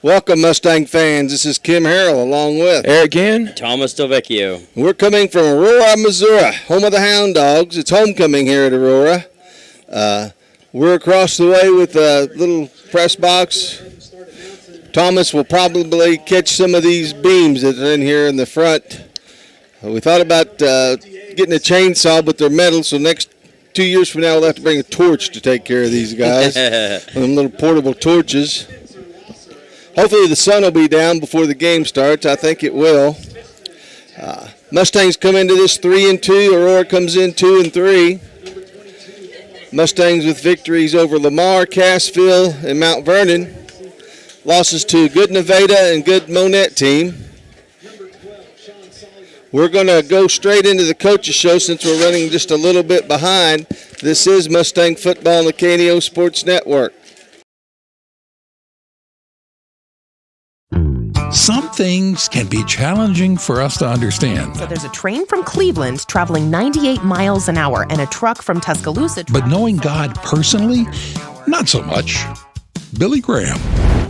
Welcome, Mustang fans. This is Kim Harrell along with Eric Ginn, Thomas Delvecchio. We're coming from Aurora, Missouri, home of the Hound Dogs. It's homecoming here at Aurora. We're across the way with a little press box. Thomas will probably catch some of these beams that are in here in the front. We thought about getting a chainsaw, but they're metal, so next 2 years from now we'll have to bring a torch to take care of these guys. Them little portable torches. Hopefully the sun will be down before the game starts. I think it will. Mustangs come into this 3-2. Aurora comes in 2-3. Mustangs with victories over Lamar, Cassville, and Mount Vernon. Losses to Good Nevada and Good Monette team. We're going to go straight into the coaches show since we're running just a little bit behind. This is Mustang Football on the KNEO Sports Network. Some things can be challenging for us to understand. So there's a train from Cleveland traveling 98 miles an hour and a truck from Tuscaloosa. But knowing God personally, not so much. Billy Graham.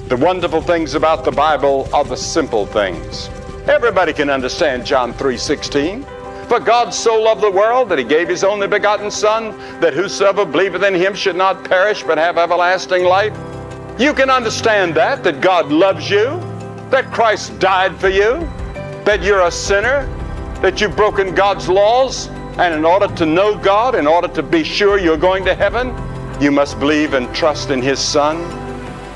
The wonderful things about the Bible are the simple things. Everybody can understand John 3:16. For God so loved the world that he gave his only begotten Son, that whosoever believeth in him should not perish but have everlasting life. You can understand that God loves you, that Christ died for you, that you're a sinner, that you've broken God's laws, and in order to know God, in order to be sure you're going to heaven, you must believe and trust in his Son.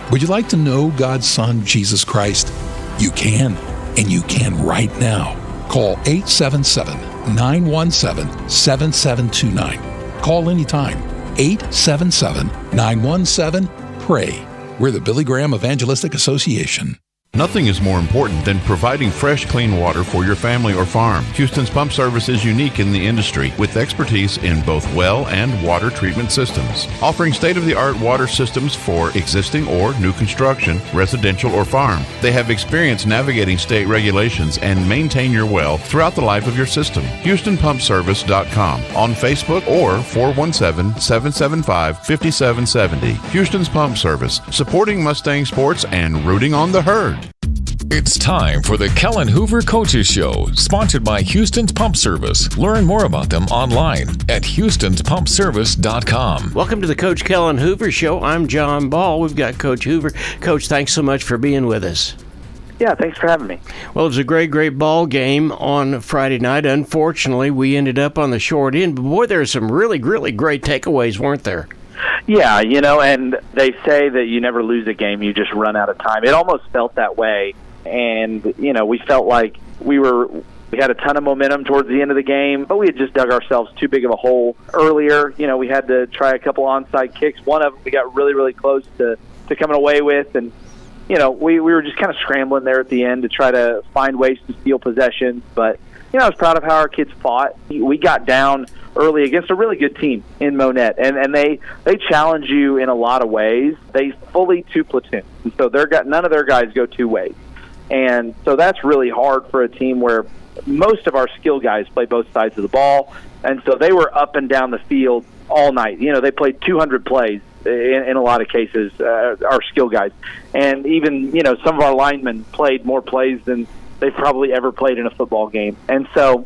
Would you like to know God's Son, Jesus Christ? You can, and you can right now. Call 877-917-7729. Call anytime. 877-917-PRAY. We're the Billy Graham Evangelistic Association. Nothing is more important than providing fresh, clean water for your family or farm. Houston's Pump Service is unique in the industry with expertise in both well and water treatment systems, offering state-of-the-art water systems for existing or new construction, residential or farm. They have experience navigating state regulations and maintain your well throughout the life of your system. HoustonPumpService.com on Facebook or 417-775-5770. Houston's Pump Service, supporting Mustang sports and rooting on the herd. It's time for the Kellen Hoover Coaches Show, sponsored by Houston's Pump Service. Learn more about them online at houstonspumpservice.com. Welcome to the Coach Kellen Hoover Show. I'm John Ball. We've got Coach Hoover. Coach, thanks so much for being with us. Yeah, thanks for having me. Well, it was a great ball game on Friday night. Unfortunately, we ended up on the short end. But boy, there were some really great takeaways, weren't there? Yeah, and they say that you never lose a game, you just run out of time. It almost felt that way, and, we felt like we had a ton of momentum towards the end of the game, but we had just dug ourselves too big of a hole earlier. We had to try a couple onside kicks. One of them we got really close to coming away with, and, we were just kind of scrambling there at the end to try to find ways to steal possessions, but I was proud of how our kids fought. We got down early against a really good team in Monette, and they challenge you in a lot of ways. They fully two platoon, and so none of their guys go two ways, and so that's really hard for a team where most of our skill guys play both sides of the ball, and so they were up and down the field all night. They played 200 plays in a lot of cases, our skill guys, and even some of our linemen played more plays than they've probably ever played in a football game. And so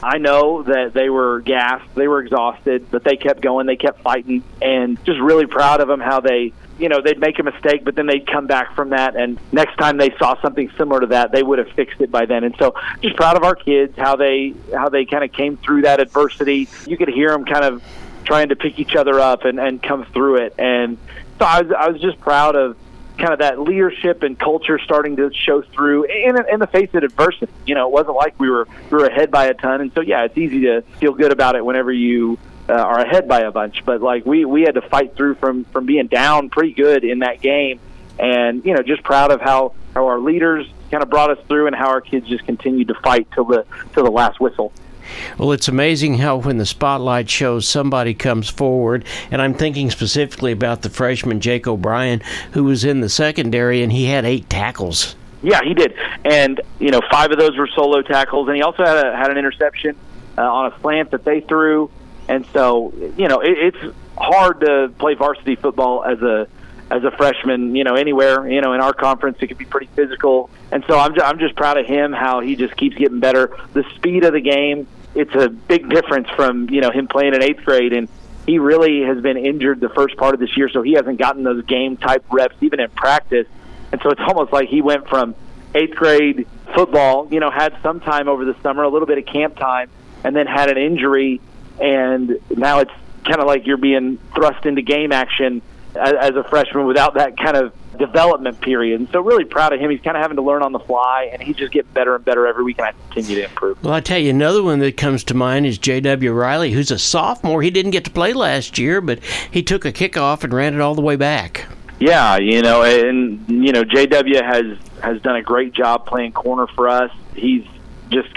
I know that they were gassed, they were exhausted, but they kept going, they kept fighting, and just really proud of them how they, they'd make a mistake, but then they'd come back from that, and next time they saw something similar to that, they would have fixed it by then. And so just proud of our kids, how they kind of came through that adversity. You could hear them kind of trying to pick each other up and come through it. And so I was just proud of kind of that leadership and culture starting to show through in the face of adversity. It wasn't like we were ahead by a ton, and so it's easy to feel good about it whenever you are ahead by a bunch. But like we had to fight through from being down pretty good in that game, and just proud of how our leaders kind of brought us through and how our kids just continued to fight till the last whistle. Well, it's amazing how when the spotlight shows, somebody comes forward, and I'm thinking specifically about the freshman Jake O'Brien, who was in the secondary, and he had 8 tackles. Yeah, he did, and 5 of those were solo tackles, and he also had an interception on a slant that they threw, and so it's hard to play varsity football as a as a freshman, anywhere, in our conference, it could be pretty physical. And so I'm just proud of him, how he just keeps getting better. The speed of the game, it's a big difference from, him playing in 8th grade. And he really has been injured the first part of this year, so he hasn't gotten those game-type reps, even in practice. And so it's almost like he went from 8th grade football, had some time over the summer, a little bit of camp time, and then had an injury. And now it's kind of like you're being thrust into game action as a freshman without that kind of development period. And so really proud of him. He's kind of having to learn on the fly, and he's just getting better and better every week, and I continue to improve. Well, I tell you, another one that comes to mind is J.W. Riley, who's a sophomore. He didn't get to play last year, but he took a kickoff and ran it all the way back. Yeah, J.W. has done a great job playing corner for us. He's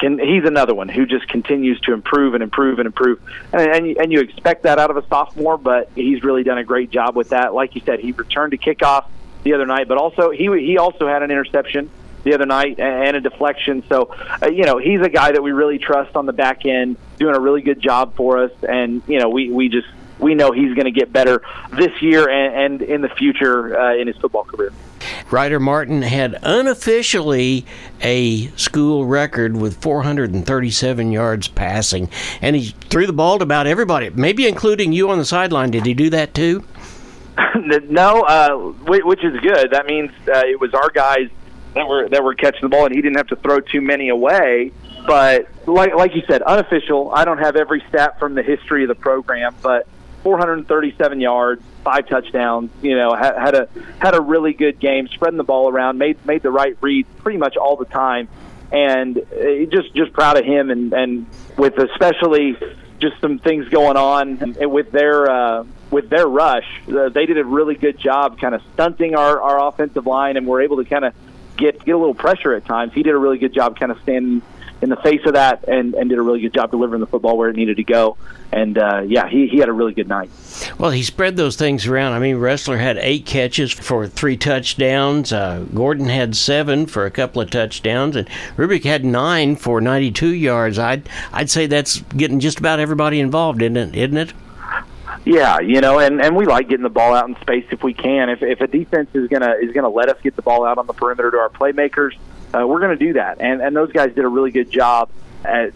another one who just continues to improve and improve and improve. And you expect that out of a sophomore, but he's really done a great job with that. Like you said, he returned to kickoff the other night, but also he also had an interception the other night and a deflection. So, he's a guy that we really trust on the back end, doing a really good job for us. And, we know he's going to get better this year and in the future in his football career. Ryder Martin had unofficially a school record with 437 yards passing, and he threw the ball to about everybody, maybe including you on the sideline. Did he do that too? No, which is good. That means it was our guys that were catching the ball, and he didn't have to throw too many away. But like you said, unofficial. I don't have every stat from the history of the program, but 437 yards, 5 touchdowns. Had a really good game, spreading the ball around, made the right read pretty much all the time, and just proud of him. And with especially just some things going on with their rush, they did a really good job kind of stunting our offensive line, and we're able to kind of get a little pressure at times. He did a really good job kind of standing in the face of that and did a really good job delivering the football where it needed to go. And, he had a really good night. Well, he spread those things around. I mean, Wrestler had 8 catches for 3 touchdowns. Gordon had 7 for a couple of touchdowns. And Rubik had 9 for 92 yards. I'd say that's getting just about everybody involved, isn't it? Yeah, and we like getting the ball out in space if we can. If a defense is gonna let us get the ball out on the perimeter to our playmakers, we're going to do that. And those guys did a really good job at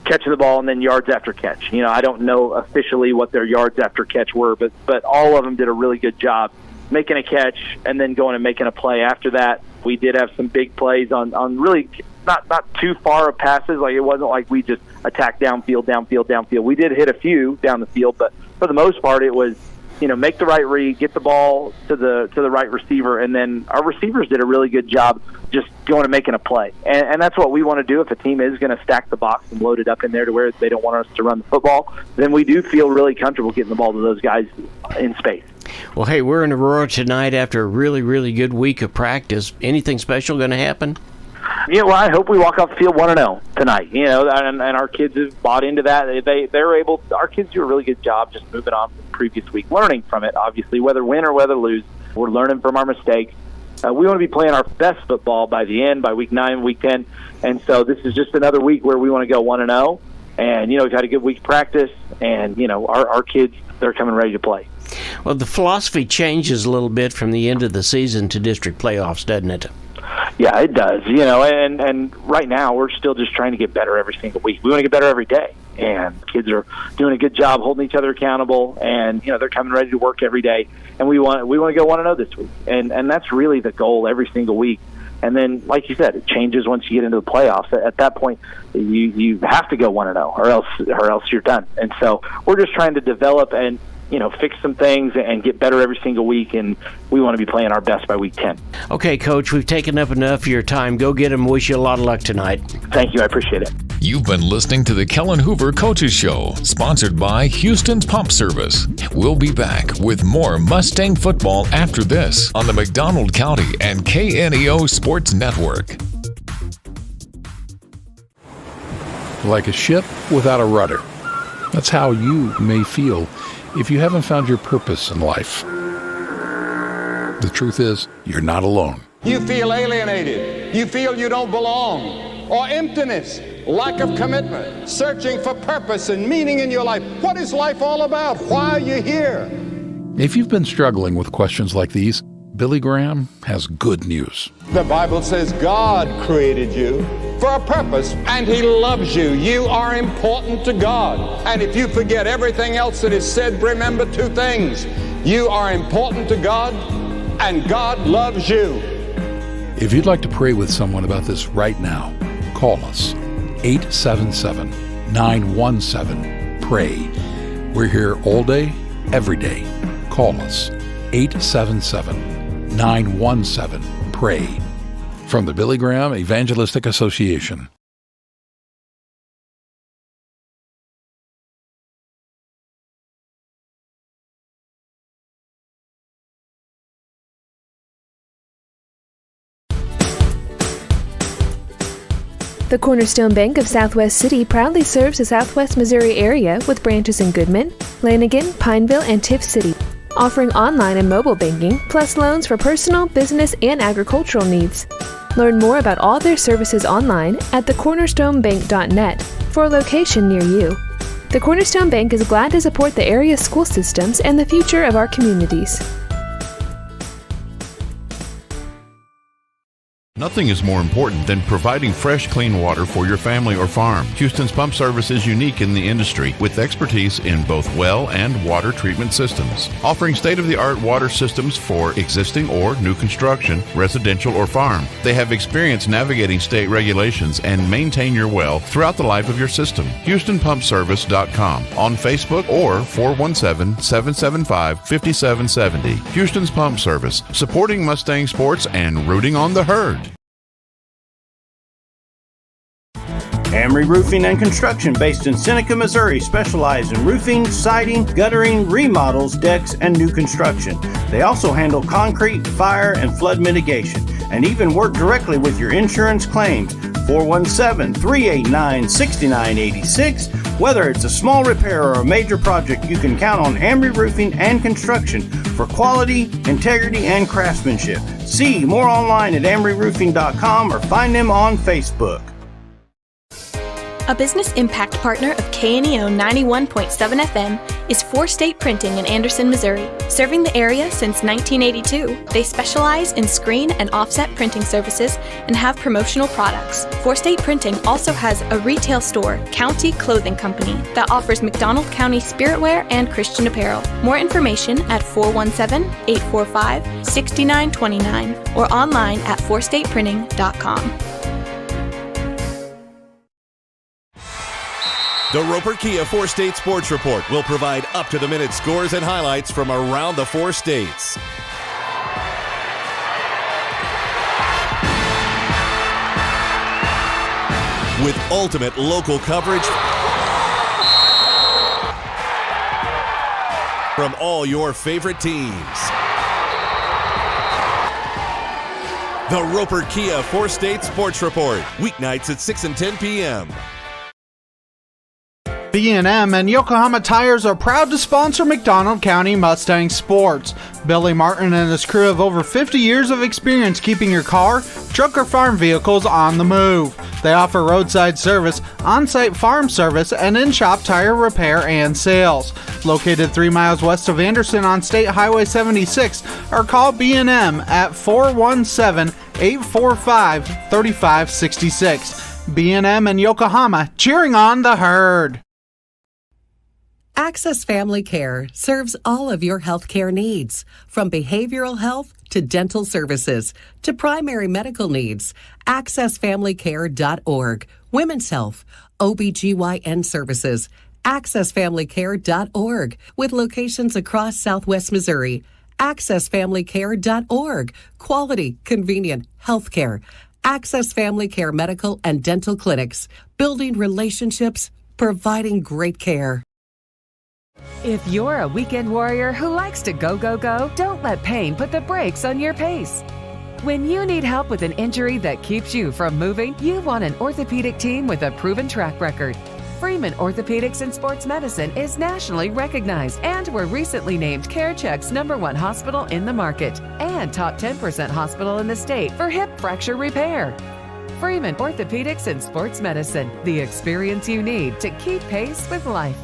catching the ball and then yards after catch. I don't know officially what their yards after catch were, but all of them did a really good job making a catch and then going and making a play after that. We did have some big plays on really not too far of passes. Like, it wasn't like we just attacked downfield. We did hit a few down the field, but for the most part it was, make the right read, get the ball to the right receiver, and then our receivers did a really good job just going and making a play. And that's what we want to do. If a team is going to stack the box and load it up in there to where they don't want us to run the football, then we do feel really comfortable getting the ball to those guys in space. Well, hey, we're in Aurora tonight after a really, really good week of practice. Anything special going to happen? Yeah, well, I hope we walk off the field 1-0 tonight. And our kids have bought into that. They're able. Our kids do a really good job just moving on from the previous week, learning from it. Obviously, whether win or whether lose, we're learning from our mistakes. We want to be playing our best football by week 9, week 10, and so this is just another week where we want to go 1-0. And we've had a good week practice, and our kids, they're coming ready to play. Well, the philosophy changes a little bit from the end of the season to district playoffs, doesn't it? Yeah, it does. And right now we're still just trying to get better every single week. We want to get better every day, and kids are doing a good job holding each other accountable, and they're coming ready to work every day. And we want to go 1-0 this week, and that's really the goal every single week. And then, like you said, it changes once you get into the playoffs. At that point, you have to go 1-0, or else you're done. And so we're just trying to develop and fix some things and get better every single week, and we want to be playing our best by week 10. Okay, Coach, we've taken up enough of your time. Go get them. Wish you a lot of luck tonight. Thank you. I appreciate it. You've been listening to the Kellen Hoover Coaches Show, sponsored by Houston's Pump Service. We'll be back with more Mustang football after this on the McDonald County and KNEO Sports Network. Like a ship without a rudder. That's how you may feel if you haven't found your purpose in life. The truth is, you're not alone. You feel alienated. You feel you don't belong. Or emptiness, lack of commitment, searching for purpose and meaning in your life. What is life all about? Why are you here? If you've been struggling with questions like these, Billy Graham has good news. The Bible says God created you for a purpose, and He loves you. You are important to God. And if you forget everything else that is said, remember two things. You are important to God, and God loves you. If you'd like to pray with someone about this right now, call us. 877-917-PRAY. We're here all day, every day. Call us. 877-917-PRAY. From the Billy Graham Evangelistic Association. The Cornerstone Bank of Southwest City proudly serves the Southwest Missouri area with branches in Goodman, Lanigan, Pineville, and Tiff City, offering online and mobile banking, plus loans for personal, business, and agricultural needs. Learn more about all their services online at thecornerstonebank.net for a location near you. The Cornerstone Bank is glad to support the area school systems and the future of our communities. Nothing is more important than providing fresh, clean water for your family or farm. Houston's Pump Service is unique in the industry with expertise in both well and water treatment systems, offering state-of-the-art water systems for existing or new construction, residential or farm. They have experience navigating state regulations and maintain your well throughout the life of your system. HoustonPumpService.com on Facebook or 417-775-5770. Houston's Pump Service, supporting Mustang sports and rooting on the herd. Amory Roofing and Construction, based in Seneca, Missouri, specialize in roofing, siding, guttering, remodels, decks, and new construction. They also handle concrete, fire, and flood mitigation, and even work directly with your insurance claims. 417-389-6986. Whether it's a small repair or a major project, you can count on Amory Roofing and Construction for quality, integrity, and craftsmanship. See more online at amoryroofing.com or find them on Facebook. A business impact partner of KNEO 91.7 FM is 4State Printing in Anderson, Missouri. Serving the area since 1982, they specialize in screen and offset printing services and have promotional products. 4State Printing also has a retail store, County Clothing Company, that offers McDonald County spiritwear and Christian apparel. More information at 417-845-6929 or online at 4stateprinting.com. The Roper Kia 4-State Sports Report will provide up-to-the-minute scores and highlights from around the 4 states. With ultimate local coverage from all your favorite teams. The Roper Kia 4-State Sports Report, weeknights at 6 and 10 p.m. B&M and Yokohama Tires are proud to sponsor McDonald County Mustang Sports. Billy Martin and his crew have over 50 years of experience keeping your car, truck, or farm vehicles on the move. They offer roadside service, on-site farm service, and in-shop tire repair and sales. Located 3 miles west of Anderson on State Highway 76, or call B&M at 417-845-3566. B&M and Yokohama, cheering on the herd. Access Family Care serves all of your health care needs, from behavioral health to dental services to primary medical needs. AccessFamilyCare.org. Women's health, OBGYN services. AccessFamilyCare.org, with locations across Southwest Missouri. AccessFamilyCare.org. Quality, convenient health care. Access Family Care medical and dental clinics. Building relationships, providing great care. If you're a weekend warrior who likes to go, go, go, don't let pain put the brakes on your pace. When you need help with an injury that keeps you from moving, you want an orthopedic team with a proven track record. Freeman Orthopedics and Sports Medicine is nationally recognized, and were recently named CareCheck's #1 hospital in the market and top 10% hospital in the state for hip fracture repair. Freeman Orthopedics and Sports Medicine, the experience you need to keep pace with life.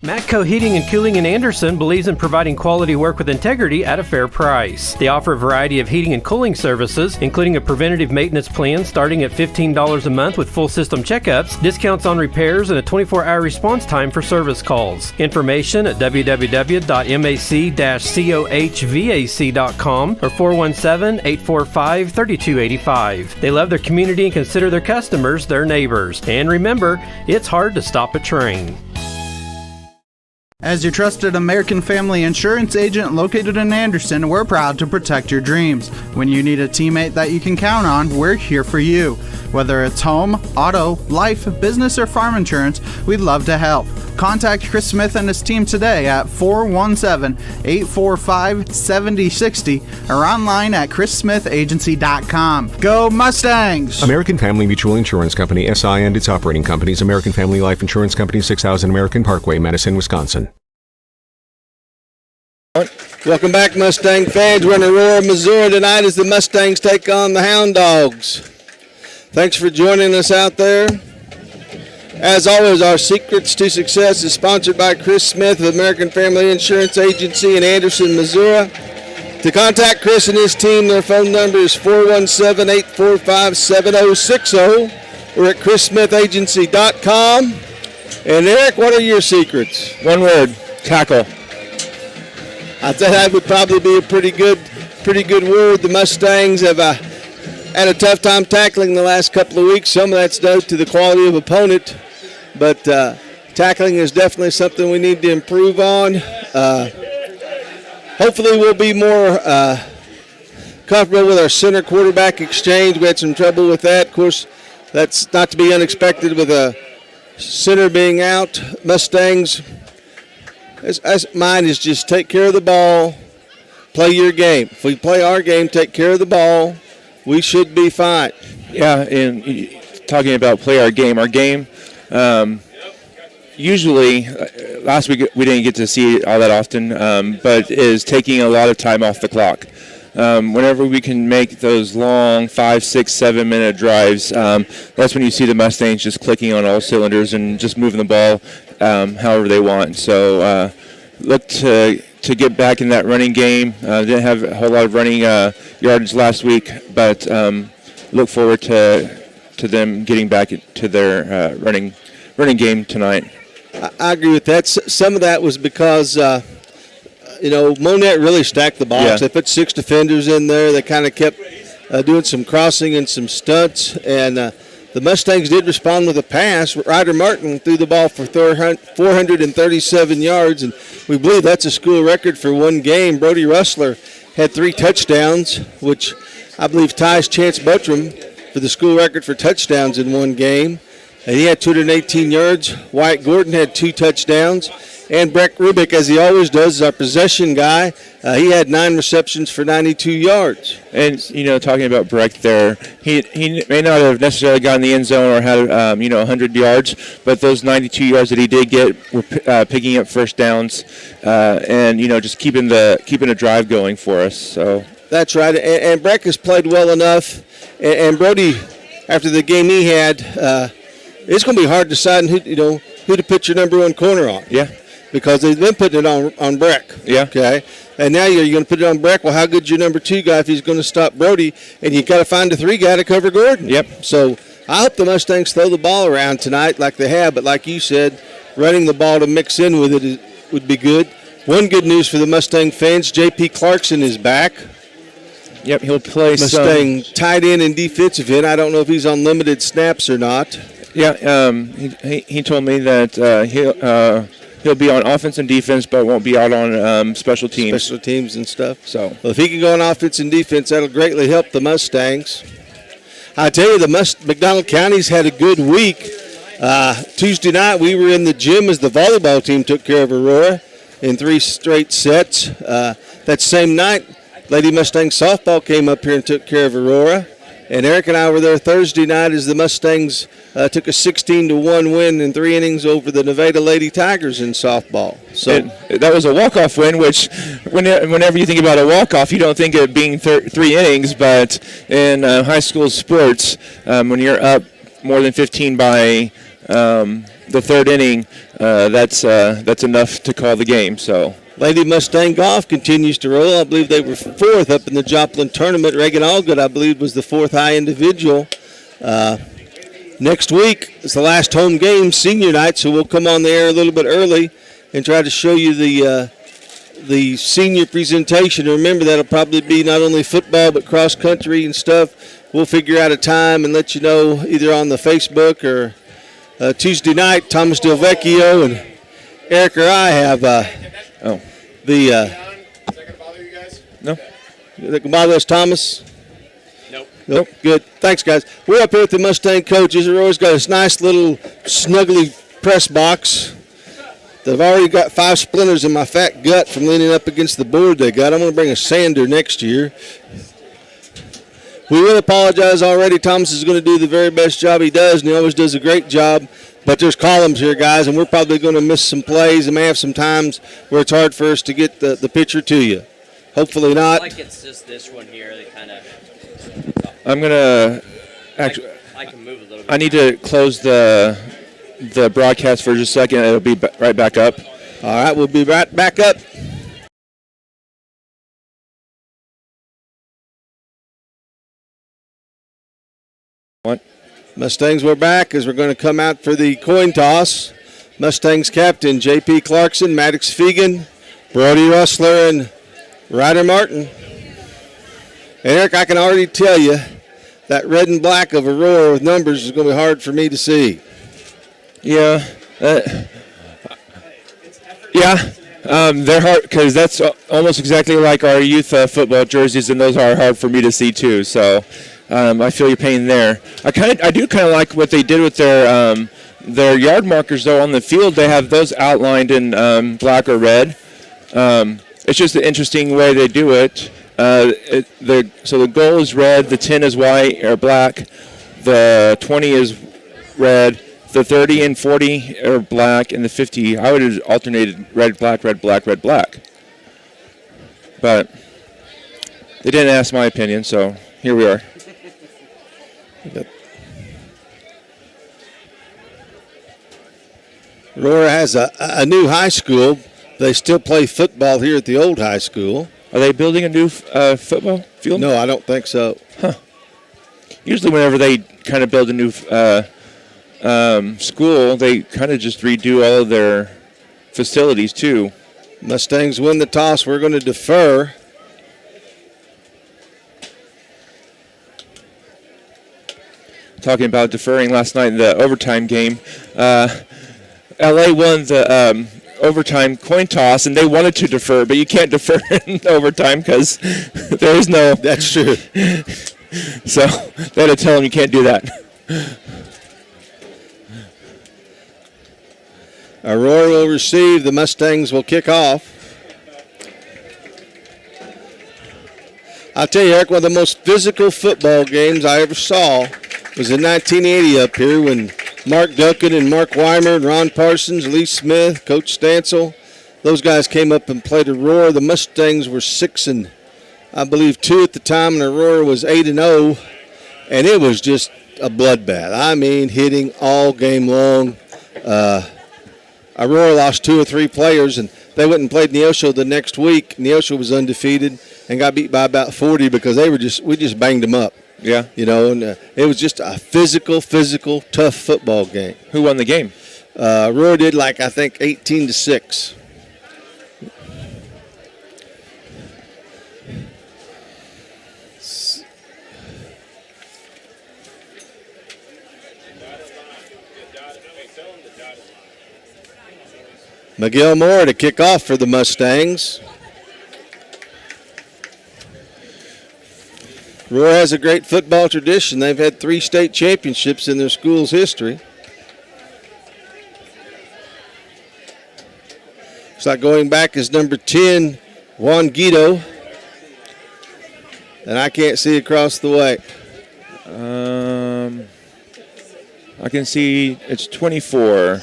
Matco Heating and Cooling in Anderson believes in providing quality work with integrity at a fair price. They offer a variety of heating and cooling services, including a preventative maintenance plan starting at $15 a month with full system checkups, discounts on repairs, and a 24-hour response time for service calls. Information at www.mac-cohvac.com or 417-845-3285. They love their community and consider their customers their neighbors. And remember, it's hard to stop a train. As your trusted American Family Insurance agent located in Anderson, we're proud to protect your dreams. When you need a teammate that you can count on, we're here for you. Whether it's home, auto, life, business, or farm insurance, we'd love to help. Contact Chris Smith and his team today at 417-845-7060 or online at chrissmithagency.com. Go Mustangs! American Family Mutual Insurance Company, SI and its operating companies, American Family Life Insurance Company, 6000 American Parkway, Madison, Wisconsin. Welcome back, Mustang fans. We're in Aurora, Missouri tonight as the Mustangs take on the Hound Dogs. Thanks for joining us out there. As always, our Secrets to Success is sponsored by Chris Smith of American Family Insurance Agency in Anderson, Missouri. To contact Chris and his team, their phone number is 417-845-7060 or at chrissmithagency.com. And Eric, what are your secrets? One word, tackle. I think that would probably be a pretty good word. The Mustangs have had a tough time tackling the last couple of weeks. Some of that's due to the quality of opponent, but tackling is definitely something we need to improve on. Hopefully we'll be more comfortable with our center quarterback exchange. We had some trouble with that. Of course, that's not to be unexpected with a center being out. Mustangs, as mine is just take care of the ball, play your game. If we play our game, take care of the ball, we should be fine. Yeah, and talking about play our game usually, last week we didn't get to see it all that often, but is taking a lot of time off the clock. Whenever we can make those long 5, 6, 7 minute drives, that's when you see the Mustangs just clicking on all cylinders and just moving the ball however they want. So look to get back in that running game. Didn't have a whole lot of running yardage last week, but look forward to them getting back to their running game tonight. I agree with that. Some of that was because Monette really stacked the box. Yeah. They put 6 defenders in there. They kind of kept doing some crossing and some stunts, and the Mustangs did respond with a pass. Ryder Martin threw the ball for 437 yards, and we believe that's a school record for one game. Brody Rustler had 3 touchdowns, which I believe ties Chance Buttram for the school record for touchdowns in one game. And he had 218 yards. Wyatt Gordon had 2 touchdowns. And Breck Rubick, as he always does, is our possession guy. He had 9 receptions for 92 yards. And, talking about Breck there, he may not have necessarily gotten the end zone or had, 100 yards, but those 92 yards that he did get were picking up first downs and, just keeping a drive going for us. So that's right. And Breck has played well enough. And Brody, after the game he had, it's going to be hard to decide who to put your number 1 corner on. Yeah. Because they've been putting it on Breck. Yeah. Okay. And now you're going to put it on Breck. Well, how good's your number 2 guy if he's going to stop Brody? And you got to find a 3 guy to cover Gordon. Yep. So I hope the Mustangs throw the ball around tonight like they have. But like you said, running the ball to mix in with it would be good. One good news for the Mustang fans: J.P. Clarkson is back. Yep, he'll play Mustang tight end and defensive end. I don't know if he's on limited snaps or not. Yeah. He told me that he'll be on offense and defense, but won't be out on special teams. Special teams and stuff. So, well, if he can go on offense and defense, that'll greatly help the Mustangs. I tell you, the McDonald County's had a good week. Tuesday night, we were in the gym as the volleyball team took care of Aurora in 3 straight sets. That same night, Lady Mustang softball came up here and took care of Aurora. And Eric and I were there Thursday night as the Mustangs took a 16-1 win in 3 innings over the Nevada Lady Tigers in softball. So that was a walk-off win, which whenever you think about a walk-off, you don't think of it being 3 innings. But in high school sports, when you're up more than 15 by the third inning, that's enough to call the game. So. Lady Mustang Golf continues to roll. I believe they were fourth up in the Joplin tournament. Reagan Allgood, I believe, was the fourth high individual. Next week is the last home game, senior night, so we'll come on the air a little bit early and try to show you the senior presentation. Remember, that'll probably be not only football but cross country and stuff. We'll figure out a time and let you know either on the Facebook or Tuesday night. Thomas Delvecchio and Eric or I have No. That can bother us, Thomas? Nope. Good. Thanks, guys. We're up here with the Mustang coaches. We've always got this nice little snuggly press box. They've already got 5 splinters in my fat gut from leaning up against the board they got. I'm going to bring a sander next year. We will apologize already. Thomas is going to do the very best job he does, and he always does a great job. But there's columns here, guys, and we're probably going to miss some plays and may have some times where it's hard for us to get the picture to you. Hopefully not. Like it's just this one here that kind of. I'm gonna actually. I can move a little bit. I need to close the broadcast for just a second. It'll be right back up. All right, we'll be right back up. What? Mustangs, we're back as we're going to come out for the coin toss. Mustangs captain J.P. Clarkson, Maddox Fegan, Brody Russler, and Ryder Martin. And Eric, I can already tell you that red and black of Aurora with numbers is going to be hard for me to see. Yeah. They're hard because that's almost exactly like our youth football jerseys, and those are hard for me to see too. So I feel your pain there. I do kind of like what they did with their yard markers though on the field. They have those outlined in black or red. It's just an interesting way they do it. So the goal is red, the 10 is white or black, the 20 is red, the 30 and 40 are black, and the 50, I would have alternated red, black, red, black, red, black. But they didn't ask my opinion, so here we are. Aurora has a new high school. They still play football here at the old high school. Are they building a new football field? No, I don't think so. Huh. Usually whenever they kind of build a new school, they kind of just redo all of their facilities too. Mustangs win the toss. We're going to defer. Talking about deferring last night in the overtime game, LA won the overtime coin toss, and they wanted to defer, but you can't defer in overtime because there is no. That's true. So they had to tell them you can't do that. Aurora will receive. The Mustangs will kick off. I'll tell you, Eric, one of the most physical football games I ever saw was in 1980 up here when Mark Duncan and Mark Weimer and Ron Parsons, Lee Smith, Coach Stansel, those guys came up and played Aurora. The Mustangs were 6-2 at the time, and Aurora was 8-0, and it was just a bloodbath. I mean, hitting all game long. Aurora lost 2 or 3 players, and they went and played Neosho the next week. Neosho was undefeated and got beat by about 40 because we just banged them up. Yeah. You know, and it was just a physical, tough football game. Who won the game? Aurora did, I think 18-6. Miguel Moore to kick off for the Mustangs. Aurora has a great football tradition. They've had 3 state championships in their school's history. Looks like going back is number 10, Juan Guido. And I can't see across the way. I can see it's 24,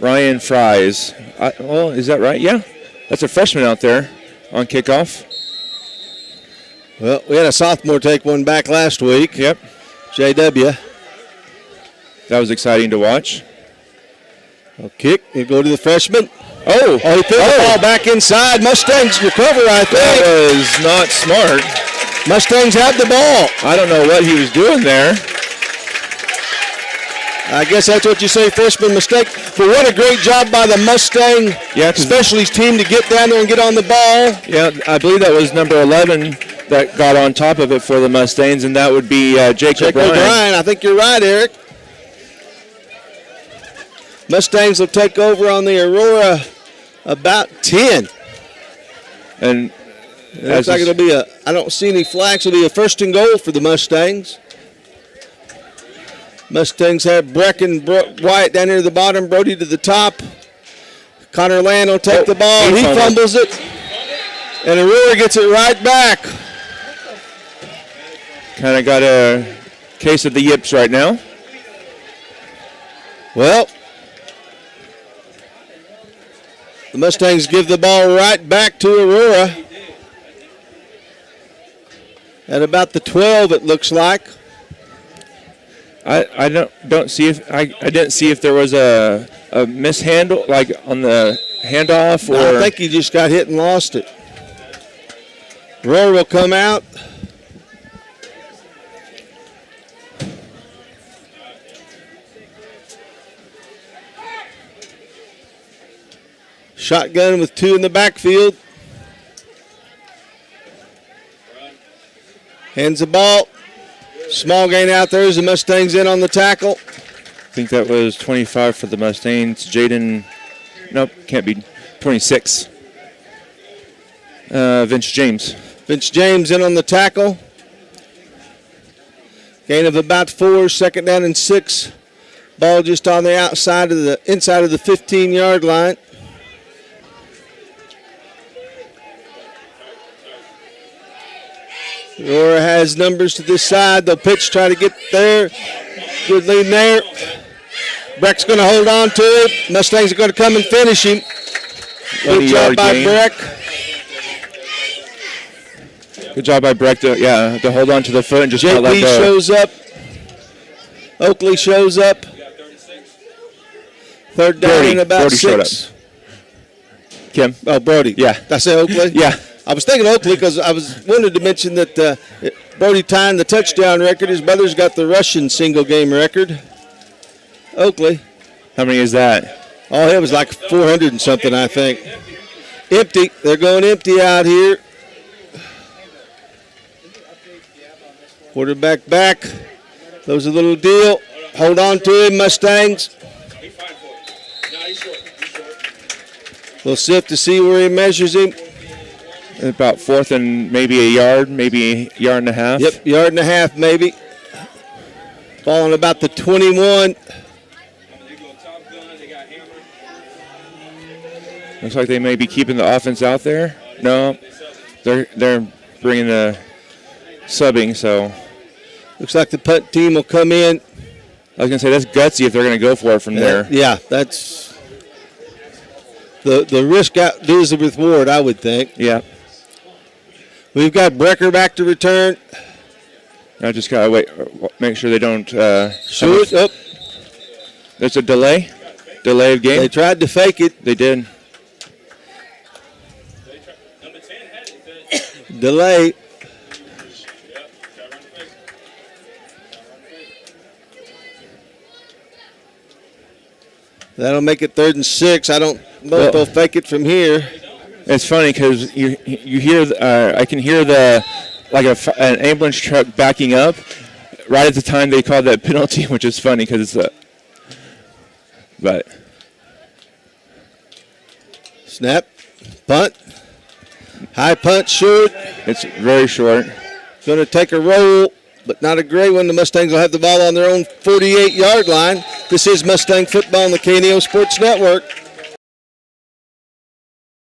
Ryan Fries. Is that right? Yeah. That's a freshman out there on kickoff. Well, we had a sophomore take one back last week. Yep. JW. That was exciting to watch. A kick. He'll go to the freshman. Oh, he threw the ball back inside. Mustangs recover, I think. That was not smart. Mustangs have the ball. I don't know what he was doing there. I guess that's what you say, freshman mistake. But what a great job by the Mustang specialties team to get down there and get on the ball. Yeah, I believe that was number 11 that got on top of it for the Mustangs, and that would be Jake O'Brien. I think you're right, Eric. Mustangs will take over on the Aurora about 10. And it looks like it'll be I don't see any flags. It'll be a 1st and goal for the Mustangs. Mustangs have Brecken, Wyatt down here to the bottom, Brody to the top. Connor Land will take the ball. He fumbles it. And Aurora gets it right back. Kind of got a case of the yips right now. Well, the Mustangs give the ball right back to Aurora. At about the 12, it looks like. I don't see if I didn't see if there was a mishandle like on the handoff or. I think he just got hit and lost it. Aurora will come out. Shotgun with 2 in the backfield. Hands the ball. Small gain out there as the Mustangs in on the tackle. I think that was 25 for the Mustangs. Jaden, nope, can't be 26. Vince James. Vince James in on the tackle. Gain of about 4, 2nd down and 6. Ball just on the inside of the 15-yard line. Aurora has numbers to this side. They'll pitch, try to get there. Good lead there. Breck's going to hold on to it. Mustangs are going to come and finish him. Good job by Breck. Good job by Breck to hold on to the foot and just not let go. JP shows up. Oakley shows up. 3rd down and about 6. Kim. Oh, Brody. Yeah. Did I say Oakley? Yeah. I was thinking Oakley because I wanted to mention that Brody tying the touchdown record. His brother's got the Russian single game record. Oakley. How many is that? Oh, it was like 400 and something, I think. Empty. They're going empty out here. Quarterback back. Throws a little deal. Hold on to him, Mustangs. We'll sift to see where he measures him. About 4th and maybe a yard, maybe a yard and a half. Yep, yard and a half maybe. Ball on about the 21. Looks like they may be keeping the offense out there. No, they're bringing the subbing, so. Looks like the punt team will come in. I was going to say, that's gutsy if they're going to go for it from there. Yeah, that's the risk outdoes the reward, I would think. Yeah. We've got Brecker back to return. I just got to wait, make sure they don't. Shoot up. There's a delay of game. They tried to fake it. They did. Delay. That'll make it 3rd and 6. I don't know if they'll fake it from here. It's funny because you hear I can hear an ambulance truck backing up right at the time they called that penalty, which is funny because it's but snap, punt, high punt, short. It's very short. Going to take a roll, but not a great one. The Mustangs will have the ball on their own 48-yard line. This is Mustang football on the KNEO Sports Network.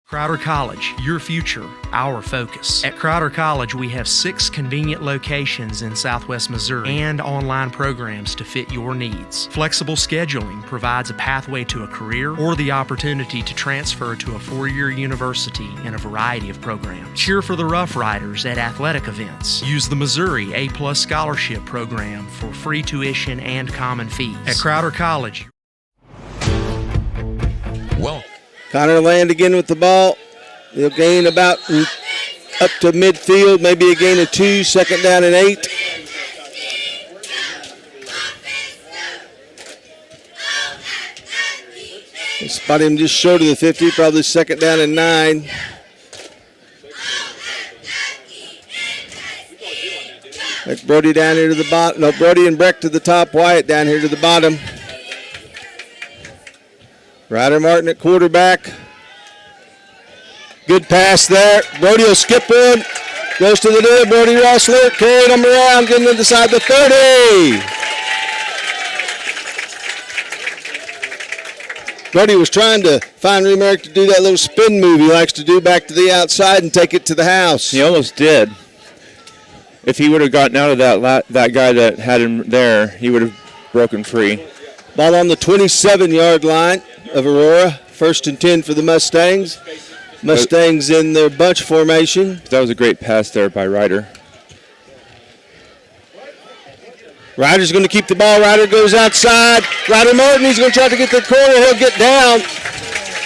Crowder College, your future, our focus. At Crowder College, we have 6 convenient locations in Southwest Missouri and online programs to fit your needs. Flexible scheduling provides a pathway to a career or the opportunity to transfer to a 4-year university in a variety of programs. Cheer for the Rough Riders at athletic events. Use the Missouri A+ Scholarship Program for free tuition and common fees. At Crowder College, Connor Land again with the ball. He'll gain about up to midfield, maybe a gain of 2, second down and 8. They spot him just short of the 50, probably second down and 9. That's Brody down here to the bottom. No, Brody and Breck to the top. Wyatt down here to the bottom. Ryder Martin at quarterback. Good pass there. Brody will skip one. Goes to the door. Brody Rossler carrying him around, getting inside the 30. Brody was trying to find Remark to do that little spin move he likes to do back to the outside and take it to the house. He almost did. If he would have gotten out of that guy that had him there, he would have broken free. Ball on the 27-yard line of Aurora. 1st and 10 for the Mustangs. Mustangs in their bunch formation. That was a great pass there by Ryder. Ryder's going to keep the ball. Ryder goes outside. Ryder Martin, he's going to try to get the corner. He'll get down.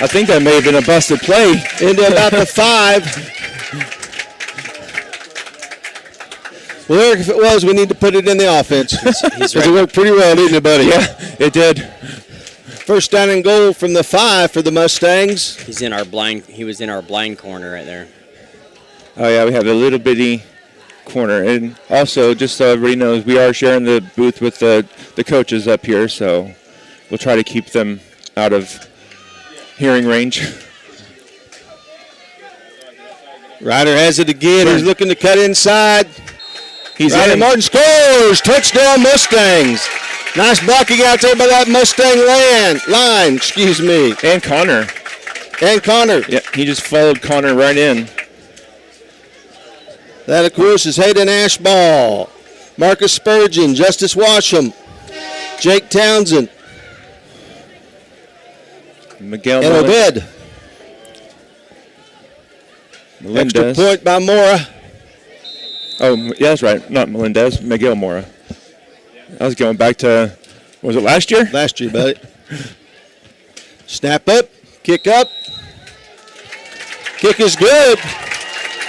I think that may have been a busted play. Into about the 5. Well, Eric, if it was, we need to put it in the offense. He's right. It worked pretty well, didn't it, buddy? Yeah, it did. 1st down and goal from the 5 for the Mustangs. He was in our blind corner right there. Oh, yeah, we have a little bitty corner. And also, just so everybody knows, we are sharing the booth with the coaches up here, so we'll try to keep them out of hearing range. Ryder has it again. He's looking to cut inside. Ryder Martin scores. Touchdown Mustangs. Nice blocking out there by that Mustang line. And Connor. Yeah, he just followed Connor right in. That, of course, is Hayden Ashball, Marcus Spurgeon, Justice Washam, Jake Townsend, Miguel and Obed. Extra point by Mora. Oh, yeah, that's right. Not Melendez, Miguel Mora. I was going back to, was it last year? Last year, buddy. Snap up, kick up. Kick is good.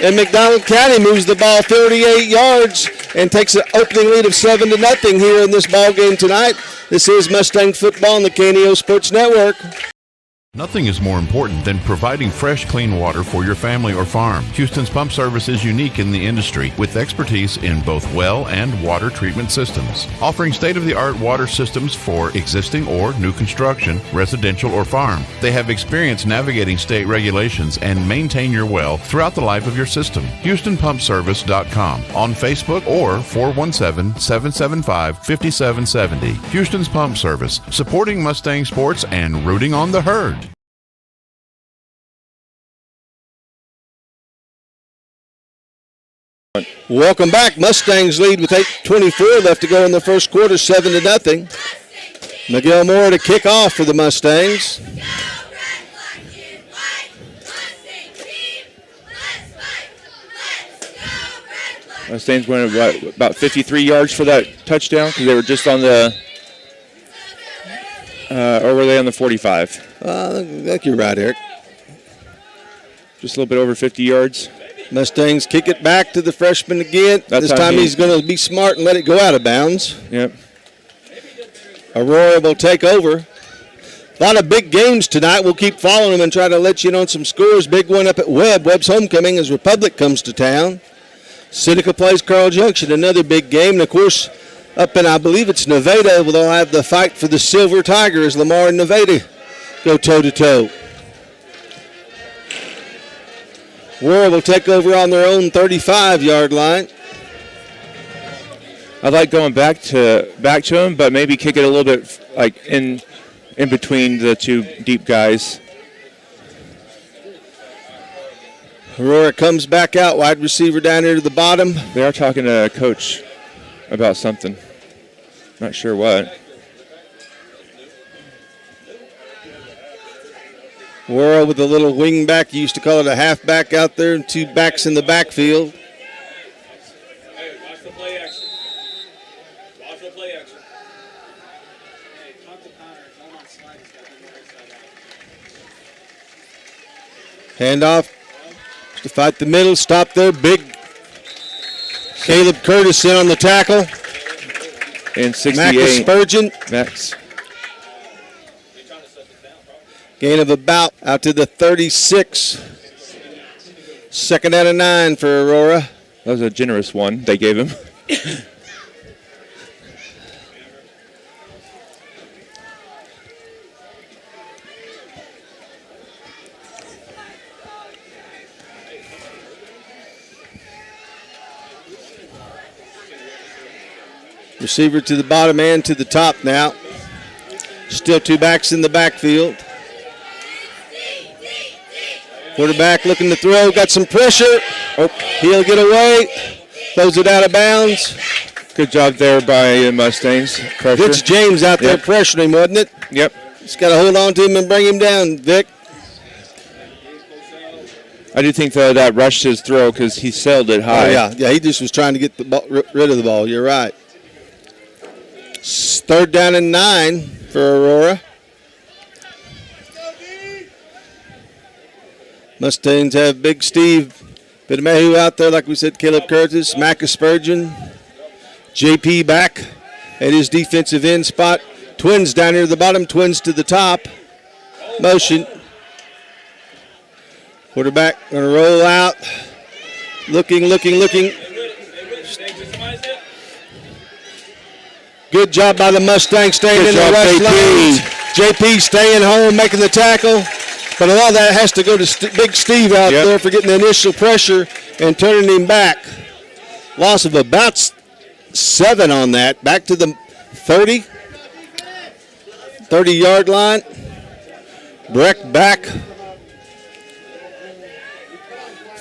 And McDonald County moves the ball 38 yards and takes an opening lead of 7-0 here in this ball game tonight. This is Mustang football on the KNEO Sports Network. Nothing is more important than providing fresh, clean water for your family or farm. Houston's Pump Service is unique in the industry with expertise in both well and water treatment systems, offering state-of-the-art water systems for existing or new construction, residential or farm. They have experience navigating state regulations and maintain your well throughout the life of your system. HoustonPumpService.com on Facebook or 417-775-5770. Houston's Pump Service, supporting Mustang sports and rooting on the herd. Welcome back. Mustangs lead with 8:24 left to go in the first quarter, 7-0. Miguel Moore to kick off for the Mustangs. Mustangs went about 53 yards for that touchdown because they were just on the, or were they on the 45? I think you're right, Eric. Just a little bit over 50 yards. Mustangs kick it back to the freshman again. This time he's going to be smart and let it go out of bounds. Yep. Aurora will take over. A lot of big games tonight. We'll keep following them and try to let you in on some scores. Big one up at Webb. Webb's homecoming as Republic comes to town. Seneca plays Carl Junction, another big game. And, of course, up in, I believe it's Nevada, they'll have the fight for the Silver Tiger as Lamar and Nevada go toe-to-toe. Aurora will take over on their own 35-yard line. I'd like going back to him, but maybe kick it a little bit like in between the two deep guys. Aurora comes back out, wide receiver down here to the bottom. They are talking to a coach about something. Not sure what. Aurora with a little wing back. You used to call it a halfback out there and two backs in the backfield. Hey, watch the play action. Watch the play action. Hey, talk to Connor. Tell him on slide. He's got the right side out. Handoff to fight the middle. Stop there. Big Caleb Curtis in on the tackle. And 68. Max Spurgeon. Max. Gain of about out to the 36. 2nd out of 9 for Aurora. That was a generous one they gave him. Receiver to the bottom and to the top now. Still 2 backs in the backfield. Quarterback looking to throw, got some pressure. Oh, he'll get away. Throws it out of bounds. Good job there by Mustangs. Pressure. Rich James out there pressuring him, wasn't it? Yep. Just got to hold on to him and bring him down, Vic. I do think, though, that rushed his throw because he sailed it high. Oh, yeah, he just was trying to get the ball, rid of the ball. You're right. 3rd down and 9 for Aurora. Mustangs have Big Steve Bidemehu out there, like we said, Caleb Curtis, Maca Spurgeon, JP back at his defensive end spot. Twins down here at the bottom, Twins to the top. Motion. Quarterback going to roll out. Looking. Good job by the Mustangs staying in the rush lanes. JP staying home, making the tackle. But a lot of that has to go to Big Steve out there for getting the initial pressure and turning him back. Loss of about 7 on that. Back to the 30-yard line. Breck back.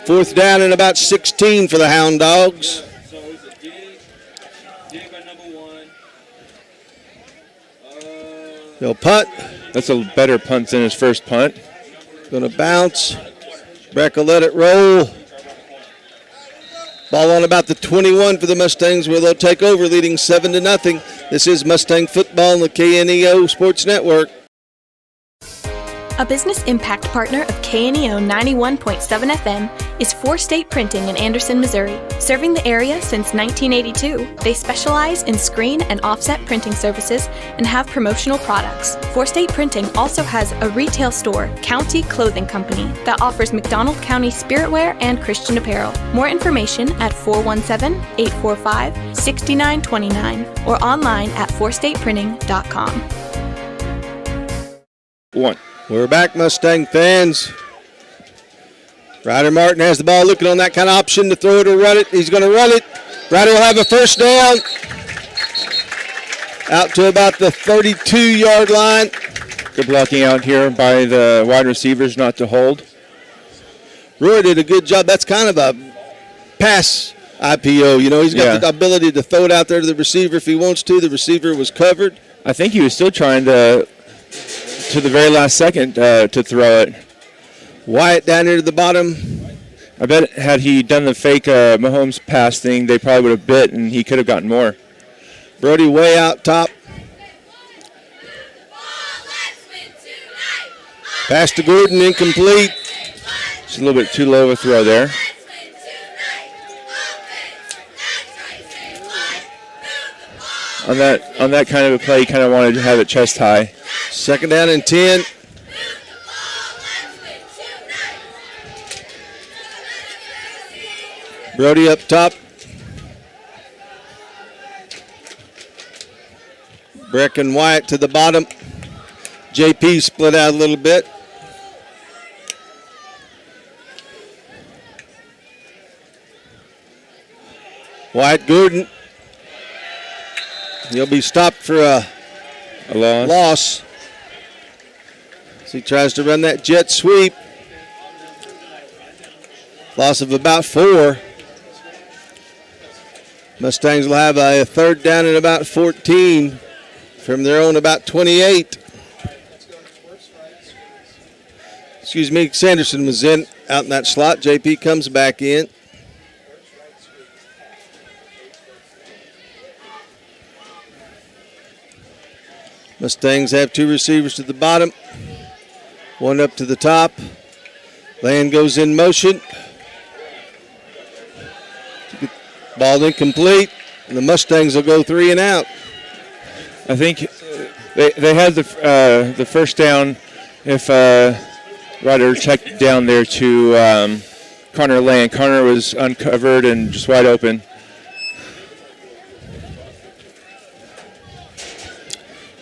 4th down and about 16 for the Hound Dogs. They'll punt. That's a better punt than his first punt. Going to bounce. Breck will let it roll. Ball on about the 21 for the Mustangs, where they'll take over, leading 7-0. This is Mustang Football on the KNEO Sports Network. A business impact partner of KNEO 91.7 FM is 4State Printing in Anderson, Missouri. Serving the area since 1982, they specialize in screen and offset printing services and have promotional products. 4State Printing also has a retail store, County Clothing Company, that offers McDonald County spiritwear and Christian apparel. More information at 417-845-6929 or online at 4stateprinting.com. 1. We're back, Mustang fans. Ryder Martin has the ball, looking on that kind of option to throw it or run it. He's going to run it. Ryder will have a 1st down. Out to about the 32-yard line. Good blocking out here by the wide receivers not to hold. Roy did a good job. That's kind of a pass IPO. You know, he's got the ability to throw it out there to the receiver if he wants to. The receiver was covered. I think he was still trying to the very last second to throw it. Wyatt down here to the bottom. I bet had he done the fake Mahomes pass thing, they probably would have bit and he could have gotten more. Brody way out top. Pass to Gordon, incomplete. It's a little bit too low of a throw there. On that kind of a play, you kind of wanted to have it chest high. 2nd down and 10. Brody up top. Breck and Wyatt to the bottom. JP split out a little bit. Wyatt Gordon. He'll be stopped for a loss. So he tries to run that jet sweep. Loss of about 4. Mustangs will have a 3rd down and about 14 from their own about 28. Excuse me, Sanderson was out in that slot. JP comes back in. Mustangs have 2 receivers to the bottom, 1 up to the top. Land goes in motion. Ball incomplete. And the Mustangs will go 3 and out. I think they had the first down if Ryder checked down there to Connor Lane. Connor was uncovered and just wide open.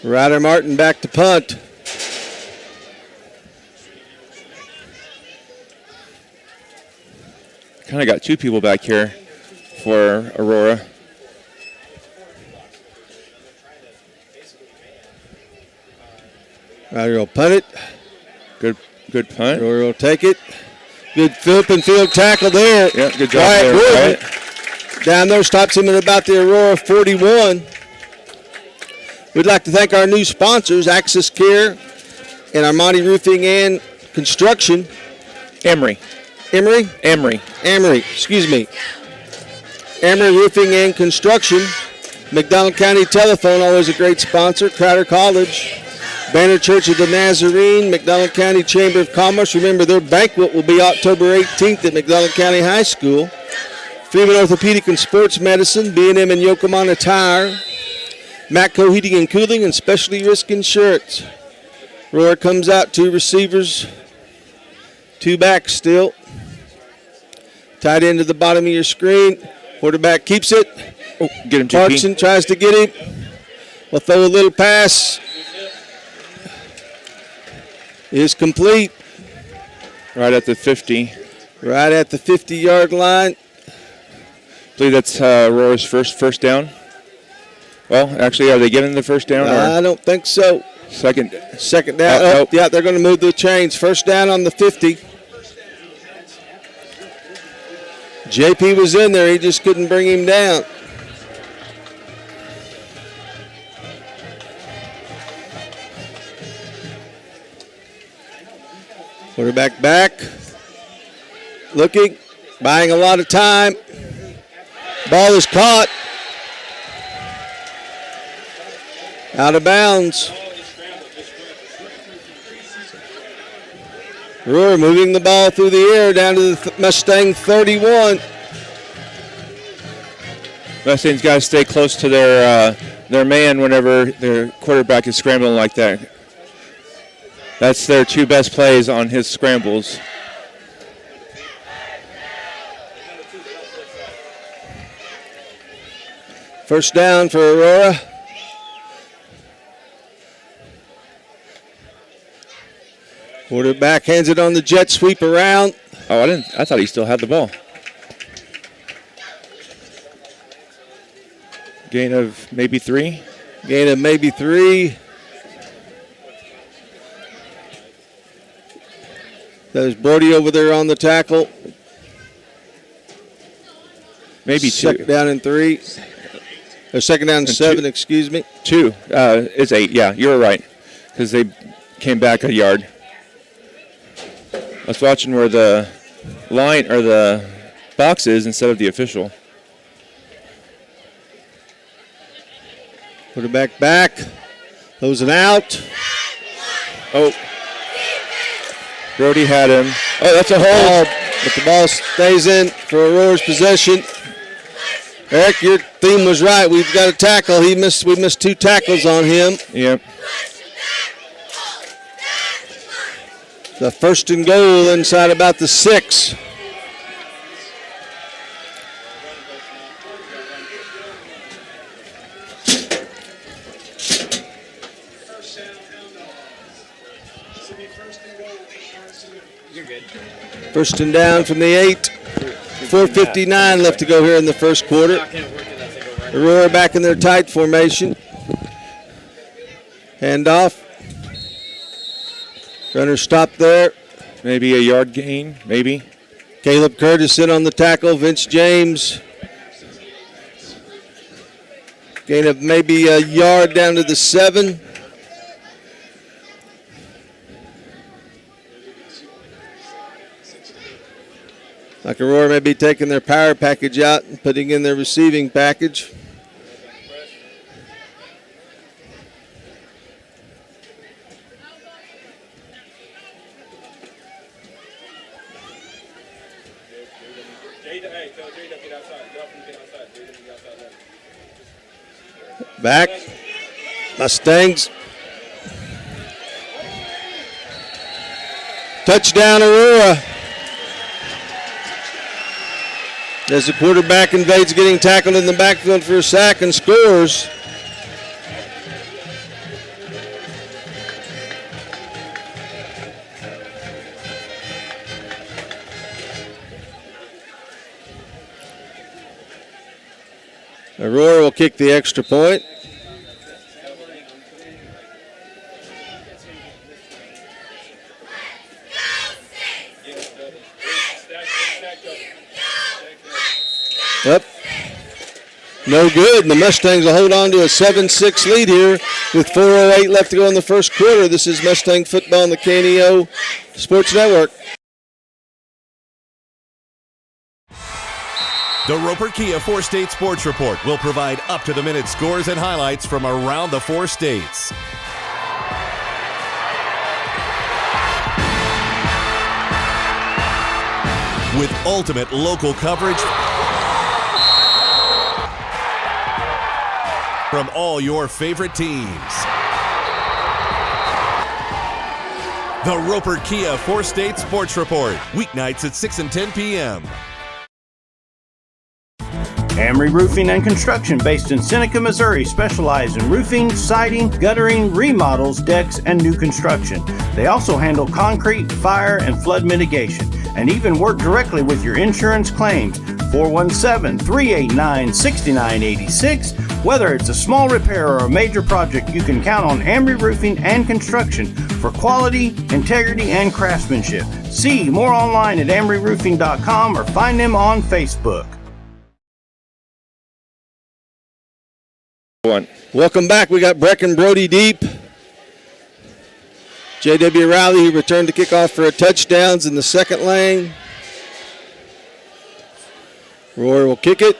Ryder Martin back to punt. Kind of got 2 people back here for Aurora. Ryder will punt it. Good punt. Aurora will take it. Good open field tackle there. Yeah, good job Wyatt there. Gordon down there stops him at about the Aurora 41. We'd like to thank our new sponsors, Access Care and Armani Roofing and Construction. Emery, excuse me. Emery Roofing and Construction. McDonald County Telephone, always a great sponsor. Crowder College. Banner Church of the Nazarene. McDonald County Chamber of Commerce. Remember, their banquet will be October 18th at McDonald County High School. Freeman Orthopedic and Sports Medicine. B&M and Yokohama Tire. Matco Heating and Cooling and Specialty Risk Insurance. Aurora comes out, 2 receivers, 2 backs still. Tight end to the bottom of your screen. Quarterback keeps it. Oh, get him, GP. Clarkson tries to get him. Will throw a little pass. Is complete. Right at the 50. Right at the 50-yard line. I believe that's Aurora's first down. Well, actually, are they getting the first down? I don't think so. Second down. Nope. Yeah, they're going to move the chains. First down on the 50. JP was in there. He just couldn't bring him down. Quarterback back. Looking. Buying a lot of time. Ball is caught. Out of bounds. Aurora moving the ball through the air down to the Mustang 31. Mustangs got to stay close to their man whenever their quarterback is scrambling like that. That's their 2 best plays on his scrambles. First down for Aurora. Quarterback hands it on the jet sweep around. Oh, I thought he still had the ball. Gain of maybe 3. Gain of maybe 3. There's Brody over there on the tackle. Maybe 2. Second down and 3. Or second down and 7, excuse me. 2. It's 8. Yeah, you were right. Because they came back a yard. I was watching where the line or the box is instead of the official. Quarterback back. Throws it out. Oh. Brody had him. Oh, that's a hold. But the ball stays in for Aurora's possession. Eric, your theme was right. We've got a tackle. We missed 2 tackles on him. Yep. The first and goal inside about the 6. First and down from the 8. 4:59 left to go here in the first quarter. Aurora back in their tight formation. Handoff. Runner stopped there. Maybe a yard gain, maybe. Caleb Curtis in on the tackle. Vince James. Gain of maybe a yard down to the 7. Like Aurora may be taking their power package out and putting in their receiving package. Back. Mustangs. Touchdown, Aurora. As the quarterback invades, getting tackled in the backfield for a sack and scores. Aurora will kick the extra point. Yep. No good. And the Mustangs will hold on to a 7-6 lead here with 4:08 left to go in the first quarter. This is Mustang football on the KNEO Sports Network. The Roper Kia 4-State Sports Report will provide up-to-the-minute scores and highlights from around the 4 states. With ultimate local coverage from all your favorite teams. The Roper Kia 4-State Sports Report, weeknights at 6 and 10 p.m. Amory Roofing and Construction, based in Seneca, Missouri, specialize in roofing, siding, guttering, remodels, decks, and new construction. They also handle concrete, fire, and flood mitigation, and even work directly with your insurance claims. 417-389-6986. Whether it's a small repair or a major project, you can count on Amory Roofing and Construction for quality, integrity, and craftsmanship. See more online at amoryroofing.com or find them on Facebook. Welcome back. We got Breck and Brody deep. J.W. Riley, who returned to kickoff for a touchdowns in the second lane. Roy will kick it.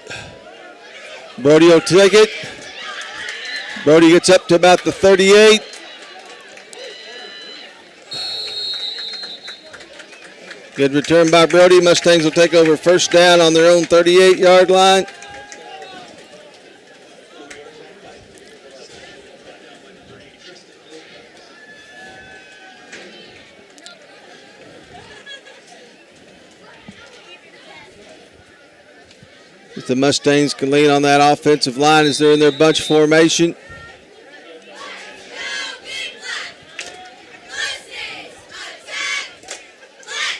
Brody will take it. Brody gets up to about the 38. Good return by Brody. Mustangs will take over first down on their own 38-yard line. If the Mustangs can lean on that offensive line as they're in their bunch formation.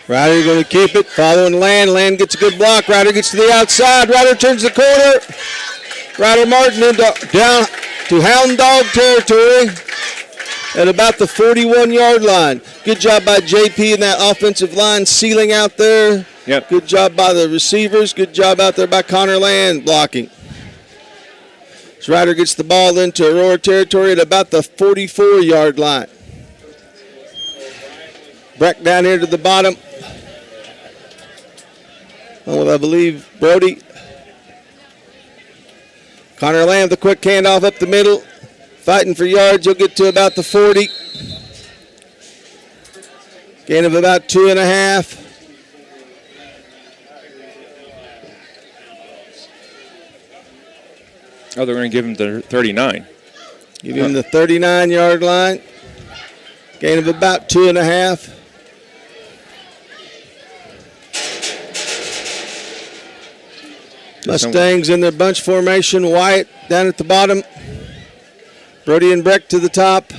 Ryder going to keep it, following Land. Land gets a good block. Ryder gets to the outside. Ryder turns the corner. Ryder Martin down to Hound Dog territory at about the 41-yard line. Good job by JP in that offensive line sealing out there. Yep. Good job by the receivers. Good job out there by Connor Land blocking. So Ryder gets the ball into Aurora territory at about the 44-yard line. Breck down here to the bottom. Oh, I believe Brody. Connor Lamb, the quick handoff up the middle. Fighting for yards. He'll get to about the 40. Gain of about 2.5. Oh, they're going to give him the 39. Give him the 39-yard line. Gain of about 2.5. Mustangs in their bunch formation. Wyatt down at the bottom. Brody and Breck to the top.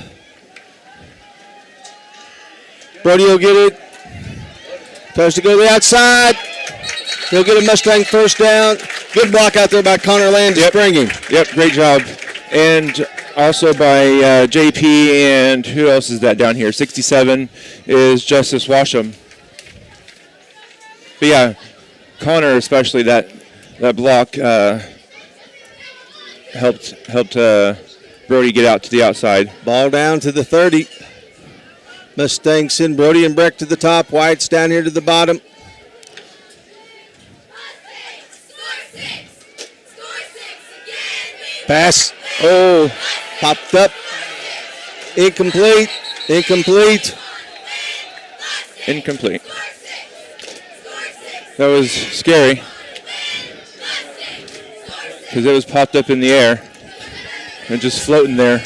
Brody will get it. Tries to go to the outside. He'll get a Mustang first down. Good block out there by Connor Land springing. Yep, great job. And also by JP, and who else is that down here? 67 is Justice Washam. But yeah, Connor, especially that block helped Brody get out to the outside. Ball down to the 30. Mustangs send Brody and Breck to the top. Wyatt's down here to the bottom. Pass. Oh, popped up. Incomplete. Incomplete. Incomplete. That was scary. because it was popped up in the air and just floating there.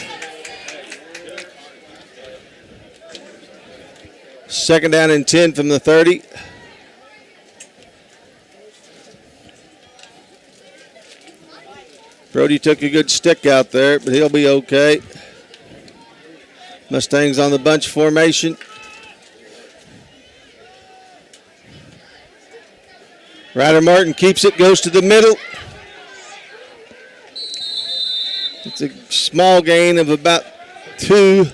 Second down and 10 from the 30. Brody took a good stick out there, but he'll be okay. Mustangs on the bunch formation. Ryder Martin keeps it, goes to the middle. It's a small gain of about 2.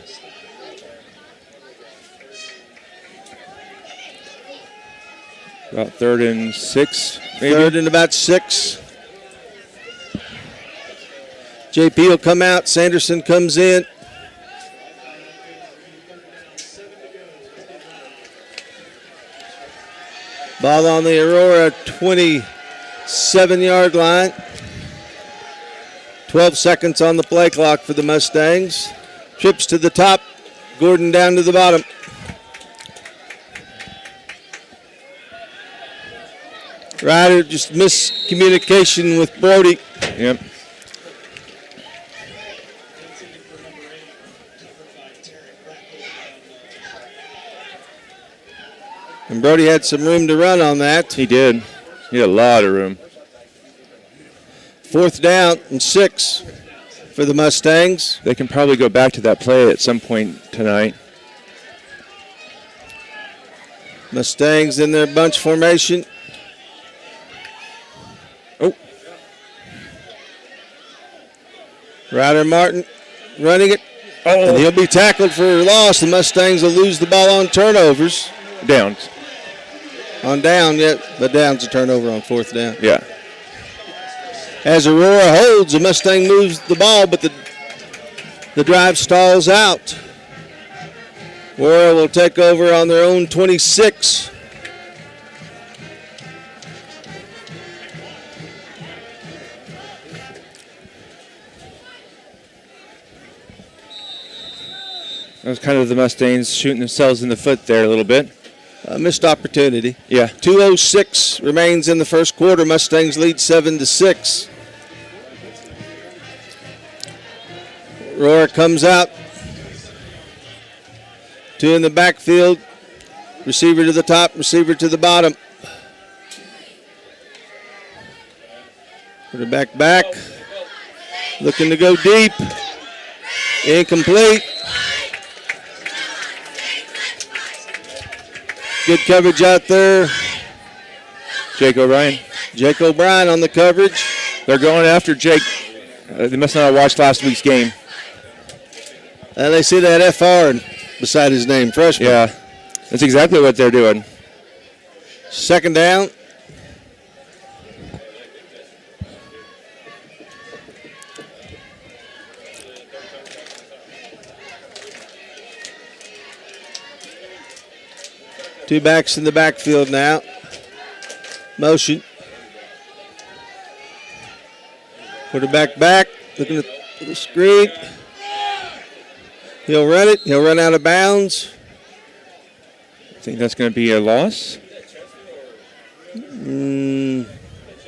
About 3rd and 6, maybe. 3rd and about 6. JP will come out. Sanderson comes in. Ball on the Aurora 27-yard line. 12 seconds on the play clock for the Mustangs. Trips to the top. Gordon down to the bottom. Ryder just miscommunication with Brody. Yep. And Brody had some room to run on that. He did. He had a lot of room. 4th down and 6 for the Mustangs. They can probably go back to that play at some point tonight. Mustangs in their bunch formation. Oh. Ryder Martin running it. Oh. And he'll be tackled for a loss. The Mustangs will lose the ball on turnovers. Downs. On down, but down's a turnover on 4th down. Yeah. As Aurora holds, the Mustang moves the ball, but the drive stalls out. Aurora will take over on their own 26. That was kind of the Mustangs shooting themselves in the foot there a little bit. Missed opportunity. Yeah. 2:06 remains in the first quarter. Mustangs lead 7-6. Aurora comes out. 2 in the backfield. Receiver to the top, receiver to the bottom. Quarterback back. Looking to go deep. Incomplete. Good coverage out there. Jake O'Brien. Jake O'Brien on the coverage. They're going after Jake. They must not have watched last week's game. And they see that FR beside his name, freshman. Yeah, that's exactly what they're doing. 2nd down. Two backs in the backfield now. Motion. Quarterback back, looking at the screen. He'll run it. He'll run out of bounds. I think that's going to be a loss.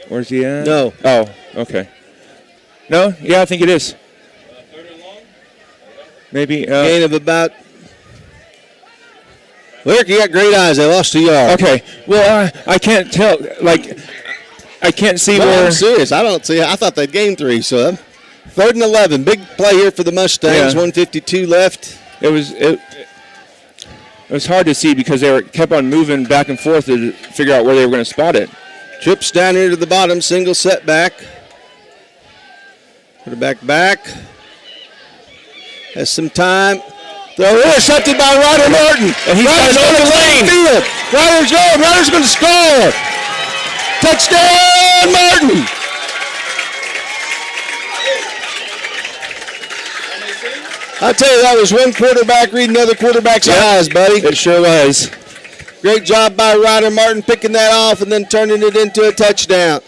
Where's he at? No. Oh, okay. No? Yeah, I think it is. Maybe. Gain of about. Lyric, you got great eyes. They lost 2 yards. Okay. Well, I can't tell. Like, I can't see No, where. I'm serious. I don't see. I thought they'd gained 3. So 3rd and 11. Big play here for the Mustangs. Yeah. 1:52 left. It was hard to see because they kept on moving back and forth to figure out where they were going to spot it. Trips down here to the bottom. Single setback. Quarterback back. Has some time. Throw intercepted by Ryder Martin. And he's got an open lane. Field. Ryder's going. Ryder's going to score. Touchdown, Martin. I tell you, that was one quarterback reading other quarterback's eyes, buddy. It sure was. Great job by Ryder Martin picking that off and then turning it into a touchdown.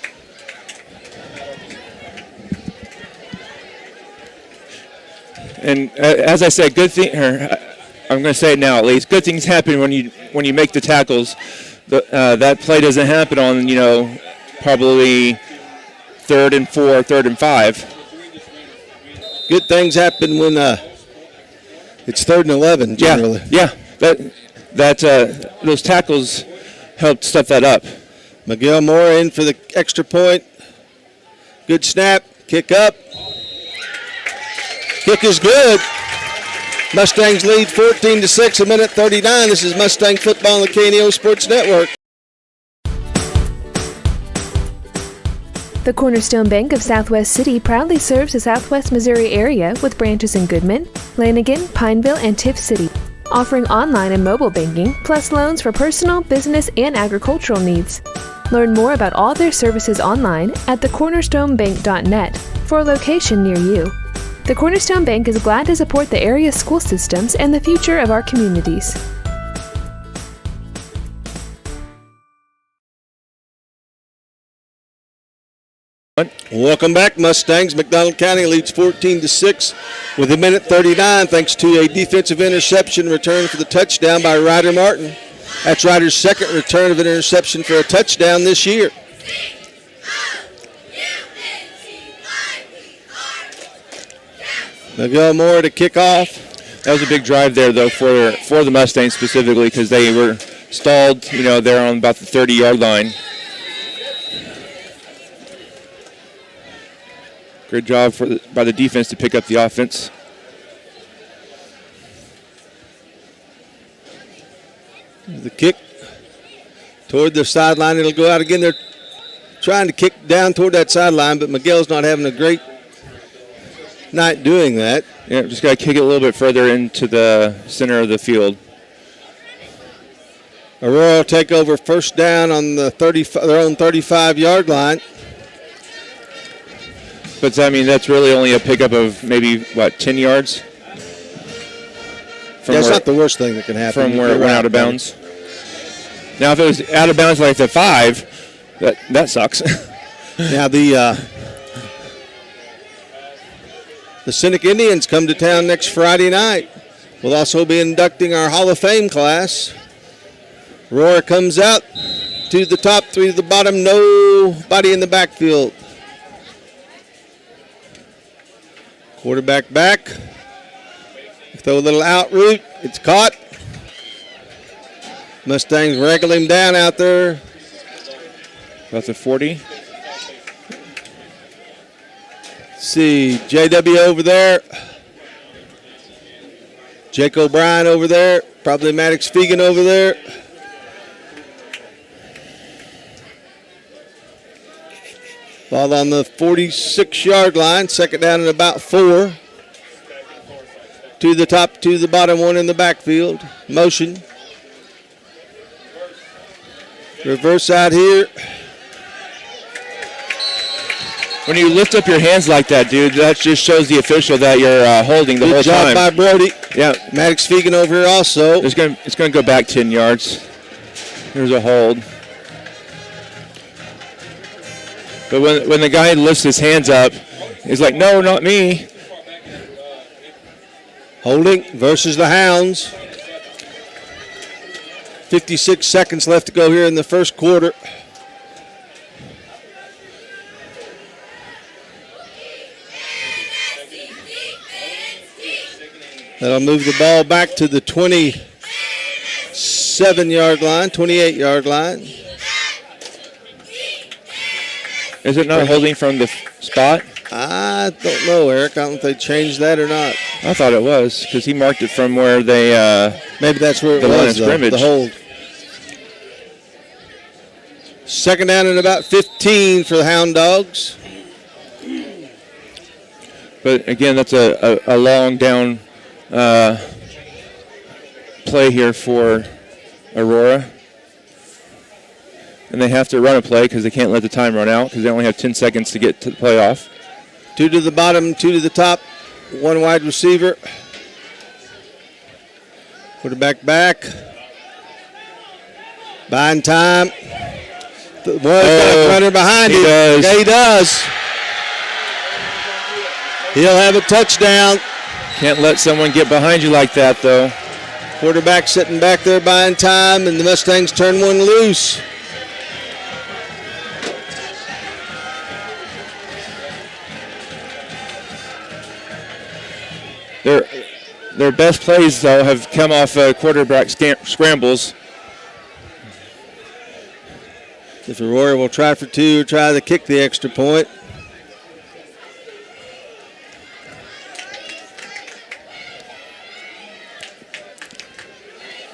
And as I said, good thing. I'm going to say it now at least. Good things happen when you make the tackles. That play doesn't happen on probably 3rd and 4, 3rd and 5. Good things happen when it's 3rd and 11 generally. Yeah. Those tackles helped stuff that up. Miguel Moore in for the extra point. Good snap. Kick up. Kick is good. Mustangs lead 14-6, 1:39. This is Mustang football on the KNEO Sports Network. The Cornerstone Bank of Southwest City proudly serves the Southwest Missouri area with branches in Goodman, Lanigan, Pineville, and Tiff City, offering online and mobile banking, plus loans for personal, business, and agricultural needs. Learn more about all their services online at thecornerstonebank.net for a location near you. The Cornerstone Bank is glad to support the area school systems and the future of our communities. Welcome back, Mustangs. McDonald County leads 14-6 with 1:39 thanks to a defensive interception return for the touchdown by Ryder Martin. That's Ryder's second return of an interception for a touchdown this year. Miguel Moore to kick off. That was a big drive there, though, for the Mustangs specifically, because they were stalled, there on about the 30-yard line. Great job by the defense to pick up the offense. The kick toward the sideline. It'll go out again. They're trying to kick down toward that sideline, but Miguel's not having a great night doing that. Yeah, just got to kick it a little bit further into the center of the field. Aurora will take over first down on their own 35-yard line. But, that's really only a pickup of maybe, 10 yards? It's not the worst thing that can happen. From where it went out of bounds. Now, if it was out of bounds like the 5, that sucks. Now, the Seneca Indians come to town next Friday night. We'll also be inducting our Hall of Fame class. Aurora comes out to the top, 3 to the bottom, nobody in the backfield. Quarterback back. Throw a little out route. It's caught. Mustangs wrangle him down out there. About the 40. See, JW over there. Jake O'Brien over there. Probably Maddox Fegan over there. Ball on the 46-yard line. Second down and about 4. To the top, to the bottom, 1 in the backfield. Motion. Reverse out here. When you lift up your hands like that, dude, that just shows the official that you're holding the whole time. Good job by Brody. Yeah. Maddox Fegan over here also. It's going to go back 10 yards. There's a hold. But when the guy lifts his hands up, he's like, no, not me. Holding versus the Hounds. 56 seconds left to go here in the first quarter. That'll move the ball back to the 27-yard line, 28-yard line. Is it not holding from the spot? I don't know, Eric. I don't know if they changed that or not. I thought it was because he marked it from where they maybe that's where it was, the hold. Second down and about 15 for the Hound Dogs. But, again, that's a long down play here for Aurora. And they have to run a play because they can't let the time run out because they only have 10 seconds to get to the playoff. 2 to the bottom, 2 to the top, 1 wide receiver. Quarterback back. Buying time. The boy's got a runner behind him. Yeah, he does. He'll have a touchdown. Can't let someone get behind you like that, though. Quarterback sitting back there buying time, and the Mustangs turn one loose. Their best plays, though, have come off quarterback scrambles. If Aurora will try for two, try to kick the extra point.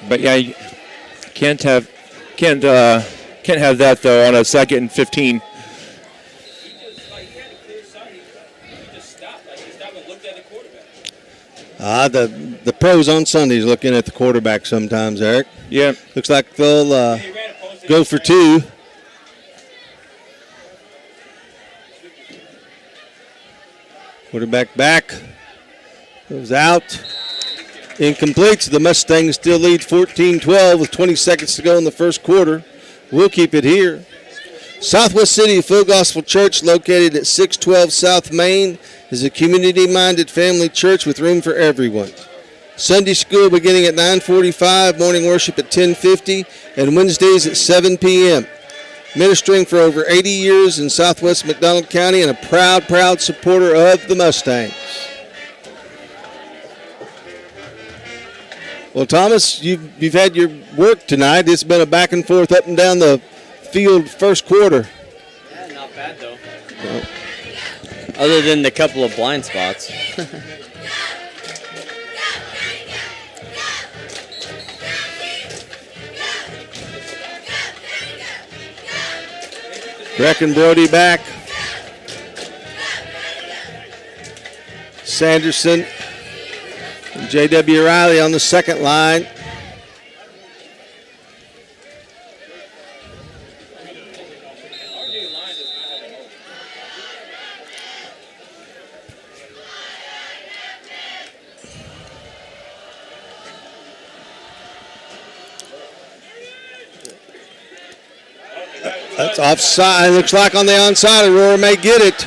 But yeah, you can't have that though on a 2nd and 15. The pros on Sundays looking at the quarterback sometimes, Eric. Yeah. Looks like they'll go for two. Quarterback back. Goes out. Incomplete. So the Mustangs still lead 14-12 with 20 seconds to go in the first quarter. We'll keep it here. Southwest City Full Gospel Church, located at 612 South Main, is a community-minded family church with room for everyone. Sunday school beginning at 9:45, morning worship at 10:50, and Wednesdays at 7 p.m. Ministering for over 80 years in Southwest McDonald County and a proud supporter of the Mustangs. Well, Thomas, you've had your work tonight. It's been a back and forth up and down the field first quarter. Yeah, not bad though. Other than the couple of blind spots. Breckenbrody back. Sanderson and J.W. Riley on the second line. That's offside. Looks like on the onside, Aurora may get it.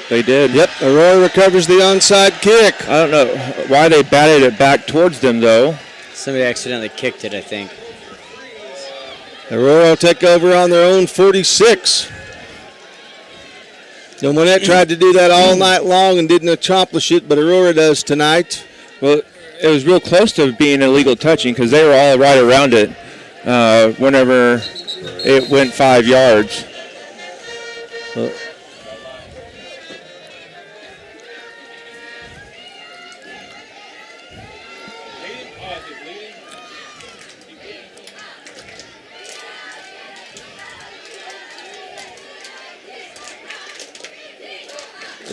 They did. Yep, Aurora recovers the onside kick. I don't know why they batted it back towards them, though. Somebody accidentally kicked it, I think. Aurora will take over on their own 46. And Monette tried to do that all night long and didn't accomplish it, but Aurora does tonight. Well, it was real close to being illegal touching because they were all right around it whenever it went 5 yards.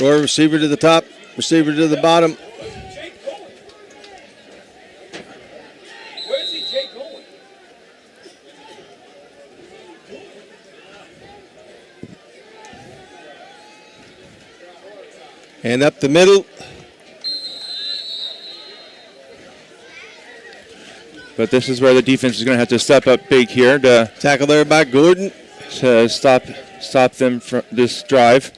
Or receiver to the top, receiver to the bottom. Where's he Jake going? And up the middle. But this is where the defense is going to have to step up big here to tackle there by Gordon to stop them from this drive.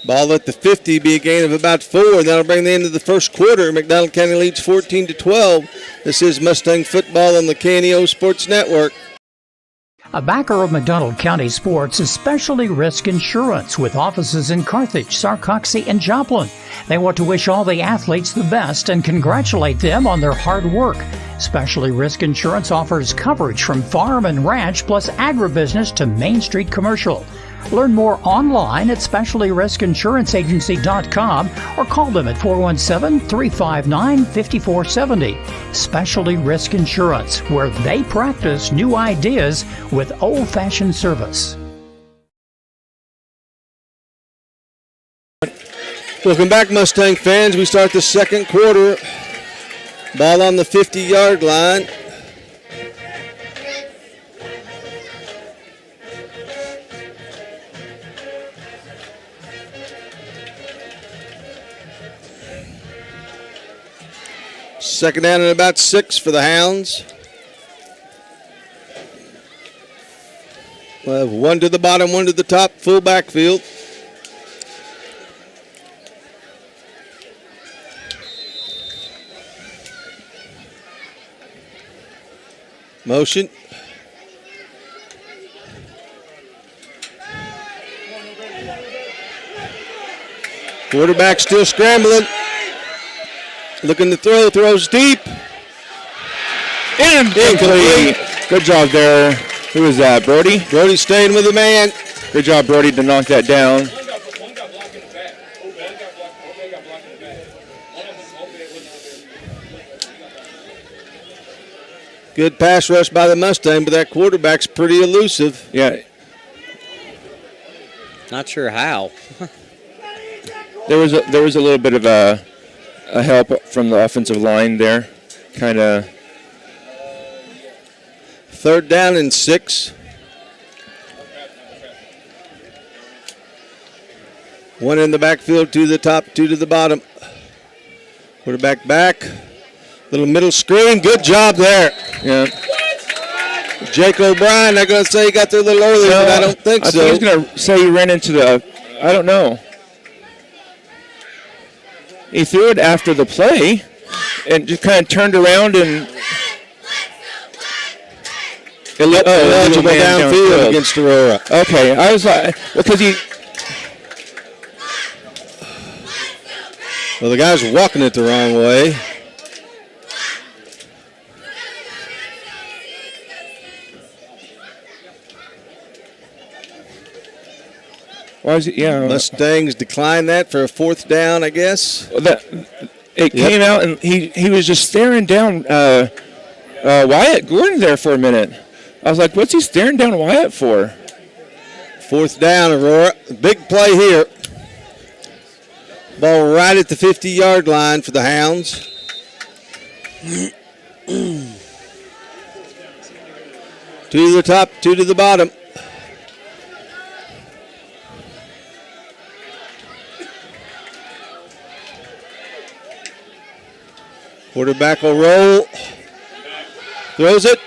Ball at the 50, be a gain of about 4, and that'll bring the end of the first quarter. McDonald County leads 14-12. This is Mustang football on the KNEO Sports Network. A backer of McDonald County sports is Specialty Risk Insurance with offices in Carthage, Sarcoxie, and Joplin. They want to wish all the athletes the best and congratulate them on their hard work. Specialty Risk Insurance offers coverage from farm and ranch plus agribusiness to Main Street commercial. Learn more online at specialtyriskinsuranceagency.com or call them at 417-359-5470. Specialty Risk Insurance, where they practice new ideas with old-fashioned service. Welcome back, Mustang fans. We start the second quarter. Ball on the 50-yard line. Second down and about 6 for the Hounds. We'll have one to the bottom, one to the top, full backfield. Motion. Quarterback still scrambling. Looking to throw, throws deep. Incomplete. Good job there. Who was that, Brody? Brody staying with the man. Good job, Brody, to knock that down. Good pass rush by the Mustang, but that quarterback's pretty elusive. Yeah. Not sure how. There was a little bit of a help from the offensive line there. Kind of. 3rd down and 6. One in the backfield, 2 to the top, 2 to the bottom. Quarterback back. Little middle screen. Good job there. Yeah. Jake O'Brien, I'm going to say he got there a little early, but I don't think so. I think he's going to say he ran into the, I don't know. He threw it after the play and just kind of turned around and eligible downfield against Aurora. Okay, I was like, because he. Well, the guy's walking it the wrong way. Why is it? Yeah. Mustangs declined that for a 4th down, I guess. It came out and he was just staring down Wyatt Gordon there for a minute. I was like, what's he staring down Wyatt for? 4th down, Aurora. Big play here. Ball right at the 50-yard line for the Hounds. 2 to the top, 2 to the bottom. Quarterback will roll. Throws it.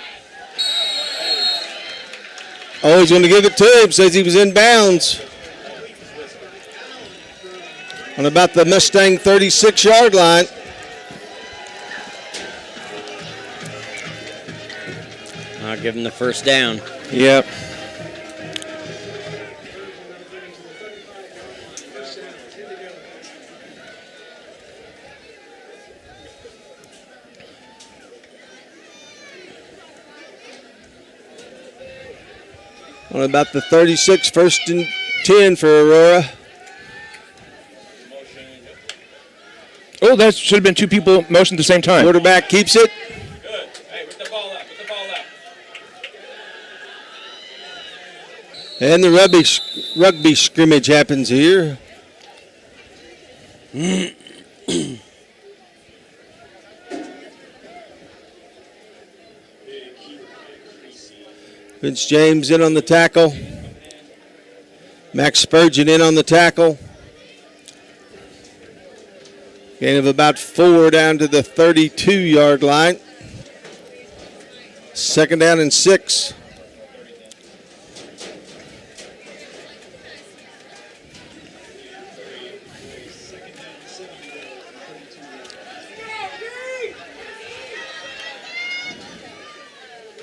Oh, he's going to give it to him. Says he was in bounds. On about the Mustang 36-yard line. I'll give him the 1st down. Yep. On about the 36, 1st and 10 for Aurora. Oh, that should have been 2 people motioned at the same time. Quarterback keeps it. Good. Hey, with the ball out. And the rugby scrimmage happens here. Vince James in on the tackle. Max Spurgeon in on the tackle. Gain of about 4 down to the 32-yard line. 2nd down and 6.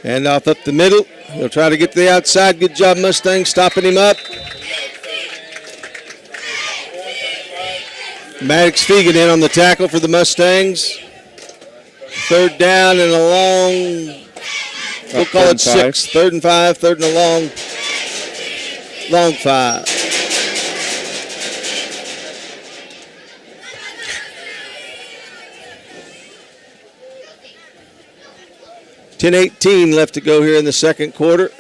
Hand off up the middle. He'll try to get to the outside. Good job, Mustang, stopping him up. Maddox Fegan in on the tackle for the Mustangs. 3rd down and a long, we'll call it 6. 3rd and 5, 3rd and a long 5. $10:18 left to go here in the 2nd quarter.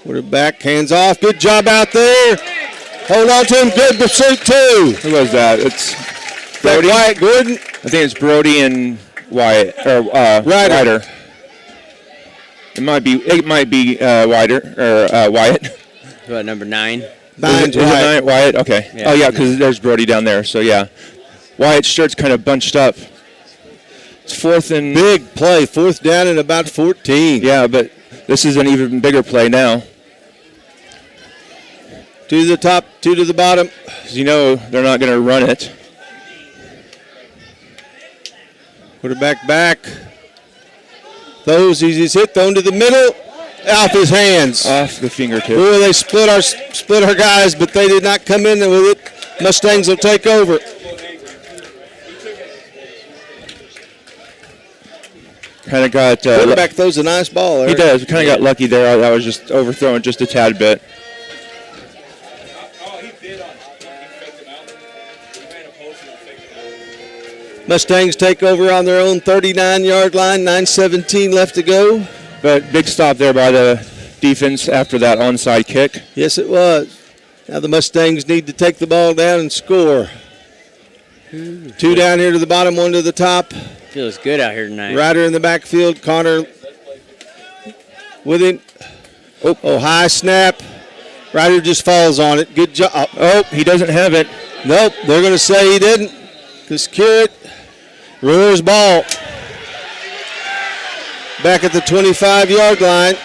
Quarterback, hands off. Good job out there. Hold on to him. Good pursuit, too. Who was that? It's Brody. Wyatt Gordon. I think it's Brody and Wyatt, or Ryder. It might be Wyatt. What, number 9? Is it 9 Wyatt? Okay. Yeah. Oh, yeah, because there's Brody down there. So, yeah. Wyatt's shirt's kind of bunched up. It's 4th and... Big play. 4th down and about 14. Yeah, but this is an even bigger play now. 2 to the top, 2 to the bottom. Because you know they're not going to run it. Quarterback back. Throws, he's hit, thrown to the middle. Off his hands. Off the fingertip. Boy, they split our guys, but they did not come in with it. Mustangs will take over. Kind of got. Quarterback throws a nice ball there. He does. We kind of got lucky there. That was just overthrown just a tad bit. Mustangs take over on their own 39-yard line. 9:17 left to go. But big stop there by the defense after that onside kick. Yes, it was. Now the Mustangs need to take the ball down and score. 2 down here to the bottom, 1 to the top. Feels good out here tonight. Ryder in the backfield. Connor with him. Oh, high snap. Ryder just falls on it. Good job. Oh, he doesn't have it. Nope, they're going to say he didn't. To secure it. Roar's ball. Back at the 25-yard line.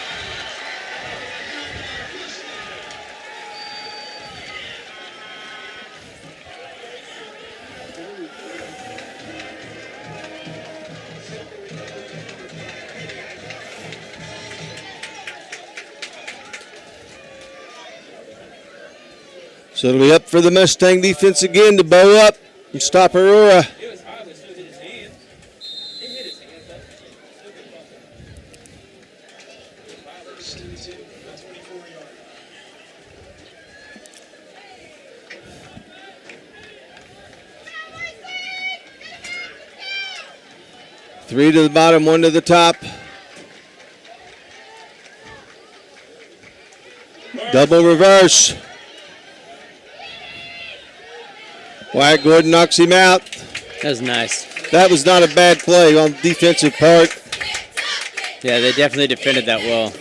So it'll be up for the Mustang defense again to bow up and stop Aurora. Three to the bottom, 1 to the top. Double reverse. Wyatt Gordon knocks him out. That was nice. That was not a bad play on the defensive part. Yeah, they definitely defended that well.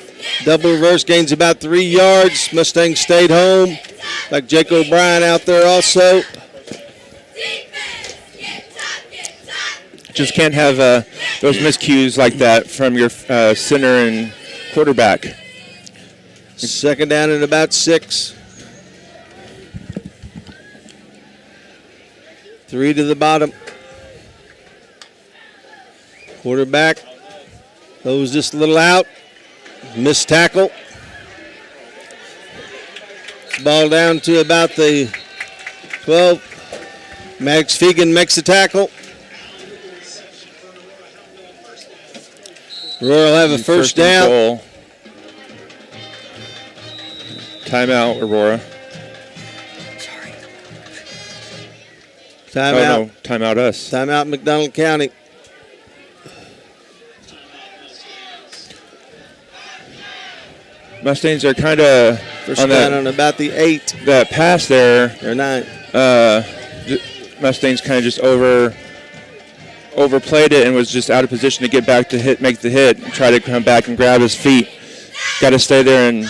Double reverse gains about 3 yards. Mustangs stayed home. Like Jake O'Brien out there also. Just can't have those miscues like that from your center and quarterback. Second down and about 6. 3 to the bottom. Quarterback goes just a little out. Missed tackle. Ball down to about the 12. Max Fegan makes the tackle. Aurora will have a first down. Goal. Timeout, Aurora. Timeout. Oh, no. Timeout us. Timeout McDonald County. Mustangs are kind of first down on about the 8. That pass there. Or 9. Mustangs kind of just overplayed it and was just out of position to get back to make the hit and try to come back and grab his feet. Got to stay there, and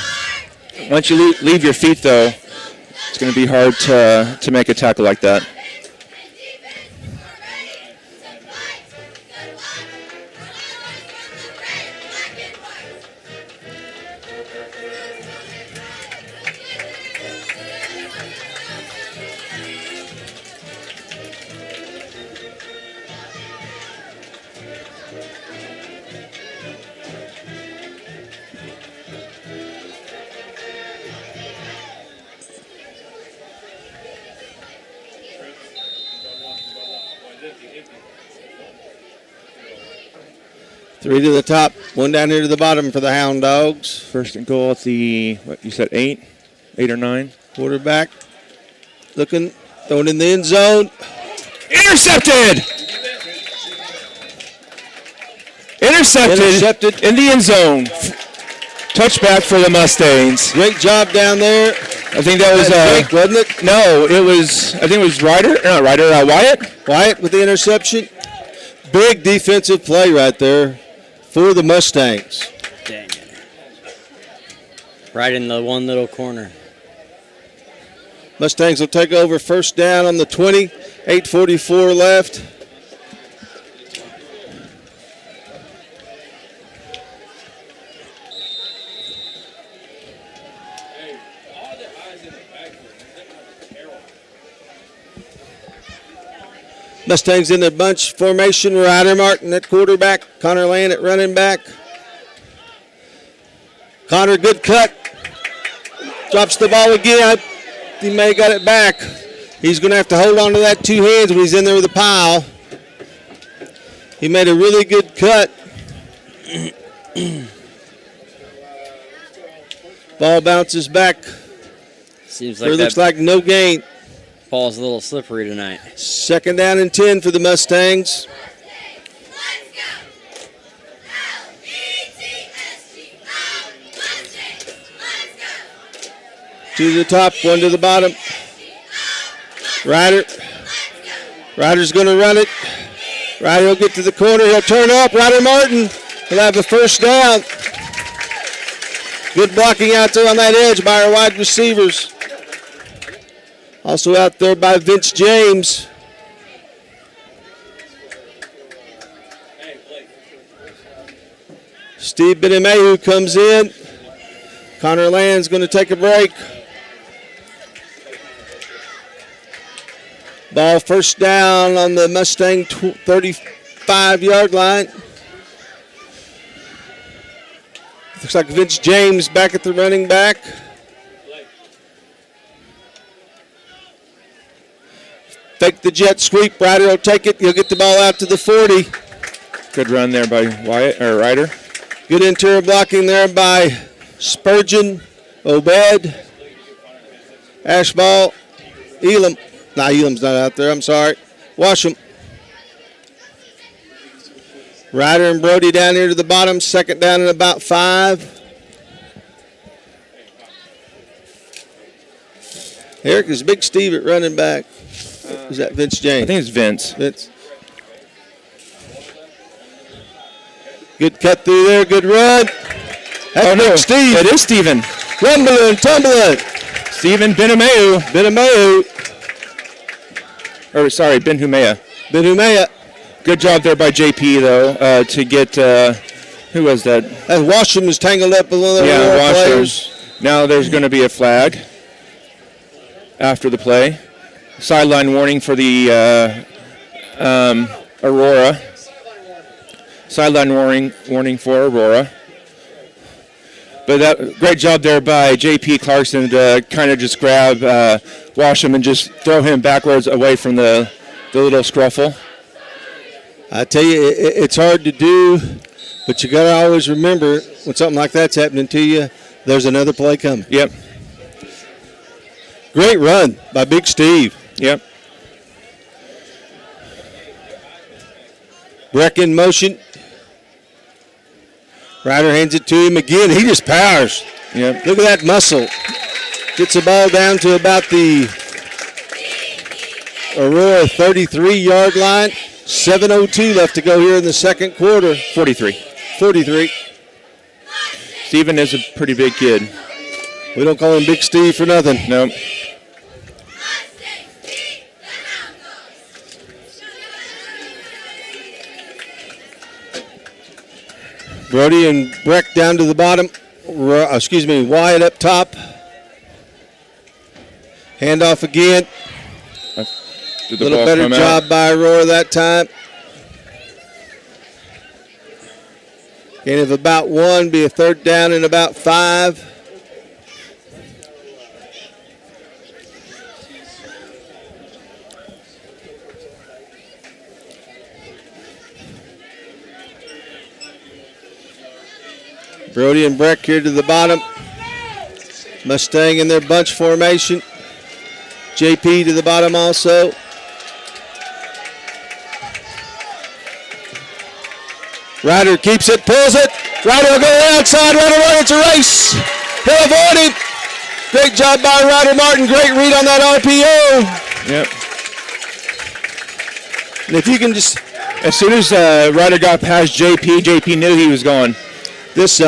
once you leave your feet, though, it's going to be hard to make a tackle like that. Three to the top, 1 down here to the bottom for the Hound Dogs. First and goal at the, what you said, 8 or 9. Quarterback looking, thrown in the end zone. Intercepted in the end zone. Touchback for the Mustangs. Great job down there. I think that was Jake, wasn't it? No, I think it was Wyatt. Wyatt with the interception. Big defensive play right there for the Mustangs. Dang it. Right in the one little corner. Mustangs will take over first down on the 20. 8:44 left. Mustangs in their bunch formation. Ryder Martin at quarterback. Connor Land at running back. Connor, good cut. Drops the ball again. He may have got it back. He's going to have to hold on to that two hands when he's in there with a pile. He made a really good cut. Ball bounces back. Seems like looks like no gain. Ball's a little slippery tonight. 2nd down and 10 for the Mustangs. To the top, one to the bottom. Ryder's going to run it. Ryder will get to the corner. He'll turn up. Ryder Martin will have the first down. Good blocking out there on that edge by our wide receivers. Also out there by Vince James. Steve Benemehu comes in. Connor Land's going to take a break. Ball first down on the Mustang 35-yard line. Looks like Vince James back at the running back. Fake the jet sweep. Ryder will take it. He'll get the ball out to the 40. Good run there by Ryder. Good interior blocking there by Spurgeon, Obed, Ashball, Elam. Elam's not out there. I'm sorry. Washam. Ryder and Brody down here to the bottom. 2nd down and about 5. Eric is Big Steve at running back. Is that Vince James? I think it's Vince. Good cut through there. Good run. That's Big Steve. It is Steven. Rumbling, tumbling. Steven Benemeu. Or, sorry, Ben Humea. Good job there by JP, though, to get, who was that? Washam was tangled up with one of the players. Now there's going to be a flag after the play. Sideline warning for the Aurora. Sideline warning for Aurora. But that great job there by J.P. Clarkson to kind of just grab Washam and just throw him backwards away from the little scruffle. I tell you, it's hard to do, but you got to always remember when something like that's happening to you, there's another play coming. Yep. Great run by Big Steve. Yep. Breck in motion. Ryder hands it to him again. He just powers. Yep. Look at that muscle. Gets the ball down to about the Aurora 33-yard line. 7:02 left to go here in the second quarter. 43. Steven is a pretty big kid. We don't call him Big Steve for nothing. No. Brody and Breck down to the bottom. Wyatt up top. Handoff again. A little better job by Aurora that time. Gain of about 1, be a 3rd down and about 5. Brody and Breck here to the bottom. Mustang in their bunch formation. JP to the bottom also. Ryder keeps it, pulls it. Ryder will go outside. Ryder Martin, it's a race. He'll avoid it. Great job by Ryder Martin. Great read on that RPO. Yep. And if you can just... As soon as Ryder got past JP knew he was going. This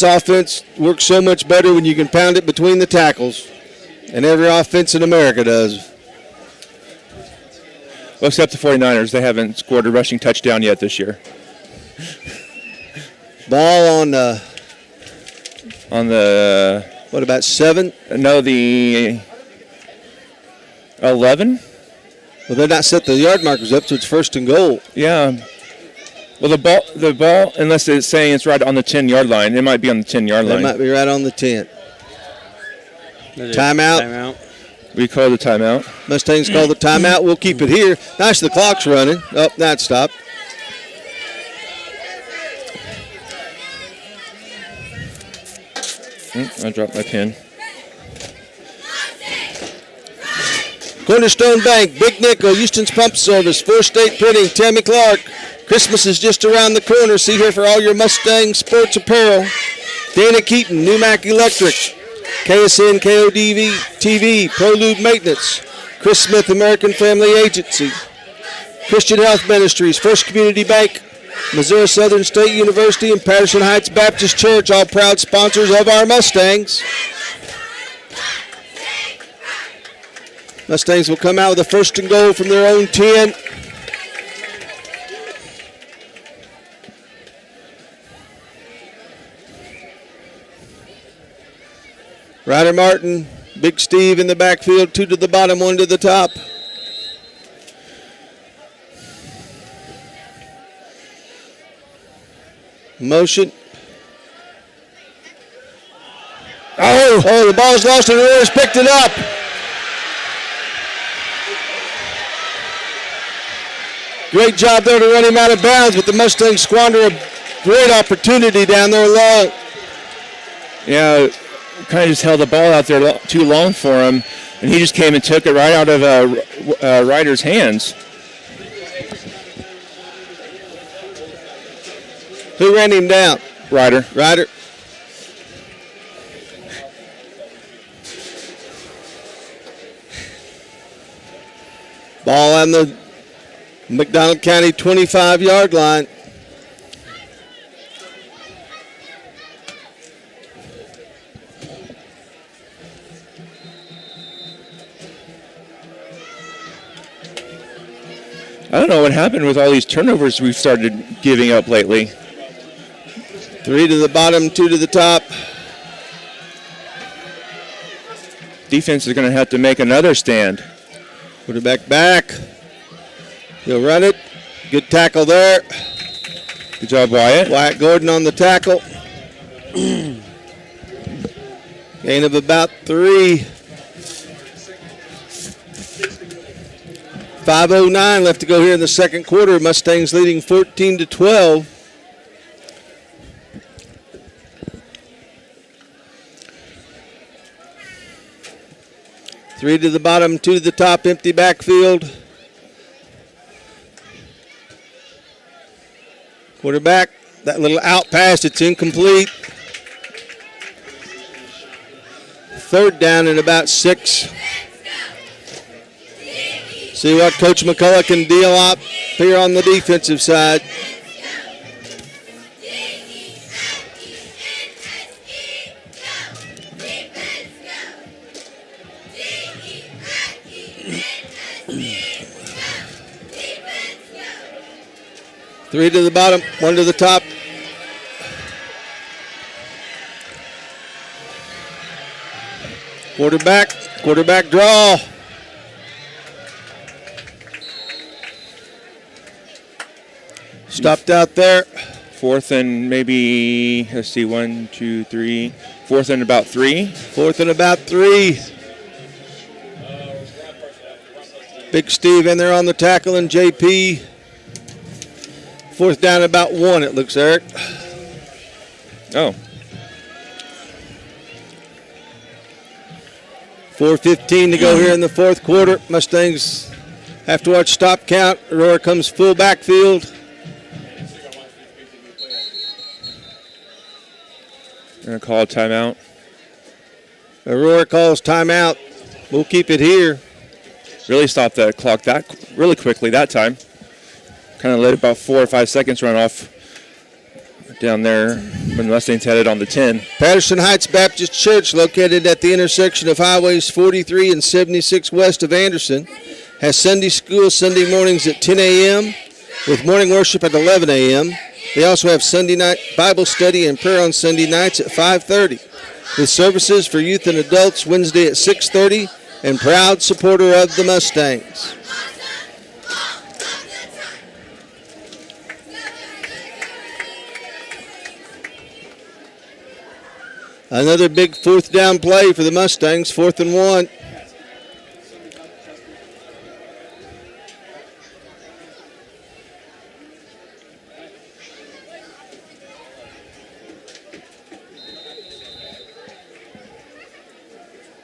offense works so much better when you can pound it between the tackles. And every offense in America does. Well, except the 49ers. They haven't scored a rushing touchdown yet this year. Ball on the... What, about 7? No, the 11? Well, they're not set the yard markers up, so it's 1st and goal. Yeah. Well, the ball, unless it's saying it's right on the 10-yard line, it might be on the 10-yard line. It might be right on the 10. Timeout. We call the timeout. Mustangs call the timeout. We'll keep it here. Nice, the clock's running. Oh, that stopped. I dropped my pen. Cornerstone Bank, Big Nickel, Houston's Pump Service, 4 State Printing, Tammy Clark. Christmas is just around the corner. See here for all your Mustang sports apparel. Dana Keaton, Newmac Electric, KSN, KODV, TV, Prolude Maintenance, Chris Smith, American Family Agency, Christian Health Ministries, First Community Bank, Missouri Southern State University, and Patterson Heights Baptist Church, all proud sponsors of our Mustangs. Mustangs will come out with a 1st and goal from their own 10. Ryder Martin, Big Steve in the backfield, 2 to the bottom, 1 to the top. Motion. Oh, the ball's lost and Aurora's picked it up. Great job there to run him out of bounds, but the Mustangs squander a great opportunity down there low. Yeah, kind of just held the ball out there too long for him, and he just came and took it right out of Ryder's hands. Who ran him down? Ryder. Ball on the McDonald County 25-yard line. I don't know what happened with all these turnovers we've started giving up lately. 3 to the bottom, 2 to the top. Defense is going to have to make another stand. Quarterback back. He'll run it. Good tackle there. Good job, Wyatt. Wyatt Gordon on the tackle. Gain of about 3. 5:09 left to go here in the second quarter. Mustangs leading 14-12. Three to the bottom, 2 to the top, empty backfield. Quarterback, that little out pass, it's incomplete. 3rd down and about 6. See what Coach McCullough can deal up here on the defensive side. Three to the bottom, 1 to the top. Quarterback draw. Stopped out there. 4th and maybe, let's see, 1, 2, 3. 4th and about 3. 4th and about 3. Big Steve in there on the tackle and JP. 4th down about 1, it looks, Eric. Oh. 4:15 to go here in the 4th quarter. Mustangs have to watch stop count. Aurora comes full backfield. We're going to call a timeout. Aurora calls timeout. We'll keep it here. Really stopped that clock really quickly that time. Kind of let about 4 or 5 seconds run off down there when the Mustangs had it on the 10. Patterson Heights Baptist Church, located at the intersection of Highways 43 and 76 west of Anderson, has Sunday school Sunday mornings at 10 a.m. with morning worship at 11 a.m. They also have Sunday night Bible study and prayer on Sunday nights at 5:30, with services for youth and adults Wednesday at 6:30, and proud supporter of the Mustangs. Another big fourth down play for the Mustangs, 4th and 1.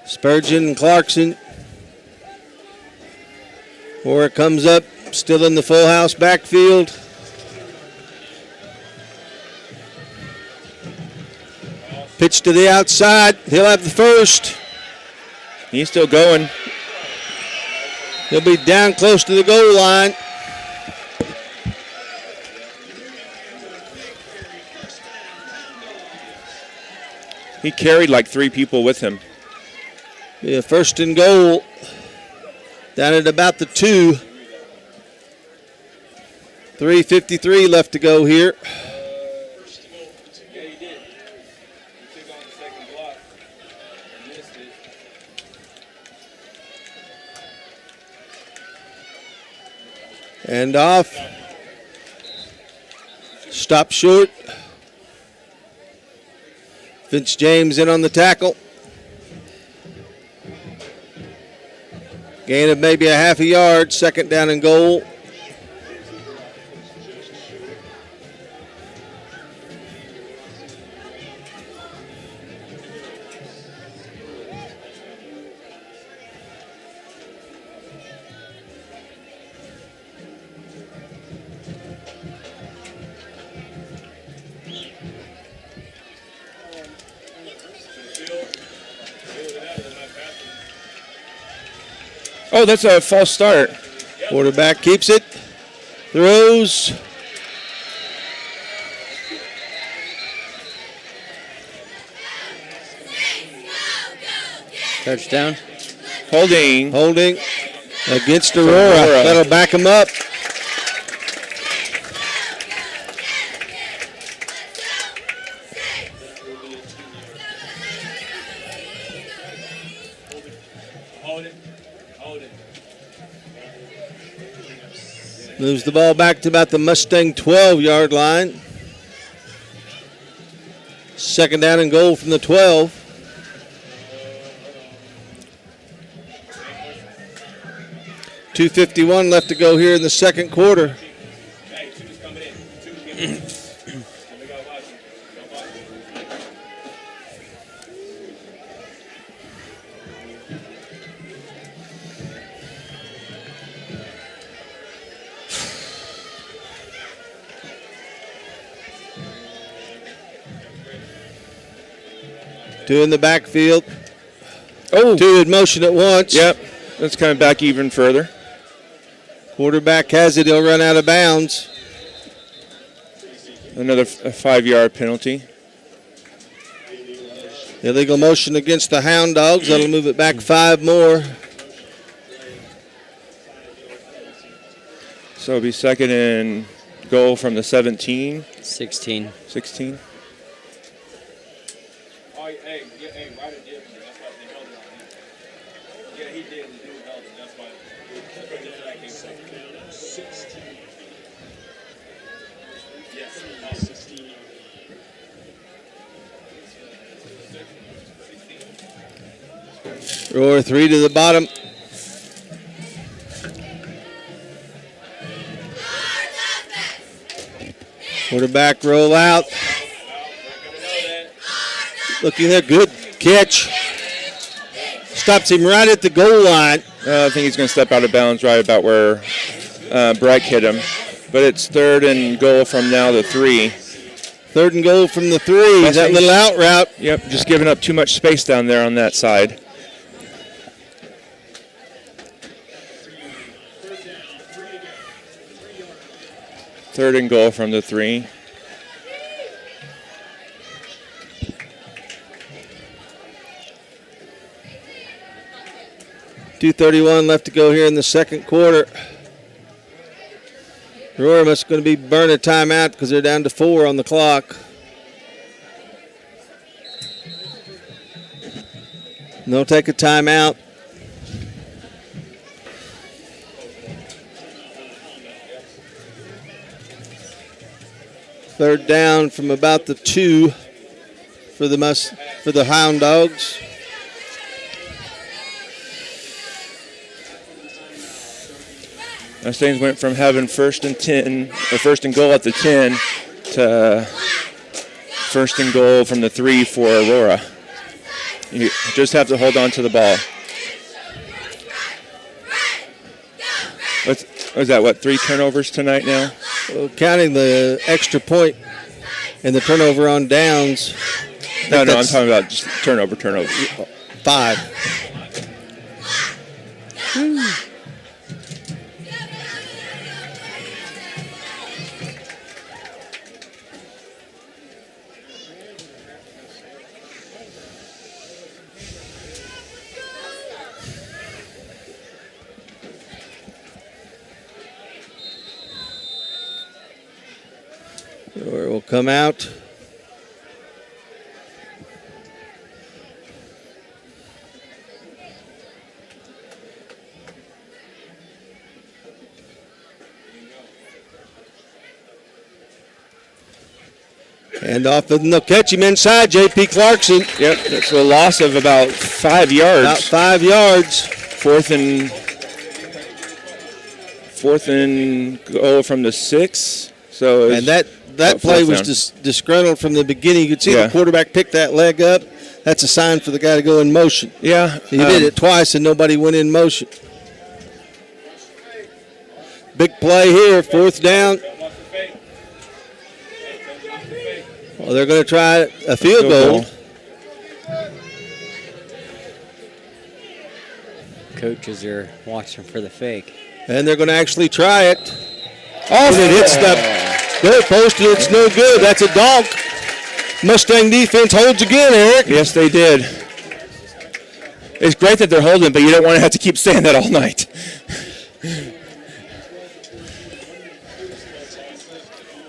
Spurgeon and Clarkson. Or it comes up, still in the full house backfield. Pitch to the outside. He'll have the first. He's still going. He'll be down close to the goal line. He carried like 3 people with him. Yeah, 1st and goal. Down at about the 2. 3:53 left to go here. And off. Stop short. Vince James in on the tackle. Gain of maybe a half a yard. 2nd down and goal. Oh, that's a false start. Quarterback keeps it. Throws. Touchdown. Holding Against Aurora. That'll back him up. Moves the ball back to about the Mustang 12-yard line. 2nd down and goal from the 12. .251 left to go here in the 2nd quarter. Two in the backfield. Oh. 2 in motion at once. Yep. That's coming back even further. Quarterback has it. He'll run out of bounds. Another 5-yard penalty. Illegal motion against the Hound Dogs. That'll move it back 5 more. So it'll be 2nd and goal from the 17. 16. 16. Aurora 3 to the bottom. Quarterback roll out. Looking there, good catch. Stops him right at the goal line. I think he's going to step out of bounds right about where Breck hit him. But it's 3rd and goal from now the 3. 3rd and goal from the 3. That little out route. Yep, just giving up too much space down there on that side. Third and goal from the 3. .231 left to go here in the 2nd quarter. Aurora must going to be burning a timeout because they're down to 4 on the clock. And they'll take a timeout. Third down from about the 2 for the for the Hound Dogs. Mustangs went from having first and goal at the 10 to first and goal from the 3 for Aurora. You just have to hold on to the ball. Was that 3 turnovers tonight now? Well, counting the extra point and the turnover on downs. No, I'm talking about just turnover. 5. Or will come out. And off, and they'll catch him inside, J.P. Clarkson. Yep, that's a loss of about 5 yards. About 5 yards. Fourth and goal from the 6. So and that play was disgruntled from the beginning. You could see the quarterback pick that leg up. That's a sign for the guy to go in motion. Yeah. He did it twice and nobody went in motion. Big play here, 4th down. Well, they're going to try a field goal. Coaches are watching for the fake. And they're going to actually try it. And it hits the goal post, and it's no good. That's a donk. Mustang defense holds again, Eric. Yes, they did. It's great that they're holding, but you don't want to have to keep saying that all night.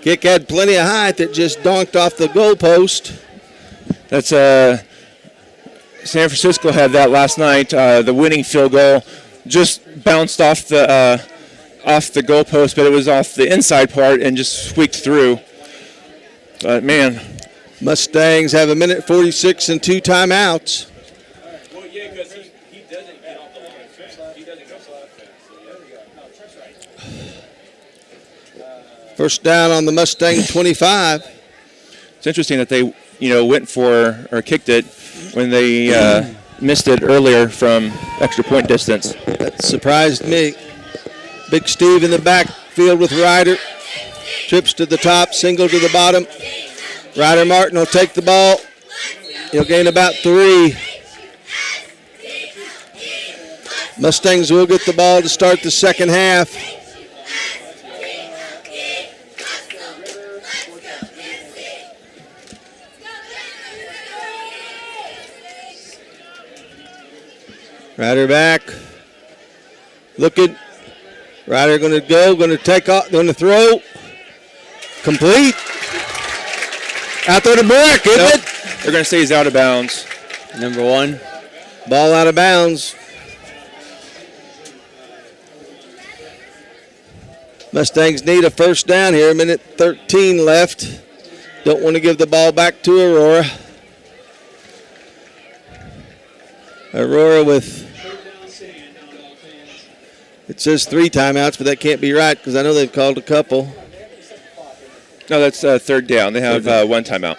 Kick had plenty of height that just donked off the goal post. That's San Francisco had that last night. The winning field goal just bounced off the goalpost, but it was off the inside part and just squeaked through. But man, Mustangs have 1:46 and 2 timeouts. Well, yeah, because he doesn't get off the line. He doesn't go flat. First down on the Mustang 25. It's interesting that they, went for or kicked it when they missed it earlier from extra point distance. That surprised me. Big Steve in the backfield with Ryder. Trips to the top, single to the bottom. Ryder Martin will take the ball. He'll gain about 3. Mustangs will get the ball to start the second half. Ryder back. Looking. Ryder going to go, going to take off, going to throw. Complete. Out there to Brick, isn't it? They're going to say he's out of bounds. Number 1. Ball out of bounds. Mustangs need a first down here. 1:13 left. Don't want to give the ball back to Aurora. Aurora with, it says 3 timeouts, but that can't be right because I know they've called a couple. No, that's third down. They have 1 timeout.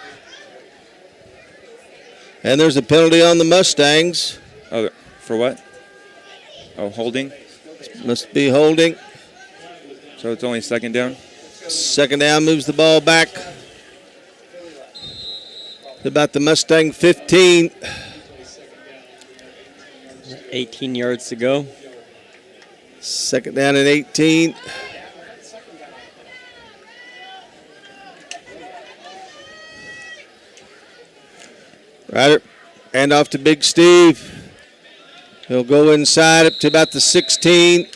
And there's a penalty on the Mustangs. Oh, for what? Oh, holding? Must be holding. So it's only second down? Second down, moves the ball back. About the Mustang 15. 18 yards to go. Second down and 18. Ryder, hand off to Big Steve. He'll go inside up to about the 16.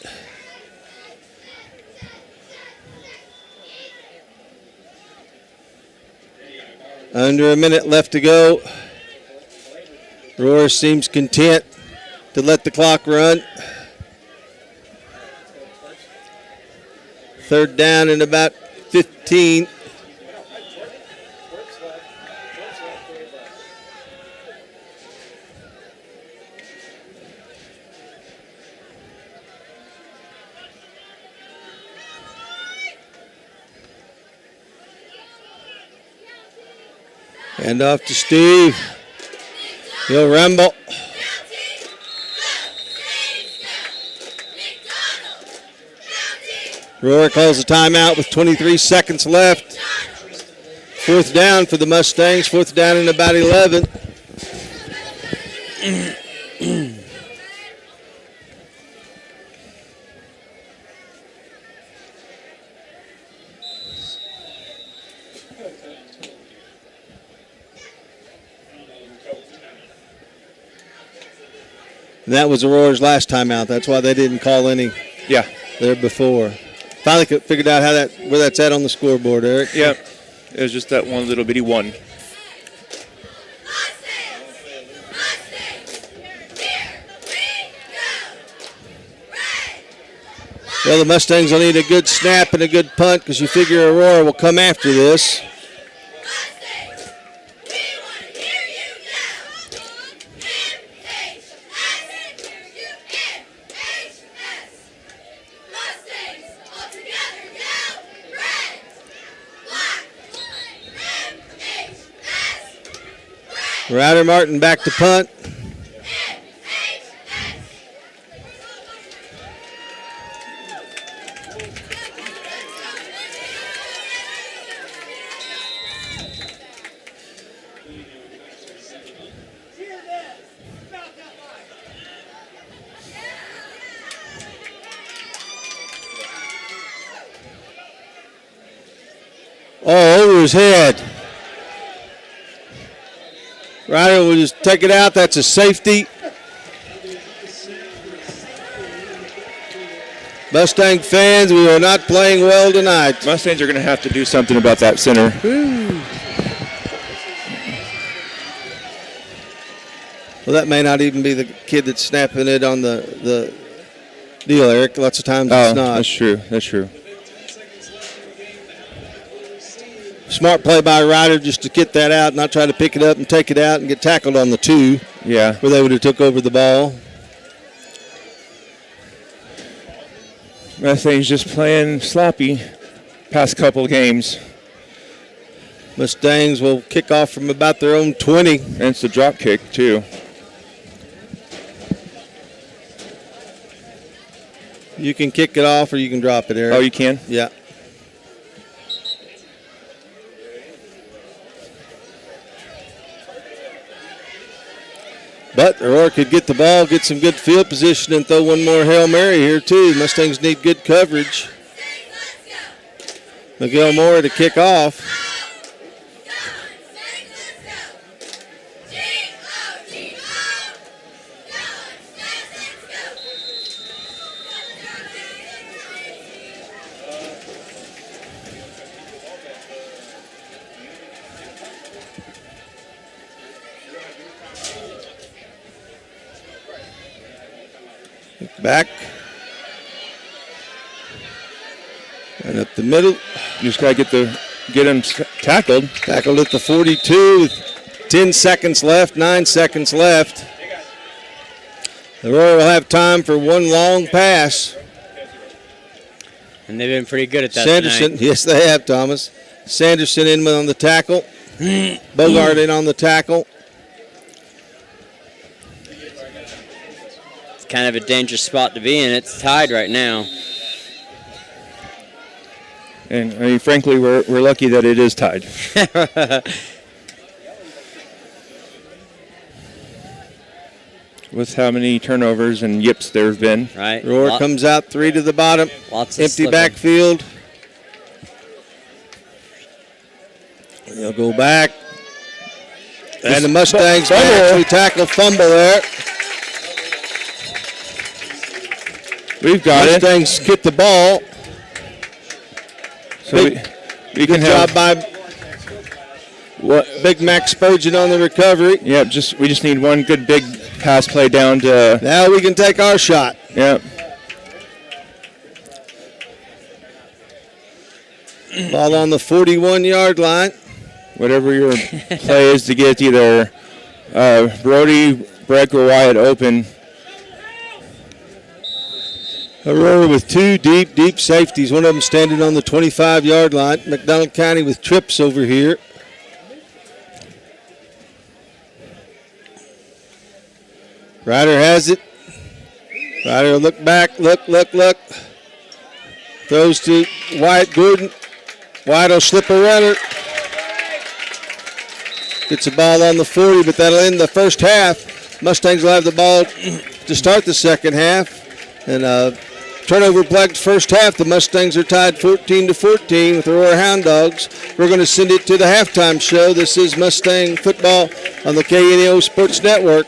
Under a minute left to go. Aurora seems content to let the clock run. Third down and about 15. Hand off to Steve. He'll ramble. Aurora calls a timeout with 23 seconds left. 4th down for the Mustangs. 4th down and about 11. And that was Aurora's last timeout. That's why they didn't call any there before. Finally figured out where that's at on the scoreboard, Eric. Yep. It was just that one little bitty one. Well, the Mustangs will need a good snap and a good punt because you figure Aurora will come after this. Ryder Martin back to punt. Oh, over his head. Ryder will just take it out. That's a safety. Mustang fans, we are not playing well tonight. Mustangs are going to have to do something about that center. Well, that may not even be the kid that's snapping it on the deal, Eric. Lots of times it's not. That's true. That's true. Smart play by Ryder just to get that out, not try to pick it up and take it out and get tackled on the 2. Yeah. Where they would have took over the ball. Mustangs just playing sloppy past couple of games. Mustangs will kick off from about their own 20. And it's a drop kick, too. You can kick it off or you can drop it, Eric. Oh, you can? Yeah. But Aurora could get the ball, get some good field position, and throw one more Hail Mary here, too. Mustangs need good coverage. Miguel Moore to kick off. Back. And up the middle. You just got to get him tackled. Tackled at the 42 with 10 seconds left, 9 seconds left. Aurora will have time for one long pass. And they've been pretty good at that Sanderson, tonight. yes, they have, Thomas. Sanderson in on the tackle. Bogart in on the tackle. Kind of a dangerous spot to be in. It's tied right now. And I mean, frankly, we're lucky that it is tied. With how many turnovers and yips there have been. Right. Aurora comes out 3 to the bottom. Lots of empty slipping. backfield. They'll go back. And the Mustangs actually tackle fumble there. We've got Mustangs get the ball. So we can good have job by Big Mac Spurgeon on the recovery. Yeah, we just need one good big pass play down to. Now we can take our shot. Yep. Ball on the 41-yard line. Whatever your play is to get either Brody, Breck, or Wyatt open. Aurora with 2 deep safeties. One of them standing on the 25-yard line. McDonald County with trips over here. Ryder has it. Ryder will look back, look. Throws to White, Gordon. White will slip a runner. Gets the ball on the 40, but that'll end the first half. Mustangs will have the ball to start the second half. And turnover plagued first half. The Mustangs are tied 14-14 with Aurora Hound Dogs. We're going to send it to the halftime show. This is Mustang football on the KNEO Sports Network.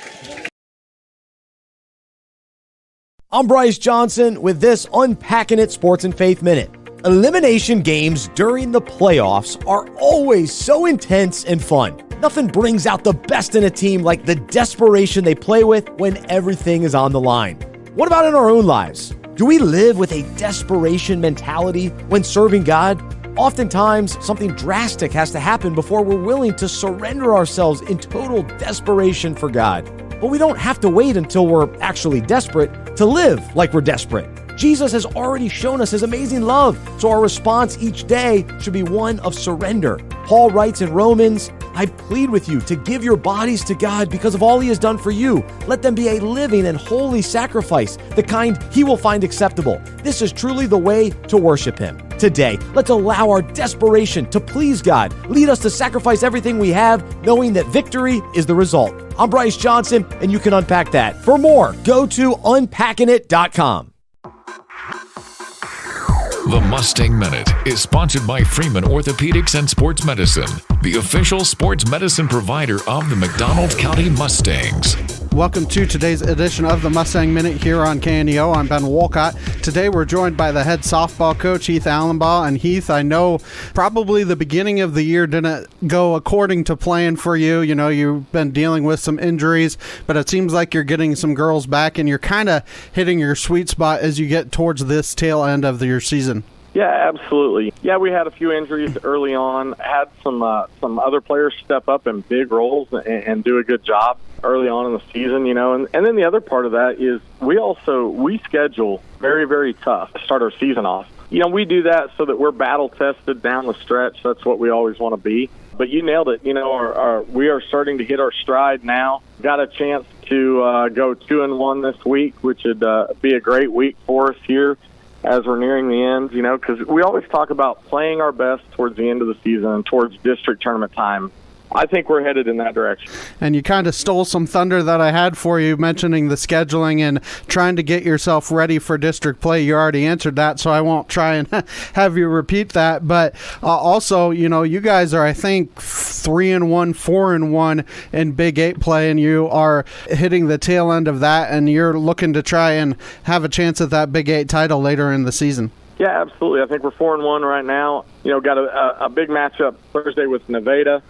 I'm Bryce Johnson with this Unpacking It Sports and Faith Minute. Elimination games during the playoffs are always so intense and fun. Nothing brings out the best in a team like the desperation they play with when everything is on the line. What about in our own lives? Do we live with a desperation mentality when serving God? Oftentimes, something drastic has to happen before we're willing to surrender ourselves in total desperation for God. But we don't have to wait until we're actually desperate to live like we're desperate. Jesus has already shown us his amazing love, so our response each day should be one of surrender. Paul writes in Romans, I plead with you to give your bodies to God because of all he has done for you. Let them be a living and holy sacrifice, the kind he will find acceptable. This is truly the way to worship him. Today, let's allow our desperation to please God. Lead us to sacrifice everything we have, knowing that victory is the result. I'm Bryce Johnson, and you can unpack that. For more, go to unpackingit.com. The Mustang Minute is sponsored by Freeman Orthopedics and Sports Medicine, the official sports medicine provider of the McDonald County Mustangs. Welcome to today's edition of the Mustang Minute here on KNEO. I'm Ben Wolcott. Today we're joined by the head softball coach, Heath Allenbaugh. And Heath, I know probably the beginning of the year didn't go according to plan for you. You know, you've been dealing with some injuries, but it seems like you're getting some girls back and you're kind of hitting your sweet spot as you get towards this tail end of your season. Yeah, absolutely. Yeah, we had a few injuries early on. Had some other players step up in big roles and do a good job early on in the season, you know. And then the other part of that is we schedule very, very tough to start our season off. You know, we do that so that we're battle-tested down the stretch. That's what we always want to be. But you nailed it. You know, we are starting to hit our stride now. Got a chance to go 2-1 this week, which would be a great week for us here as we're nearing the end, you know, because we always talk about playing our best towards the end of the season and towards district tournament time. I think we're headed in that direction. And you kind of stole some thunder that I had for you, mentioning the scheduling and trying to get yourself ready for district play. You already answered that, so I won't try and have you repeat that. But also, you know, you guys are, I think, 3-1, 4-1 in Big 8 play, and you are hitting the tail end of that, and you're looking to try and have a chance at that Big 8 title later in the season. Yeah, absolutely. I think we're 4-1 right now. You know, got a big matchup Thursday with Nevada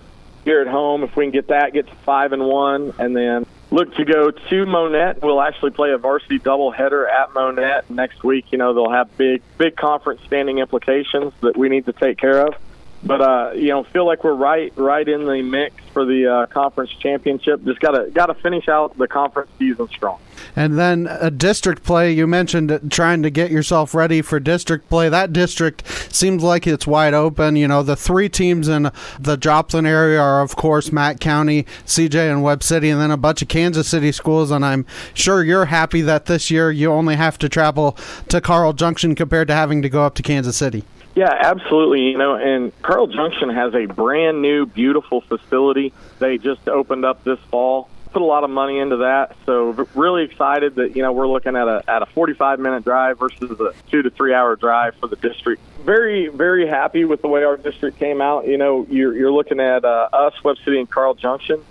here at home. If we can get that, get to 5-1, and then look to go to Monette. We'll actually play a varsity doubleheader at Monette next week. You know, they'll have big conference standing implications that we need to take care of. But you know, feel like we're right in the mix for the conference championship. Just gotta finish out the conference season strong. And then district play, you mentioned trying to get yourself ready for district play. That district seems like it's wide open. You know, the three teams in the Joplin area are, of course, Mack County, CJ, and Webb City, and then a bunch of Kansas City schools. And I'm sure you're happy that this year you only have to travel to Carl Junction compared to having to go up to Kansas City. Yeah, absolutely. You know, and Carl Junction has a brand new, beautiful facility. They just opened up this fall. Put a lot of money into that, so really excited that, you know, we're looking at a 45-minute drive versus a 2 to 3 hour drive for the district. Very, very happy with the way our district came out. You know, you're looking at us, Webb City, and Carl Junction,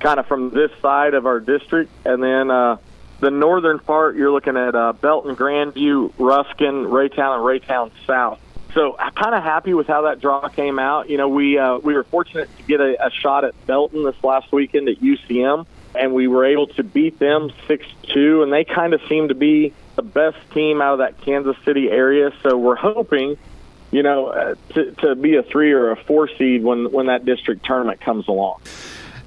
kind of from this side of our district, and then the northern part, you're looking at Belton, Grandview, Ruskin, Raytown, and Raytown South. So I'm kind of happy with how that draw came out. You know, we were fortunate to get a shot at Belton this last weekend at UCM, and we were able to beat them 6-2, and they kind of seem to be the best team out of that Kansas City area. So we're hoping, you know, to be a 3 or a 4 seed when that district tournament comes along.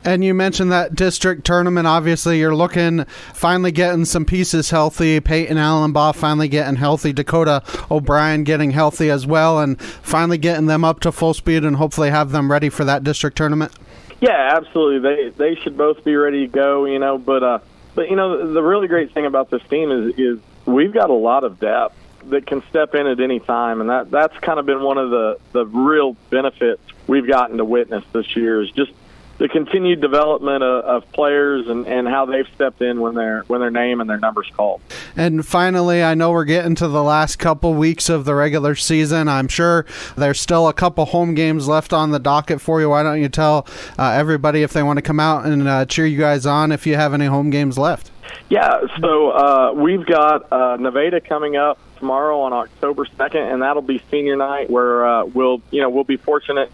And you mentioned that district tournament. Obviously, you're looking, finally getting some pieces healthy. Peyton Allenbaugh finally getting healthy. Dakota O'Brien getting healthy as well, and finally getting them up to full speed and hopefully have them ready for that district tournament. Yeah, absolutely. They should both be ready to go, you know, but But, the really great thing about this team is we've got a lot of depth that can step in at any time, and that's kind of been one of the real benefits we've gotten to witness this year, is just the continued development of players and how they've stepped in when their name and their number's called. And finally, I know we're getting to the last couple weeks of the regular season. I'm sure there's still a couple home games left on the docket for you. Why don't you tell everybody if they want to come out and cheer you guys on if you have any home games left? Yeah, so we've got Nevada coming up tomorrow on October 2nd, and that'll be senior night, where we'll be fortunate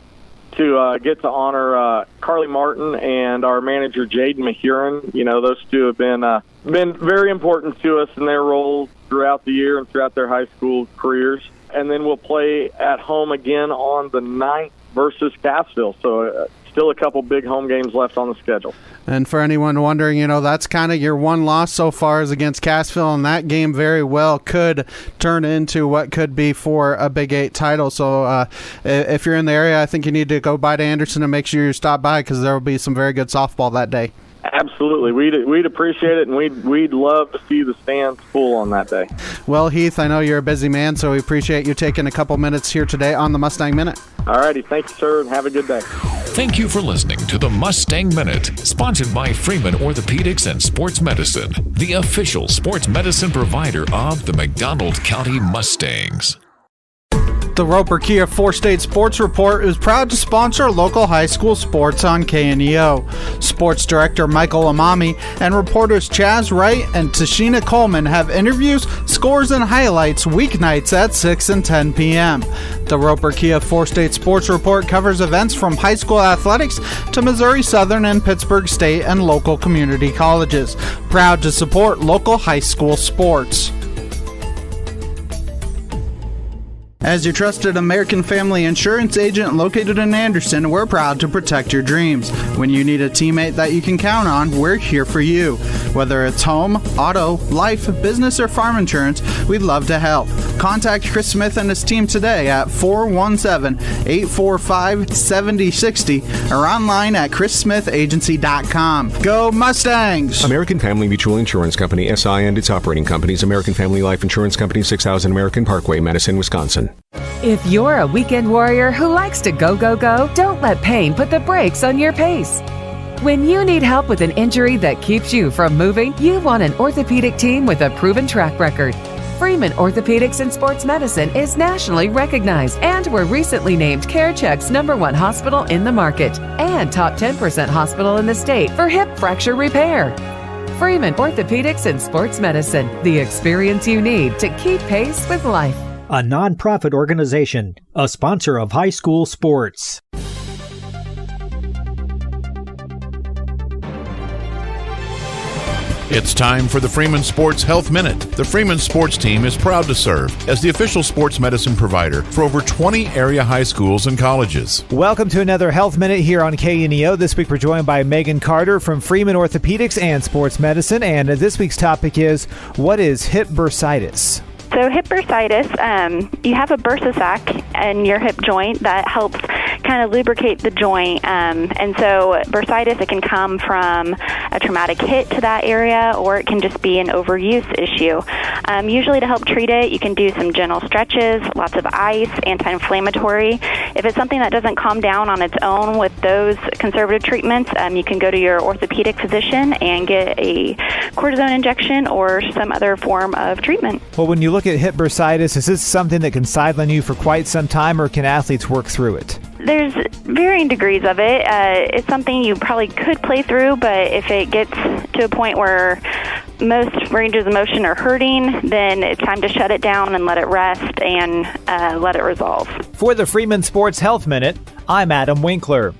to get to honor Carly Martin and our manager Jaden Mahurin. Those two have been very important to us in their roles throughout the year and throughout their high school careers. And then we'll play at home again on the 9th versus Cassville. So still a couple big home games left on the schedule. And for anyone wondering, that's kind of your one loss so far is against Cassville, and that game very well could turn into what could be for a Big 8 title. So if you're in the area, I think you need to go by to Anderson and make sure you stop by, because there will be some very good softball that day. Absolutely. We'd appreciate it, and we'd love to see the stands full on that day. Well, Heath, I know you're a busy man, so we appreciate you taking a couple minutes here today on the Mustang Minute. All righty. Thank you, sir, and have a good day. Thank you for listening to the Mustang Minute, sponsored by Freeman Orthopedics and Sports Medicine, the official sports medicine provider of the McDonald County Mustangs. The Roper Kia 4-State Sports Report is proud to sponsor local high school sports on KNEO. Sports Director Michael Amami and reporters Chaz Wright and Tashina Coleman have interviews, scores, and highlights weeknights at 6 and 10 p.m. The Roper Kia 4-State Sports Report covers events from high school athletics to Missouri Southern and Pittsburgh State and local community colleges. Proud to support local high school sports. As your trusted American Family Insurance agent located in Anderson, we're proud to protect your dreams. When you need a teammate that you can count on, we're here for you. Whether it's home, auto, life, business, or farm insurance, we'd love to help. Contact Chris Smith and his team today at 417-845-7060 or online at chrissmithagency.com. Go Mustangs! American Family Mutual Insurance Company, SI, and its operating companies, American Family Life Insurance Company, 6000 American Parkway, Madison, Wisconsin. If you're a weekend warrior who likes to go, go, go, don't let pain put the brakes on your pace. When you need help with an injury that keeps you from moving, you want an orthopedic team with a proven track record. Freeman Orthopedics and Sports Medicine is nationally recognized and were recently named CareCheck's #1 hospital in the market and top 10% hospital in the state for hip fracture repair. Freeman Orthopedics and Sports Medicine, the experience you need to keep pace with life. A nonprofit organization, a sponsor of high school sports. It's time for the Freeman Sports Health Minute. The Freeman Sports Team is proud to serve as the official sports medicine provider for over 20 area high schools and colleges. Welcome to another Health Minute here on KNEO. This week we're joined by Megan Carter from Freeman Orthopedics and Sports Medicine, and this week's topic is, what is hip bursitis? So hip bursitis, you have a bursa sac in your hip joint that helps kind of lubricate the joint. And so bursitis, it can come from a traumatic hit to that area, or it can just be an overuse issue. Usually to help treat it, you can do some gentle stretches, lots of ice, anti-inflammatory. If it's something that doesn't calm down on its own with those conservative treatments, you can go to your orthopedic physician and get a cortisone injection or some other form of treatment. Well, when you look at hip bursitis, is this something that can sideline you for quite some time, or can athletes work through it? There's varying degrees of it. It's something you probably could play through, but if it gets to a point where most ranges of motion are hurting, then it's time to shut it down and let it rest and let it resolve. For the Freeman Sports Health Minute, I'm Adam Winkler.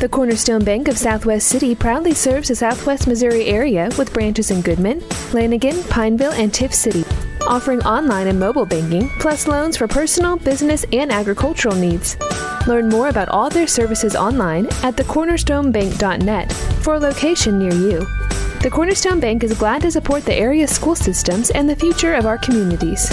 The Cornerstone Bank of Southwest City proudly serves the Southwest Missouri area with branches in Goodman, Lanigan, Pineville, and Tiff City, offering online and mobile banking, plus loans for personal, business, and agricultural needs. Learn more about all their services online at thecornerstonebank.net for a location near you. The Cornerstone Bank is glad to support the area's school systems and the future of our communities.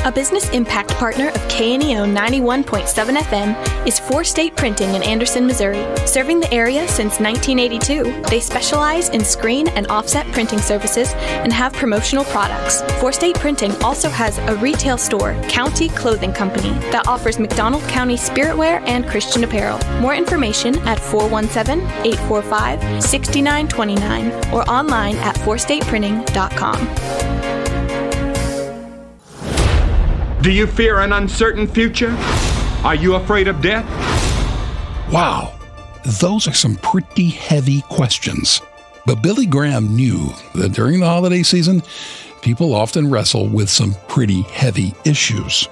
A A business impact partner of KNEO 91.7 FM is Four State Printing in Anderson, Missouri. Serving the area since 1982, they specialize in screen and offset printing services and have promotional products. Four State Printing also has a retail store, County Clothing Company, that offers McDonald County spiritwear and Christian apparel. More information at 417-845-6929 or online at fourstateprinting.com. Do you fear an uncertain future? Are you afraid of death? Wow, those are some pretty heavy questions. But Billy Graham knew that during the holiday season, people often wrestle with some pretty heavy issues.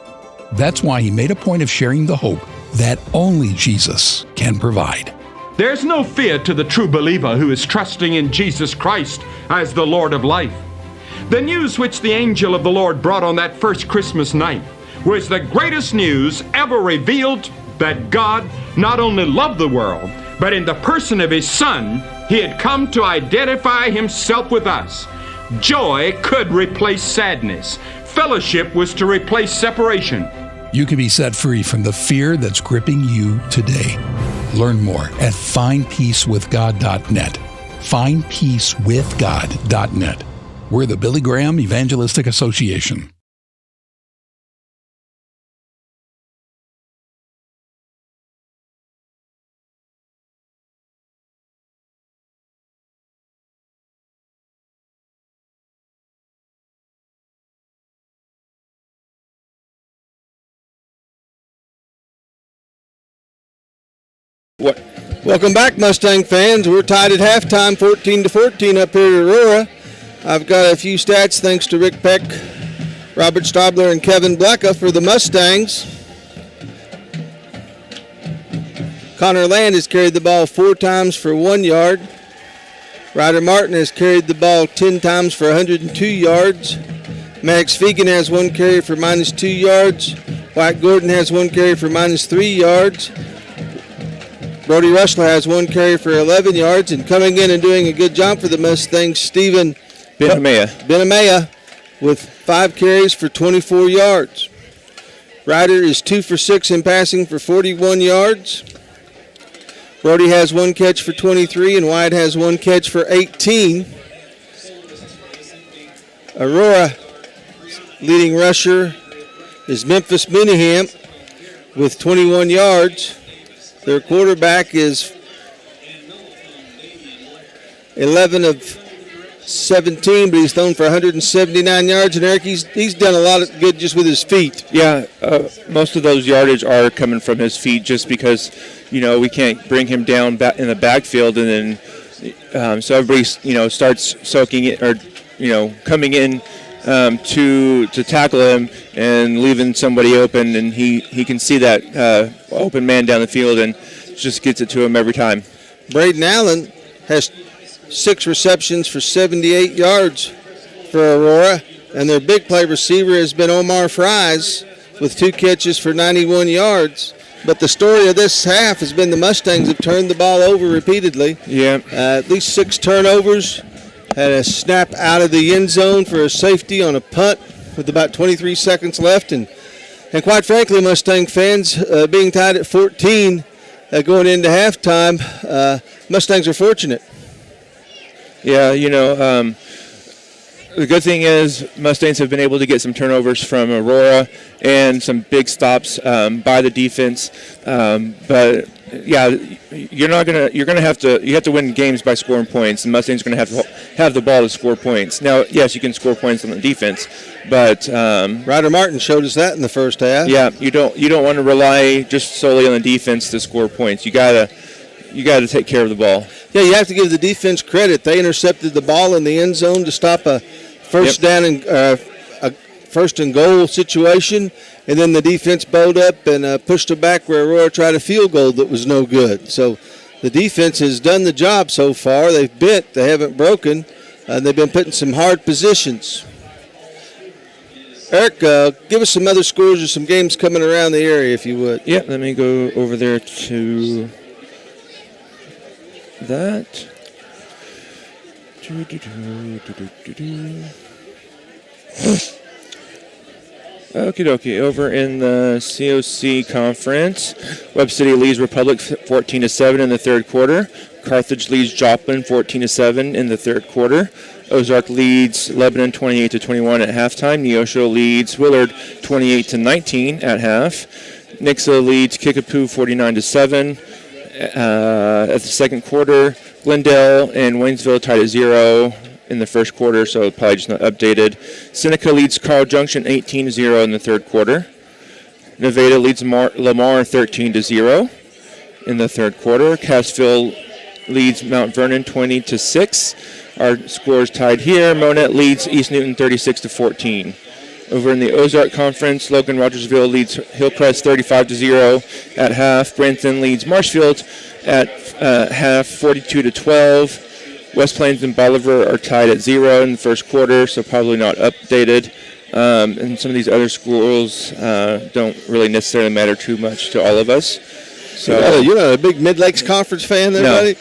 That's why he made a point of sharing the hope that only Jesus can provide. There's no fear to the true believer who is trusting in Jesus Christ as the Lord of life. The news which the angel of the Lord brought on that first Christmas night was the greatest news ever revealed, that God not only loved the world, but in the person of His Son, He had come to identify Himself with us. Joy could replace sadness. Fellowship was to replace separation. You can be set free from the fear that's gripping you today. Learn more at findpeacewithgod.net. Findpeacewithgod.net. We're the Billy Graham Evangelistic Association. Welcome back, Mustang fans. We're tied at halftime, 14-14 up here at Aurora. I've got a few stats thanks to Rick Peck, Robert Stabler, and Kevin Blecka for the Mustangs. Connor Land has carried the ball 4 times for 1 yard. Ryder Martin has carried the ball 10 times for 102 yards. Max Fegan has 1 carry for -2 yards. White Gordon has 1 carry for -3 yards. Brody Rushler has 1 carry for 11 yards. And coming in and doing a good job for the Mustangs, Stephen Benamea with 5 carries for 24 yards. Ryder is 2 for 6 in passing for 41 yards. Brody has 1 catch for 23, and White has 1 catch for 18. Aurora leading rusher is Memphis Miniham with 21 yards. Their quarterback is 11 of 17, but he's thrown for 179 yards. And Eric, he's done a lot of good just with his feet. Yeah, most of those yardage are coming from his feet, just because we can't bring him down back in the backfield, and then so everybody starts soaking it or coming in to tackle him and leaving somebody open, and he can see that open man down the field and just gets it to him every time. Braden Allen has 6 receptions for 78 yards for Aurora, and their big play receiver has been Omar Fries with 2 catches for 91 yards. But the story of this half has been the Mustangs have turned the ball over repeatedly. Yeah. At least 6 turnovers. Had a snap out of the end zone for a safety on a punt with about 23 seconds left. And quite frankly, Mustang fans, being tied at 14 going into halftime, Mustangs are fortunate. Yeah, the good thing is Mustangs have been able to get some turnovers from Aurora and some big stops by the defense. But yeah, you have to win games by scoring points, and Mustangs are going to have the ball to score points. Now, yes, you can score points on the defense, but Ryder Martin showed us that in the first half. Yeah, you don't want to rely just solely on the defense to score points. You gotta take care of the ball. Yeah, you have to give the defense credit. They intercepted the ball in the end zone to stop a first down and a first and goal situation, and then the defense bowled up and pushed it back where Aurora tried a field goal that was no good. So the defense has done the job so far. They've bent, they haven't broken. They've been put in some hard positions. Eric, give us some other scores or some games coming around the area, if you would. Yeah, let me go over there to that. Okie dokie. Over in the COC conference, Webb City leads Republic 14-7 in the third quarter. Carthage leads Joplin 14-7 in the third quarter. Ozark leads Lebanon 28-21 at halftime. Neosho leads Willard 28-19 at half. Nixa leads Kickapoo 49-7 at the second quarter. Glendale and Waynesville tied at 0 in the first quarter, so probably just not updated. Seneca leads Carl Junction 18-0 in the third quarter. Nevada leads Lamar 13-0 in the third quarter. Cassville leads Mount Vernon 20-6. Our scores tied here. Monette leads East Newton 36-14. Over in the Ozark Conference, Logan Rogersville leads Hillcrest 35-0 at half. Branson leads Marshfield at half 42-12. West Plains and Bolivar are tied at 0 in the first quarter, so probably not updated. And some of these other schools don't really necessarily matter too much to all of us. So you're not a big Mid-Lakes Conference fan there, buddy?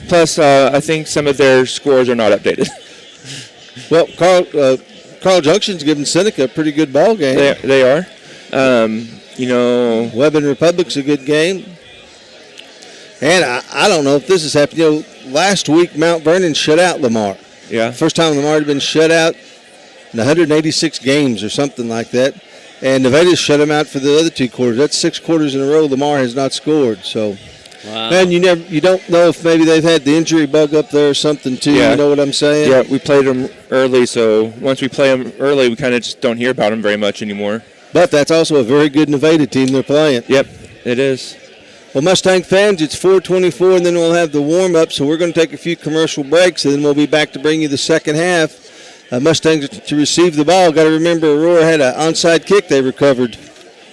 Plus, I think some of their scores are not updated. Well, Carl Junction's giving Seneca a pretty good ball game. They are. Webb and Republic's a good game. And I don't know if this has happened. Last week Mount Vernon shut out Lamar. Yeah. First time Lamar had been shut out in 186 games or something like that. And Nevada shut them out for the other 2 quarters. That's 6 quarters in a row Lamar has not scored. So, wow. And you don't know if maybe they've had the injury bug up there or something too. Yeah. You know what I'm saying? Yeah, we played them early, so once we play them early, we kind of just don't hear about them very much anymore. But that's also a very good Nevada team they're playing. Yep, it is. Well, Mustang fans, it's 4:24, and then we'll have the warm-up, so we're going to take a few commercial breaks, and then we'll be back to bring you the second half. Mustangs to receive the ball. Got to remember, Aurora had an onside kick they recovered,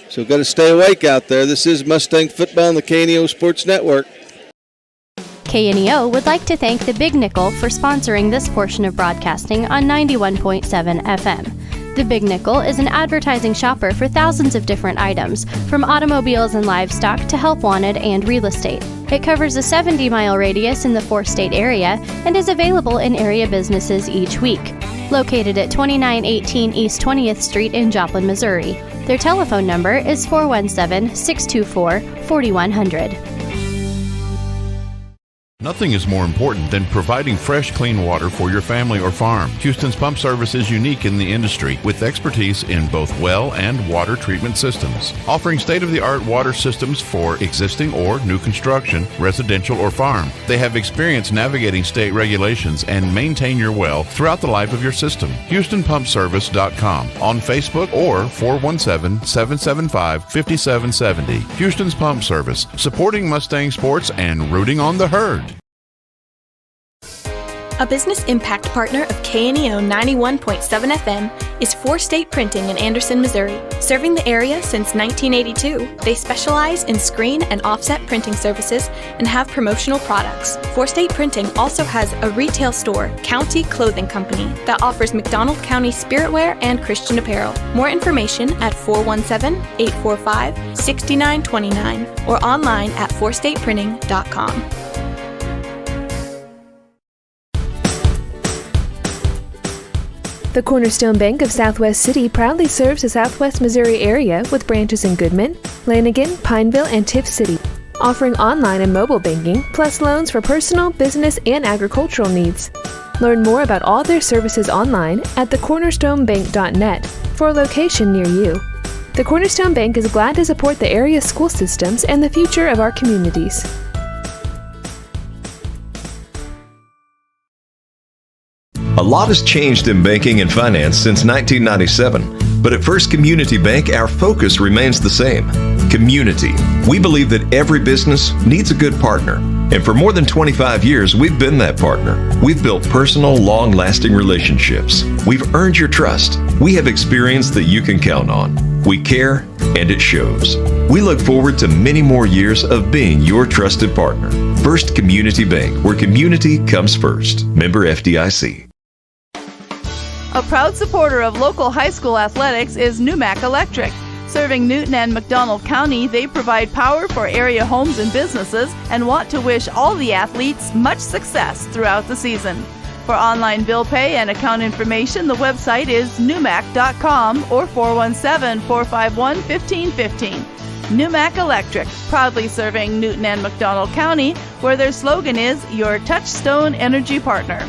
so got to stay awake out there. This is Mustang Football on the KNEO Sports Network. KNEO would like to thank the Big Nickel for sponsoring this portion of broadcasting on 91.7 FM. The Big Nickel is an advertising shopper for thousands of different items, from automobiles and livestock to help wanted and real estate. It covers a 70-mile radius in the 4-state area and is available in area businesses each week. Located at 2918 East 20th Street in Joplin, Missouri. Their telephone number is 417-624-4100. Nothing is more important than providing fresh, clean water for your family or farm. Houston's Pump Service is unique in the industry with expertise in both well and water treatment systems, offering state-of-the-art water systems for existing or new construction, residential or farm. They have experience navigating state regulations and maintain your well throughout the life of your system. HoustonPumpService.com on Facebook or 417-775-5770. Houston's Pump Service, supporting Mustang sports and rooting on the herd. A business impact partner of KNEO 91.7 FM is 4-State Printing in Anderson, Missouri. Serving the area since 1982, they specialize in screen and offset printing services and have promotional products. 4-State Printing also has a retail store, County Clothing Company, that offers McDonald County spiritwear and Christian apparel. More information at 417-845-6929 or online at 4stateprinting.com. The Cornerstone Bank of Southwest City proudly serves the Southwest Missouri area with branches in Goodman, Lanigan, Pineville, and Tiff City, offering online and mobile banking, plus loans for personal, business, and agricultural needs. Learn more about all their services online at thecornerstonebank.net for a location near you. The Cornerstone Bank is glad to support the area's school systems and the future of our communities. A lot has changed in banking and finance since 1997, but at First Community Bank, our focus remains the same. Community. We believe that every business needs a good partner, and for more than 25 years, we've been that partner. We've built personal, long-lasting relationships. We've earned your trust. We have experience that you can count on. We care, and it shows. We look forward to many more years of being your trusted partner. First Community Bank, where community comes first. Member FDIC. A proud supporter of local high school athletics is Numac Electric. Serving Newton and McDonald County, they provide power for area homes and businesses and want to wish all the athletes much success throughout the season. For online bill pay and account information, the website is newmac.com or 417-451-1515. Newmac Electric, proudly serving Newton and McDonald County, where their slogan is your touchstone energy partner.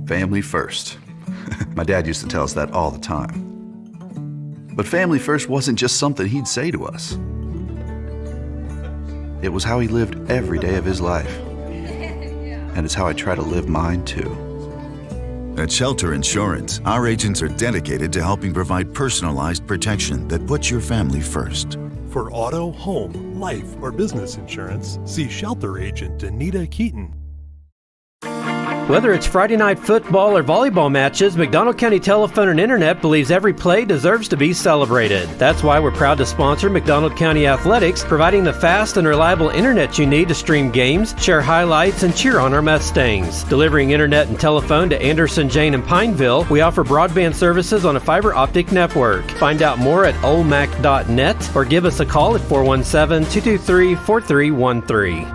Family first. My dad used to tell us that all the time. But family first wasn't just something he'd say to us. It was how he lived every day of his life. And it's how I try to live mine too. At Shelter Insurance, our agents are dedicated to helping provide personalized protection that puts your family first. For auto, home, life, or business insurance, see Shelter Agent Anita Keaton. Whether it's Friday night football or volleyball matches, McDonald County Telephone and Internet believes every play deserves to be celebrated. That's why we're proud to sponsor McDonald County Athletics, providing the fast and reliable internet you need to stream games, share highlights, and cheer on our Mustangs. Delivering internet and telephone to Anderson, Jane, and Pineville, we offer broadband services on a fiber optic network. Find out more at olmac.net or give us a call at 417-223-4313.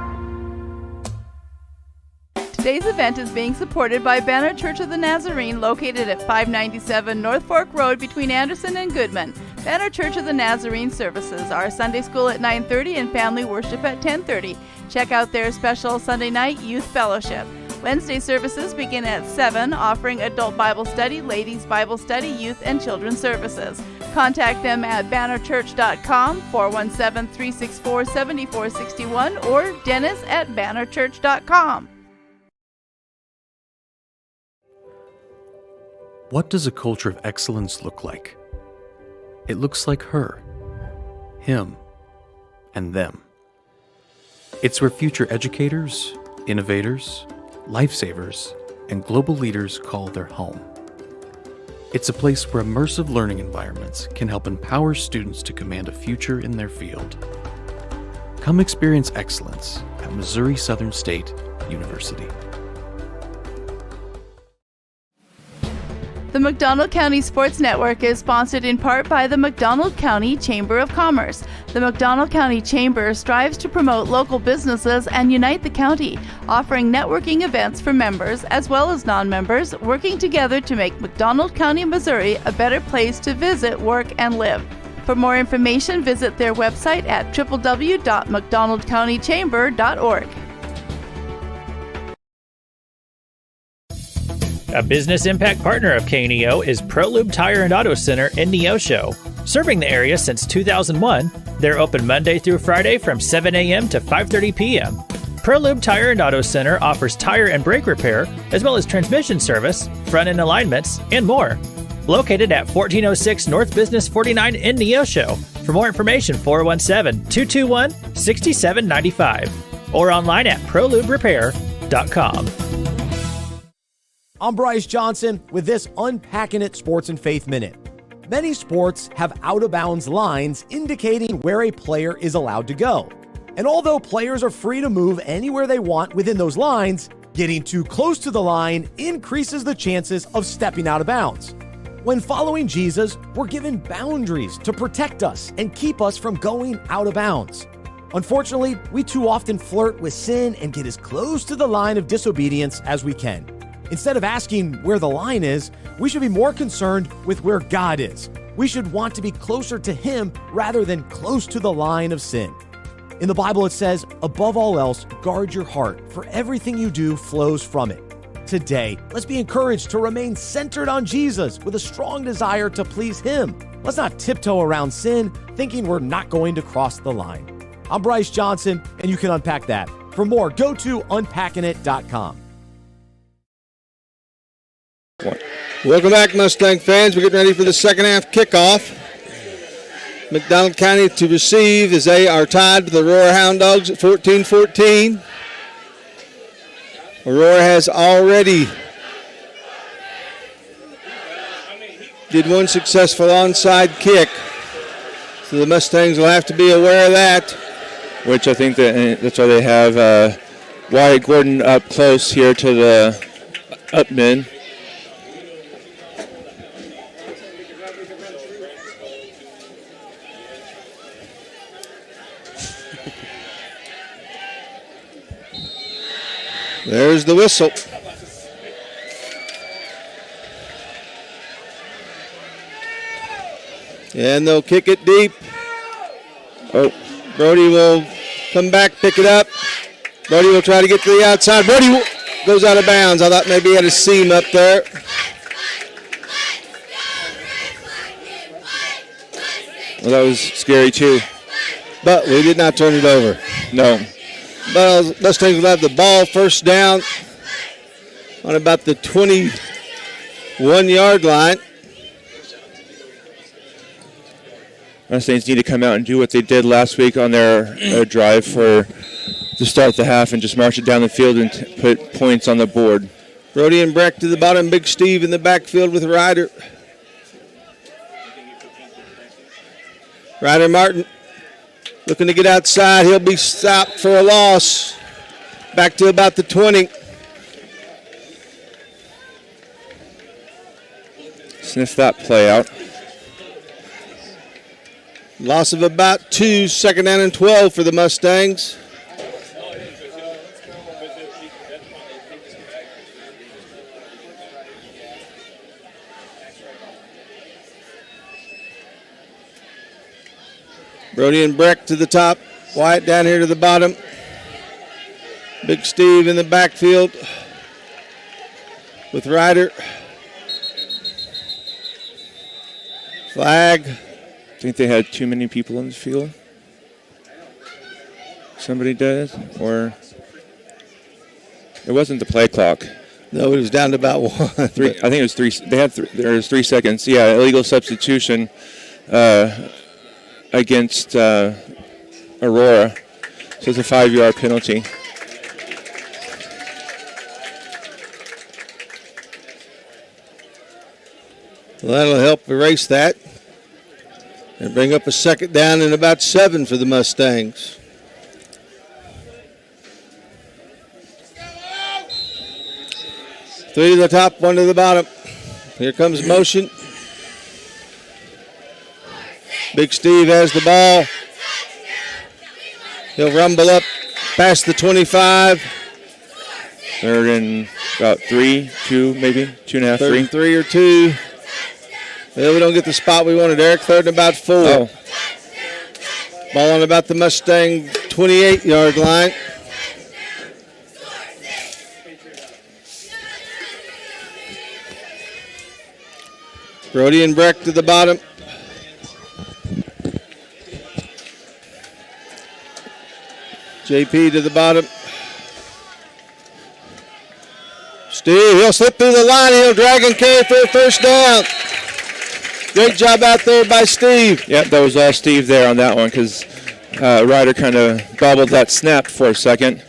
Today's event is being supported by Banner Church of the Nazarene, located at 597 North Fork Road between Anderson and Goodman. Banner Church of the Nazarene services are Sunday school at 9:30 and family worship at 10:30. Check out their special Sunday night youth fellowship. Wednesday services begin at 7, offering adult Bible study, ladies Bible study, youth and children's services. Contact them at bannerchurch.com, 417-364-7461, or dennis@bannerchurch.com. What does a culture of excellence look like? It looks like her, him, and them. It's where future educators, innovators, lifesavers, and global leaders call their home. It's a place where immersive learning environments can help empower students to command a future in their field. Come experience excellence at Missouri Southern State University. The McDonald County Sports Network is sponsored in part by the McDonald County Chamber of Commerce. The McDonald County Chamber strives to promote local businesses and unite the county, offering networking events for members as well as non-members, working together to make McDonald County, Missouri a better place to visit, work, and live. For more information, visit their website at www.mcdonaldcountychamber.org. A business impact partner of KNEO is ProLube Tire and Auto Center in Neosho. Serving the area since 2001, they're open Monday through Friday from 7 a.m. to 5:30 p.m. ProLube Tire and Auto Center offers tire and brake repair, as well as transmission service, front-end alignments, and more. Located at 1406 North Business 49 in Neosho. For more information, 417-221-6795 or online at proluberepair.com. I'm Bryce Johnson with this Unpacking It Sports and Faith Minute. Many sports have out-of-bounds lines indicating where a player is allowed to go. And although players are free to move anywhere they want within those lines, getting too close to the line increases the chances of stepping out of bounds. When following Jesus, we're given boundaries to protect us and keep us from going out of bounds. Unfortunately, we too often flirt with sin and get as close to the line of disobedience as we can. Instead of asking where the line is, we should be more concerned with where God is. We should want to be closer to Him rather than close to the line of sin. In the Bible it says, above all else, guard your heart, for everything you do flows from it. Today, let's be encouraged to remain centered on Jesus with a strong desire to please Him. Let's not tiptoe around sin, thinking we're not going to cross the line. I'm Bryce Johnson, and you can unpack that. For more, go to unpackingit.com. Welcome back, Mustang fans. We're getting ready for the second half kickoff. McDonald County to receive as they are tied with the Aurora Hound Dogs at 14-14. Aurora has already did one successful onside kick, so the Mustangs will have to be aware of that. Which I think that's why they have Wyatt Gordon up close here to the up men. There's the whistle. And they'll kick it deep. Oh, Brody will come back, pick it up. Brody will try to get to the outside. Brody goes out of bounds. I thought maybe he had a seam up there. Well, that was scary too. But we did not turn it over. No. But Mustangs will have the ball first down on about the 21-yard line. Mustangs need to come out and do what they did last week on their drive to start the half and just march it down the field and put points on the board. Brody and Breck to the bottom. Big Steve in the backfield with Ryder. Ryder Martin looking to get outside. He'll be stopped for a loss. Back to about the 20. Sniff that play out. Loss of about 2, second down and 12 for the Mustangs. Brody and Breck to the top. Wyatt down here to the bottom. Big Steve in the backfield with Ryder. Flag. I think they had too many people in the field. Somebody did, or it wasn't the play clock. No, it was down to about 1. I think it was 3. They had there was 3 seconds. Yeah, illegal substitution against Aurora. So it's a 5-yard penalty. Well, that'll help erase that and bring up a second down and about 7 for the Mustangs. Three to the top, 1 to the bottom. Here comes motion. Big Steve has the ball. He'll rumble up past the 25. Third and about 3, 2, maybe 2.5, 3. 3 or 2. Well, we don't get the spot we wanted, Eric. Third and about 4. Oh. Ball on about the Mustang 28-yard line. Brody and Breck to the bottom. JP to the bottom. Steve, he'll slip through the line. He'll drag and carry for a first down. Great job out there by Steve. Yep, that was all Steve there on that one because Ryder kind of bobbled that snap for a second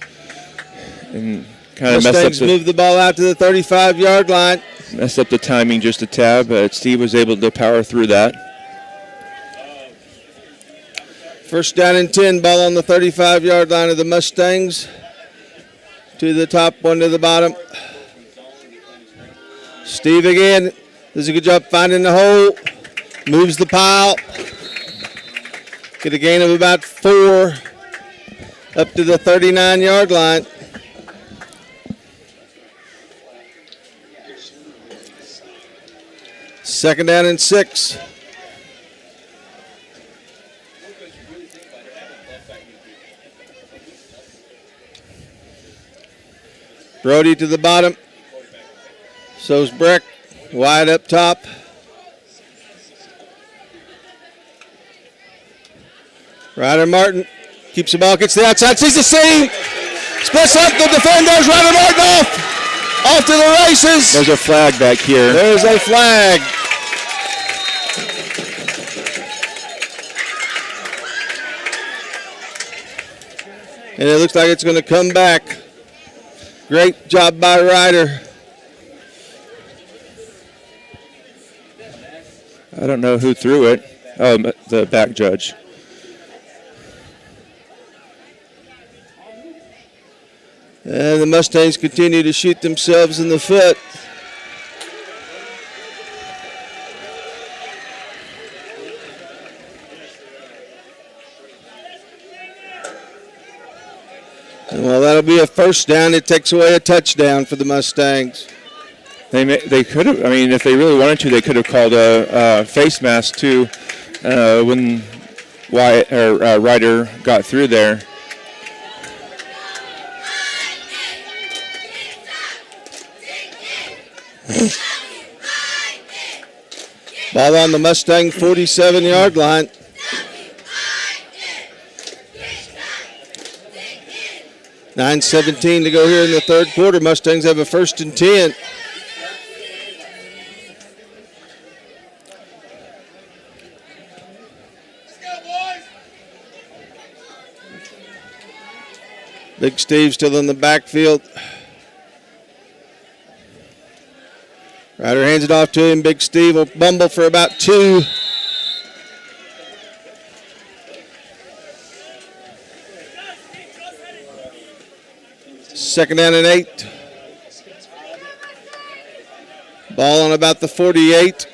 and kind of messed up. Moved the ball out to the 35-yard line. Messed up the timing just a tad, but Steve was able to power through that. First down and 10, ball on the 35-yard line of the Mustangs. 2 to the top, 1 to the bottom. Steve again does a good job finding the hole. Moves the pile. Get a gain of about 4 up to the 39-yard line. Second down and 6. Brody to the bottom. So's Breck. Wide up top. Ryder Martin keeps the ball, gets the outside, sees the seam. Splits up the defenders. Ryder Martin off to the races. There's a flag back here. There's a flag. And it looks like it's going to come back. Great job by Ryder. I don't know who threw it. Oh, the back judge. And the Mustangs continue to shoot themselves in the foot. Well, that'll be a first down. It takes away a touchdown for the Mustangs. They could have, I mean, if they really wanted to, they could have called a face mask too when Ryder got through there. Ball on the Mustang 47-yard line. $9:17 to go here in the third quarter. Mustangs have a 1st and 10. Big Steve still in the backfield. Ryder hands it off to him. Big Steve will bumble for about 2. Second down and 8. Ball on about the 48.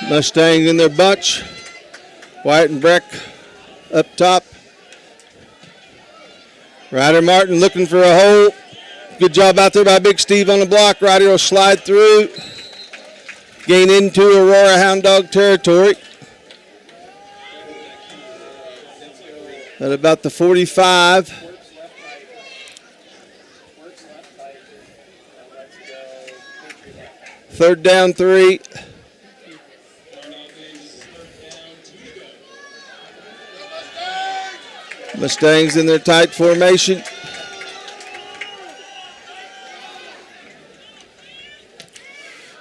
Mustangs in their bunch. White and Breck up top. Ryder Martin looking for a hole. Good job out there by Big Steve on the block. Ryder will slide through. Gain into Aurora Hound Dog territory. At about the 45. Third down 3. Mustangs in their tight formation.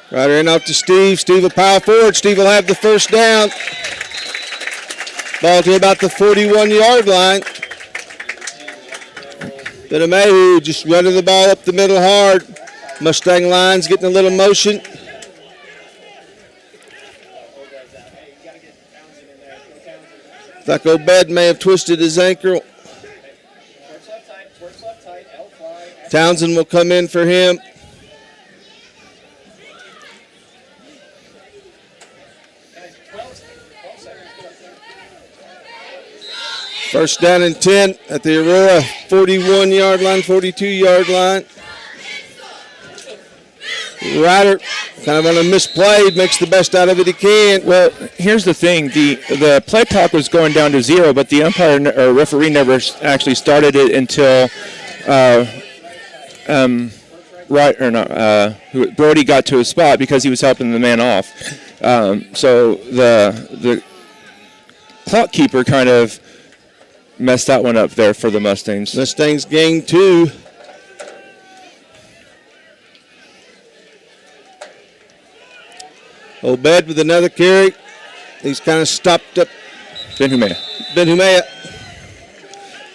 Ryder in off to Steve. Steve will power forward. Steve will have the first down. Ball to about the 41-yard line. Benamehu just running the ball up the middle hard. Mustang lines getting a little motion. Like Obed may have twisted his ankle. Townsend will come in for him. First down and 10 at the Aurora 41-yard line, 42-yard line. Ryder kind of on a misplay, makes the best out of it he can. Well, here's the thing. The play clock was going down to 0, but the umpire or referee never actually started it until Brody got to his spot because he was helping the man off. So the clock keeper kind of messed that one up there for the Mustangs. Mustangs gain 2. Obed with another carry. He's kind of stopped up. Ben Humea.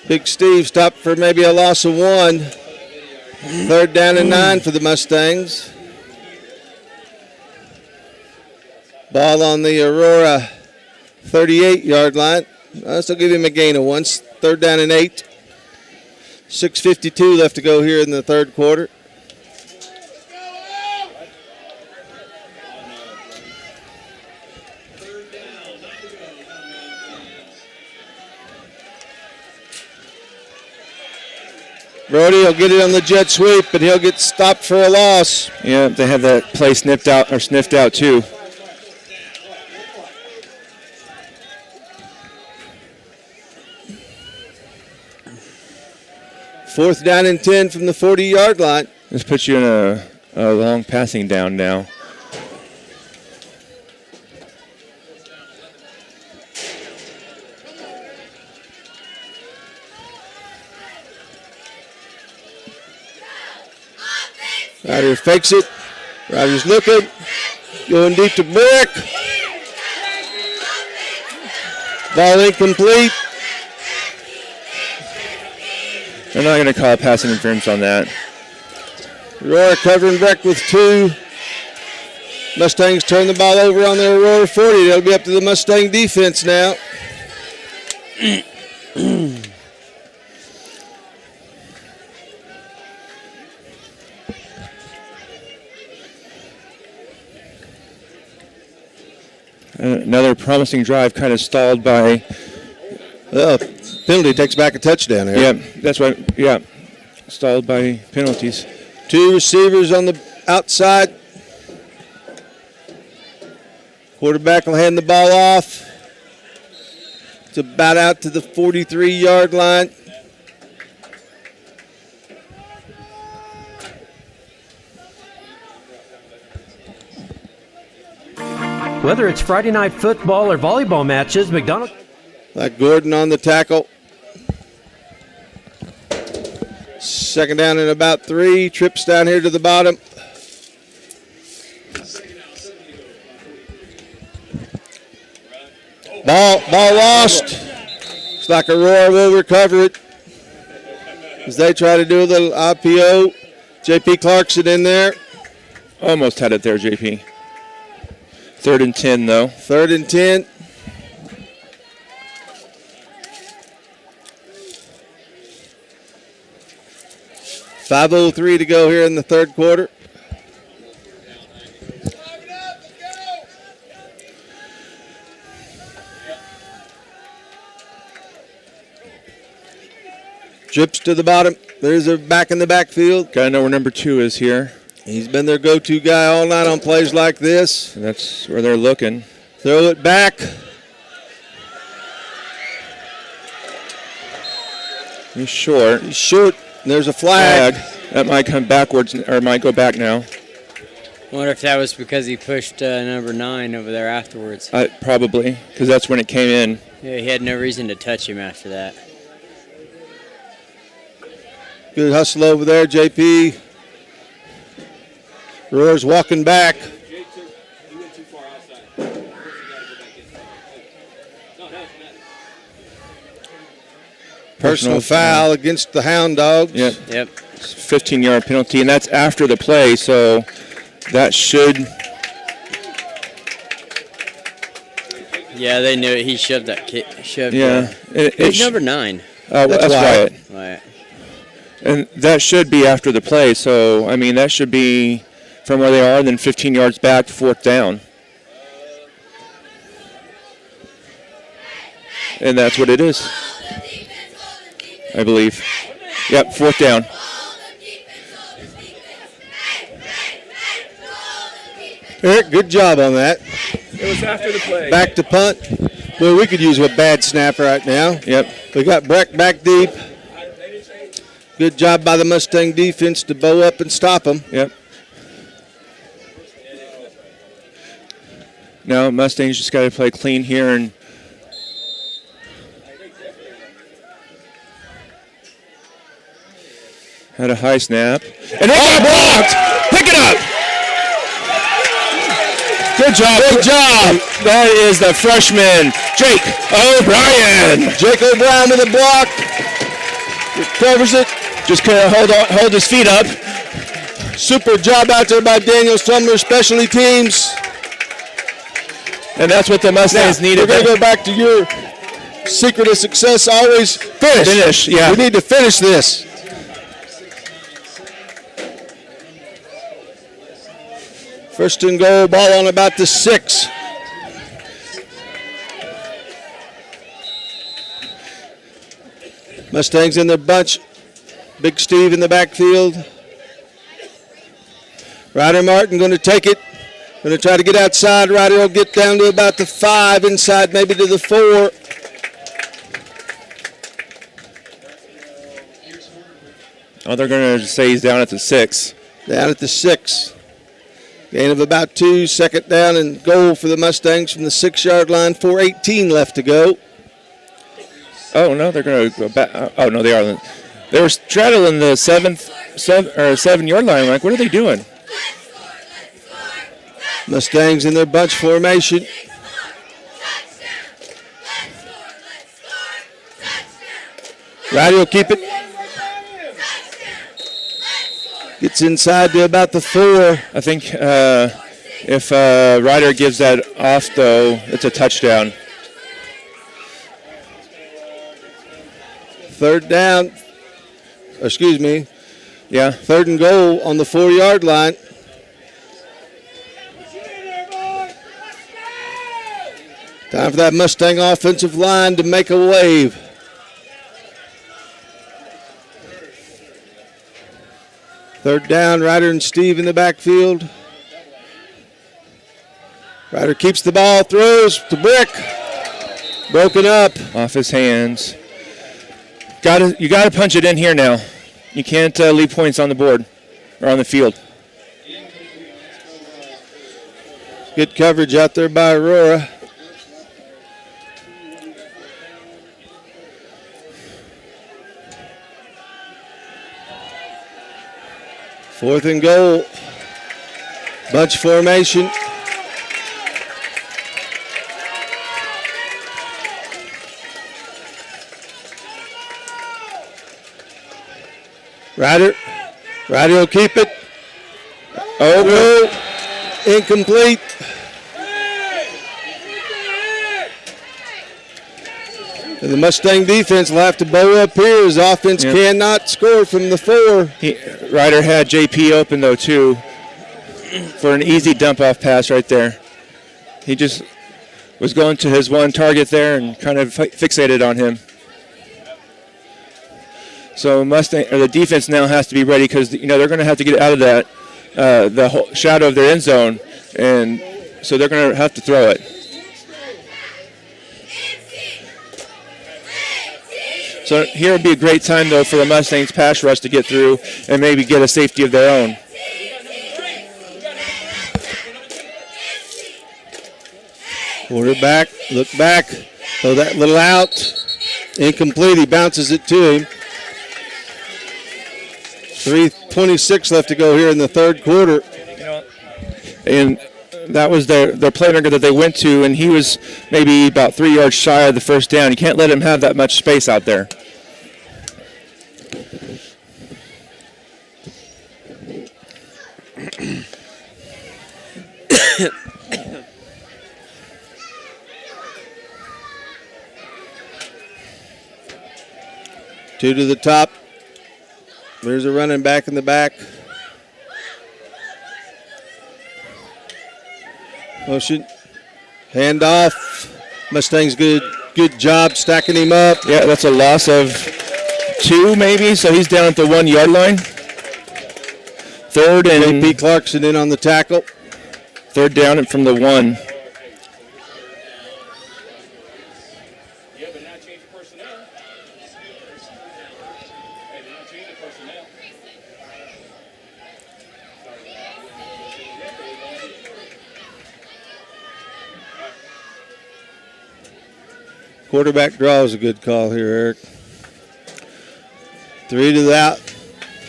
Big Steve stopped for maybe a loss of 1. Third down and 9 for the Mustangs. Ball on the Aurora 38-yard line. I'll still give him a gain of 1. Third down and 8. 6:52 left to go here in the third quarter. Brody will get it on the jet sweep, but he'll get stopped for a loss. Yeah, they have that play sniffed out too. Fourth down and 10 from the 40-yard line. This puts you in a long passing down now. Ryder fakes it. Ryder's looking. Going deep to Brick. Ball incomplete. They're not going to call passing interference on that. Aurora covering Brick with 2. Mustangs turn the ball over on their Aurora 40. It'll be up to the Mustang defense now. another promising drive kind of stalled by. Penalty takes back a touchdown here. Yeah, that's right. Yeah, stalled by penalties. 2 receivers on the outside. Quarterback will hand the ball off. It's about out to the 43-yard line. Whether it's Friday night football or volleyball matches, McDonald. Like Gordon on the tackle. Second down and about 3. Trips down here to the bottom. Ball lost. Looks like Aurora will recover it as they try to do a little IPO. J.P. Clarkson in there. Almost had it there, J.P. 3rd and 10, though. 3rd and 10. .503 to go here in the third quarter. Trips to the bottom. There's a back in the backfield. Gotta know where number 2 is here. He's been their go-to guy all night on plays like this. And that's where they're looking. Throw it back. He's short. He's short. There's a flag. That might come backwards or might go back now. I wonder if that was because he pushed number 9 over there afterwards. Probably, because that's when it came in. Yeah, he had no reason to touch him after that. Good hustle over there, JP. Roar's walking back. Personal foul against the Hound Dogs. Yep. 15-yard penalty, and that's after the play, so that should. Yeah, they knew it. He shoved that kid. Yeah. It's number 9. That's Wyatt. And that should be after the play, so, I mean, that should be from where they are, then 15 yards back, 4th down. And that's what it is, I believe. Yep, 4th down. Eric, good job on that. It was after the play. Back to punt. Well, we could use a bad snap right now. Yep. We got Breck back deep. Good job by the Mustang defense to bow up and stop them. Yep. Now Mustangs just got to play clean here and had a high snap. And it got blocked! Pick it up! Good job. Good job. That is the freshman, Jake O'Brien. Jake O'Brien with a block. Recovers it. Just kind of hold his feet up. Super job out there by Daniel Sumner, specialty teams. And that's what the Mustangs needed. We're going to go back to your secret of success. Always finish. Finish, yeah. We need to finish this. First and goal, ball on about the 6. Mustangs in their bunch. Big Steve in the backfield. Ryder Martin going to take it. Going to try to get outside. Ryder will get down to about the 5, inside maybe to the 4. Oh, they're going to say he's down at the 6. Down at the 6. Gain of about 2, second down and goal for the Mustangs from the 6-yard line. 4:18 left to go. Oh, no, they're going to go back. Oh, no, they are. They were straddling the 7-yard line. Like, what are they doing? Mustangs in their bunch formation. Ryder will keep it. Gets inside to about the 4. I think if Ryder gives that off, though, it's a touchdown. Third down. Excuse me. Yeah. 3rd and goal on the 4-yard line. Time for that Mustang offensive line to make a wave. Third down, Ryder and Steve in the backfield. Ryder keeps the ball, throws to Brick. Broken up. Off his hands. You gotta punch it in here now. You can't leave points on the board or on the field. Good coverage out there by Aurora. Fourth and goal. Bunch formation. Ryder will keep it. Oh, no. Incomplete. And the Mustang defense will have to bow up here as offense cannot score from the 4. Ryder had JP open, though, too, for an easy dump-off pass right there. He just was going to his one target there and kind of fixated on him. So the defense now has to be ready because they're going to have to get out of that the whole shadow of their end zone, and so they're going to have to throw it. So here would be a great time though for the Mustangs pass rush to get through and maybe get a safety of their own. Quarterback, look back, throw that little out, incomplete. He bounces it to him. 3:26 left to go here in the third quarter. And that was their playmaker that they went to, and he was maybe about 3 yards shy of the first down. You can't let him have that much space out there. Two to the top. There's a running back in the back. Motion. Handoff. Mustang's good job stacking him up. Yeah, that's a loss of 2 maybe, so he's down at the 1 yard line. Third and JP Clarkson in on the tackle. Third down and from the 1. Quarterback draw is a good call here, Eric. 3 to the out,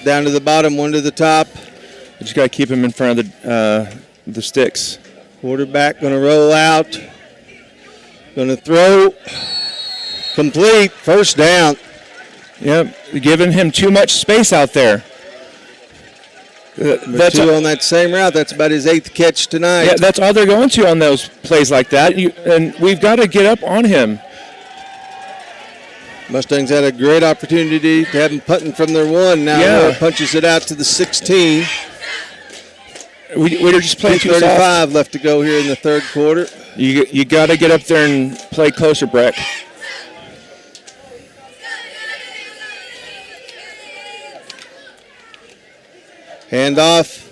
down to the bottom, 1 to the top. You just got to keep him in front of the sticks. Quarterback going to roll out. Going to throw. Complete. First down. Yep, giving him too much space out there. That's 2 on that same route. That's about his 8th catch tonight. Yeah, that's all they're going to on those plays like that. And we've got to get up on him. Mustangs had a great opportunity to have him punting from their 1. Now punches it out to the 16. We're just playing 2:35 left to go here in the third quarter. You got to get up there and play closer, Breck. Handoff.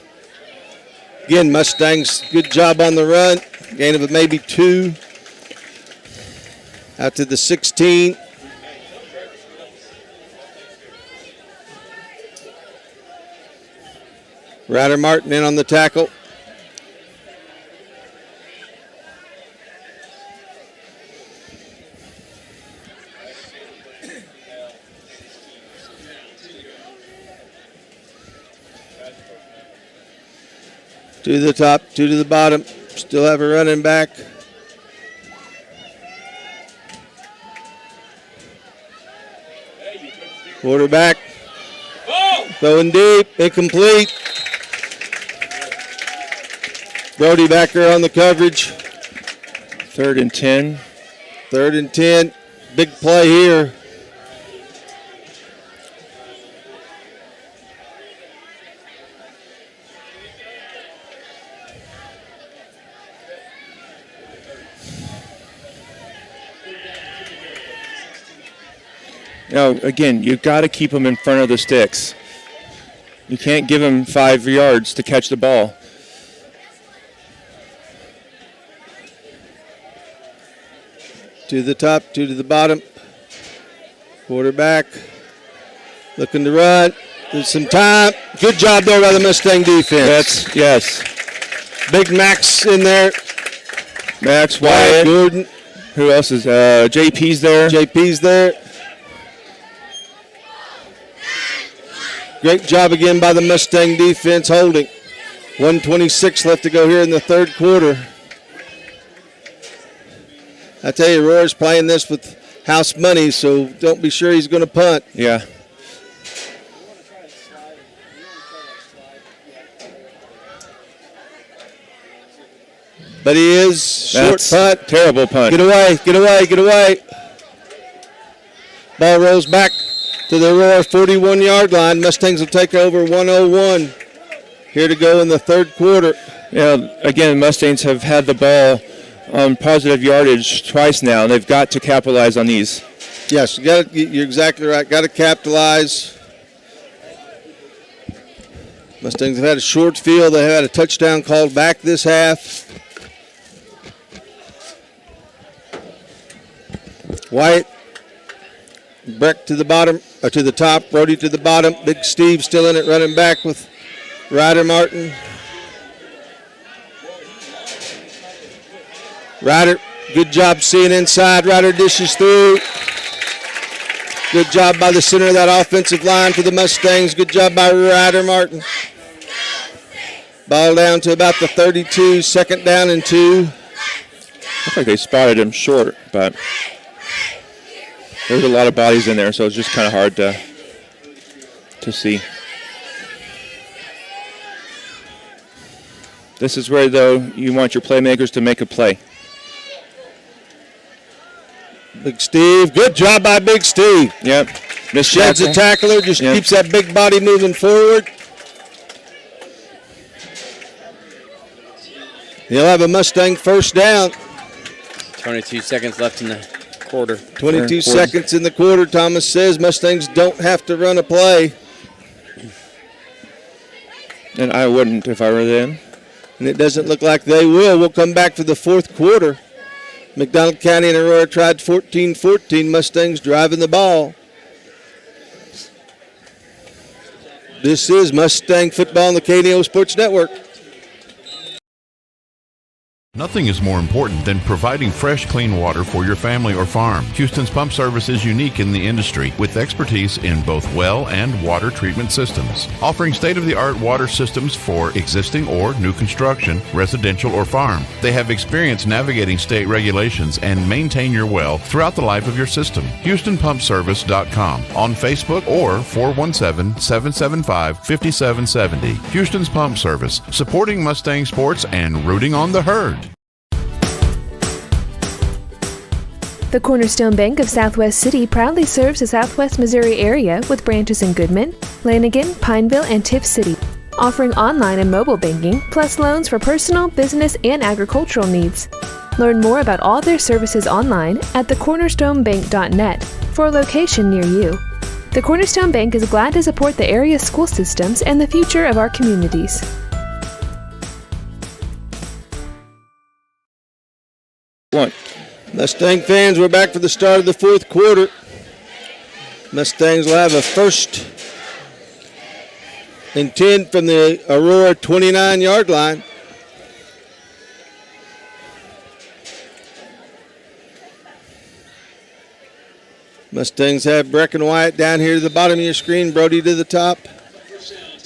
Again, Mustangs, good job on the run. Gain of maybe 2. Out to the 16. Ryder Martin in on the tackle. Two to the top, 2 to the bottom. Still have a running back. Quarterback. Throwing deep, incomplete. Brody back there on the coverage. 3rd and 10. 3rd and 10. Big play here. Again, you've got to keep them in front of the sticks. You can't give them 5 yards to catch the ball. To the top, 2 to the bottom. Quarterback looking to run. There's some time. Good job there by the Mustang defense. Yes. Big Max in there. Max, Wyatt. Gordon. Who else is JP's there? JP's there. Great job again by the Mustang defense holding. 1:26 left to go here in the third quarter. I tell you, Aurora's playing this with house money, so don't be sure he's going to punt. Yeah. But he is short punt. Terrible punt. Get away, get away, get away. Ball rolls back to the Aurora 41-yard line. Mustangs will take over 1:01 here to go in the third quarter. Again, Mustangs have had the ball on positive yardage twice now, and they've got to capitalize on these. Yes, you're exactly right. Got to capitalize. Mustangs have had a short field. They have had a touchdown called back this half. White, Breck to the bottom, or to the top, Brody to the bottom. Big Steve still in it, running back with Ryder Martin. Ryder, good job seeing inside. Ryder dishes through. Good job by the center of that offensive line for the Mustangs. Good job by Ryder Martin. Ball down to about the 32, second down and 2. Looks like they spotted him short, but there's a lot of bodies in there, so it's just kind of hard to see. This is where, though, you want your playmakers to make a play. Big Steve, good job by Big Steve. Yep. Sheds a tackler, just keeps that big body moving forward. He'll have a Mustang first down. 22 seconds left in the quarter. 22 seconds in the quarter. Thomas says Mustangs don't have to run a play. And I wouldn't if I were them. And it doesn't look like they will. We'll come back for the fourth quarter. McDonald County and Aurora tried 14-14. Mustangs driving the ball. This is Mustang football on the KNO Sports Network. Nothing is more important than providing fresh, clean water for your family or farm. Houston's Pump Service is unique in the industry with expertise in both well and water treatment systems, offering state-of-the-art water systems for existing or new construction, residential or farm. They have experience navigating state regulations and maintain your well throughout the life of your system. HoustonPumpService.com on Facebook or 417-775-5770. Houston's Pump Service, supporting Mustang sports and rooting on the herd. The Cornerstone Bank of Southwest City proudly serves the Southwest Missouri area with branches in Goodman, Lanigan, Pineville, and Tiff City, offering online and mobile banking, plus loans for personal, business, and agricultural needs. Learn more about all their services online at thecornerstonebank.net for a location near you. The Cornerstone Bank is glad to support the area's school systems and the future of our communities. Mustang fans, we're back for the start of the fourth quarter. Mustangs will have a first and 10 from the Aurora 29-yard line. Mustangs have Breck and Wyatt down here to the bottom of your screen. Brody to the top.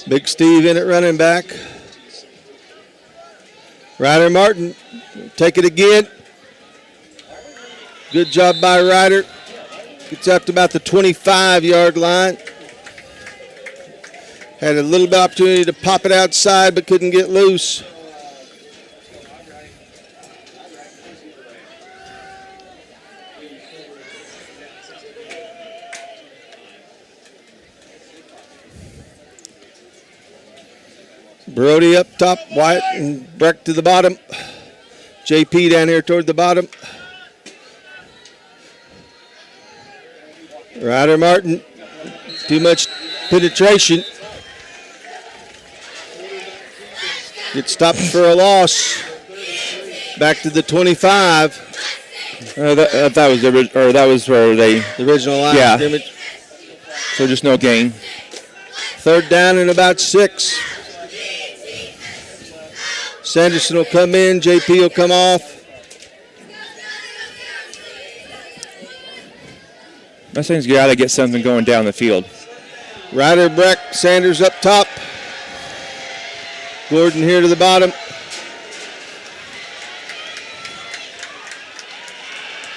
Big Steve in at running back. Ryder Martin, take it again. Good job by Ryder. Gets up to about the 25-yard line. Had a little bit of opportunity to pop it outside, but couldn't get loose. Brody up top, Wyatt and Breck to the bottom. JP down here toward the bottom. Ryder Martin, too much penetration. Gets stopped for a loss. Back to the 25. That was where the original line of scrimmage. So just no gain. Third down and about 6. Sanderson will come in. JP will come off. Mustang's got to get something going down the field. Ryder, Breck, Sanders up top. Gordon here to the bottom.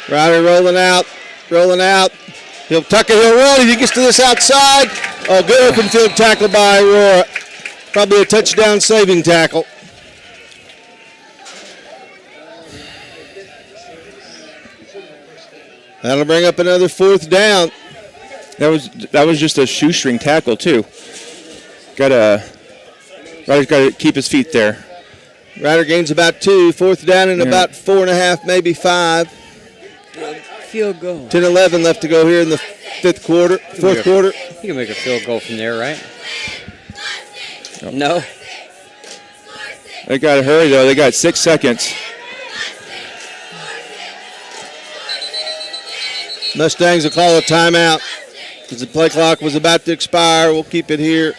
Ryder rolling out. He'll tuck it, he'll roll it. He gets to this outside. Oh, good open field tackle by Aurora. Probably a touchdown saving tackle. That'll bring up another 4th down. That was just a shoestring tackle too. Ryder's got to keep his feet there. Ryder gains about 2. 4th down and about 4.5, maybe 5. Field goal. 10-11 left to go here in the fourth quarter. You can make a field goal from there, right? No. They got to hurry though. They got 6 seconds. Mustangs will call a timeout because the play clock was about to expire. We'll keep it here.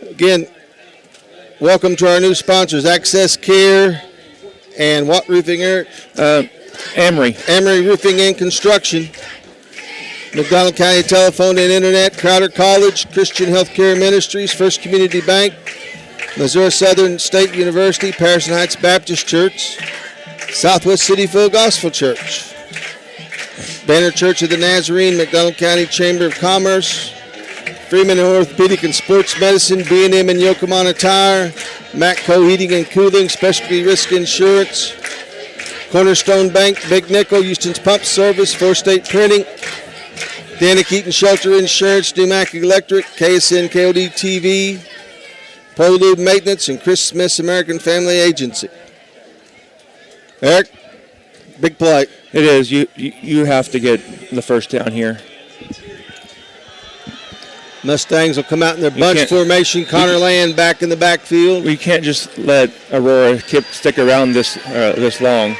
Again, welcome to our new sponsors, Access Care and what roofing, Eric? Amory. Amory Roofing and Construction. McDonald County Telephone and Internet, Crowder College, Christian Healthcare Ministries, First Community Bank, Missouri Southern State University, Patterson Heights Baptist Church, Southwest City Full Gospel Church, Banner Church of the Nazarene, McDonald County Chamber of Commerce, Freeman Orthopedic and Sports Medicine, B&M and Yokohama Tire, Matco Heating and Cooling, Specialty Risk Insurance, Cornerstone Bank, Big Nickel, Houston's Pump Service, 4 State Printing, Dana Keaton Shelter Insurance, Dumac Electric, KSN KOD TV, Polylube Maintenance, and Chris Smith's American Family Agency. Eric, big play. It is. You have to get the first down here. Mustangs will come out in their bunch formation. Connor Land back in the backfield. We can't just let Aurora stick around this long.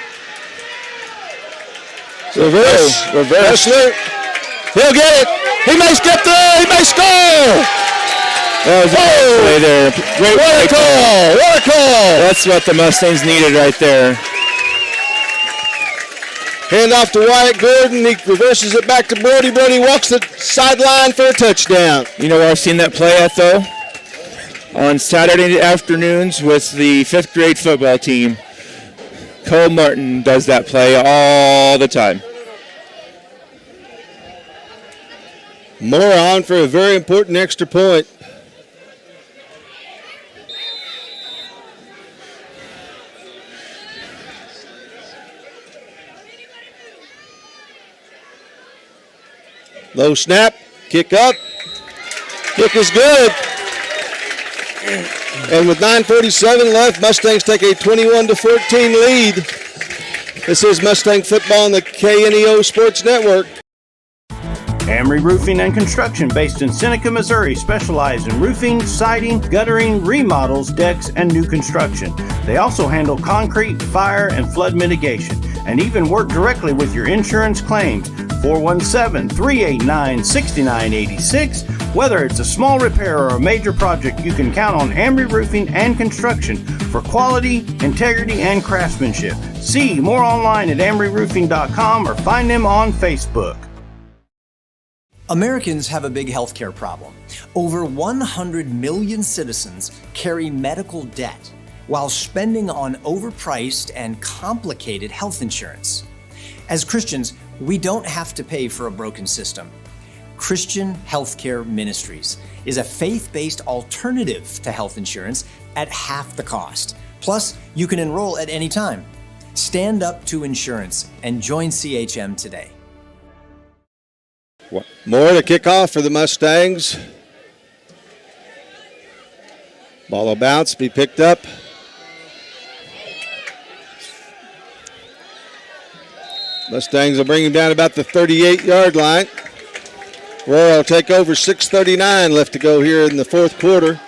Reverse. Wrestler. He'll get it. He may step through. He may score. That was a great play there. What a call. What a call. That's what the Mustangs needed right there. Hand off to Wyatt Gordon. He reverses it back to Brody. Brody walks the sideline for a touchdown. You know where I've seen that play at, though? On Saturday afternoons with the 5th grade football team. Cole Martin does that play all the time. Moore on for a very important extra point. Low snap, kick up, kick is good. And with 9:47 left, Mustangs take a 21-14 lead. This is Mustang Football on the KNEO Sports Network. Amory Roofing and Construction, based in Seneca, Missouri, specialize in roofing, siding, guttering, remodels, decks, and new construction. They also handle concrete, fire, and flood mitigation, and even work directly with your insurance claims. 417-389-6986. Whether it's a small repair or a major project, you can count on Amory Roofing and Construction for quality, integrity, and craftsmanship. See more online at amoryroofing.com or find them on Facebook. Americans have a big healthcare problem. Over 100 million citizens carry medical debt while spending on overpriced and complicated health insurance. As Christians, we don't have to pay for a broken system. Christian Healthcare Ministries is a faith-based alternative to health insurance at half the cost. Plus, you can enroll at any time. Stand up to insurance and join CHM today. More to kick off for the Mustangs. Ball will bounce, be picked up. Mustangs will bring him down about the 38-yard line. Aurora will take over. 6:39 left to go here in the fourth quarter.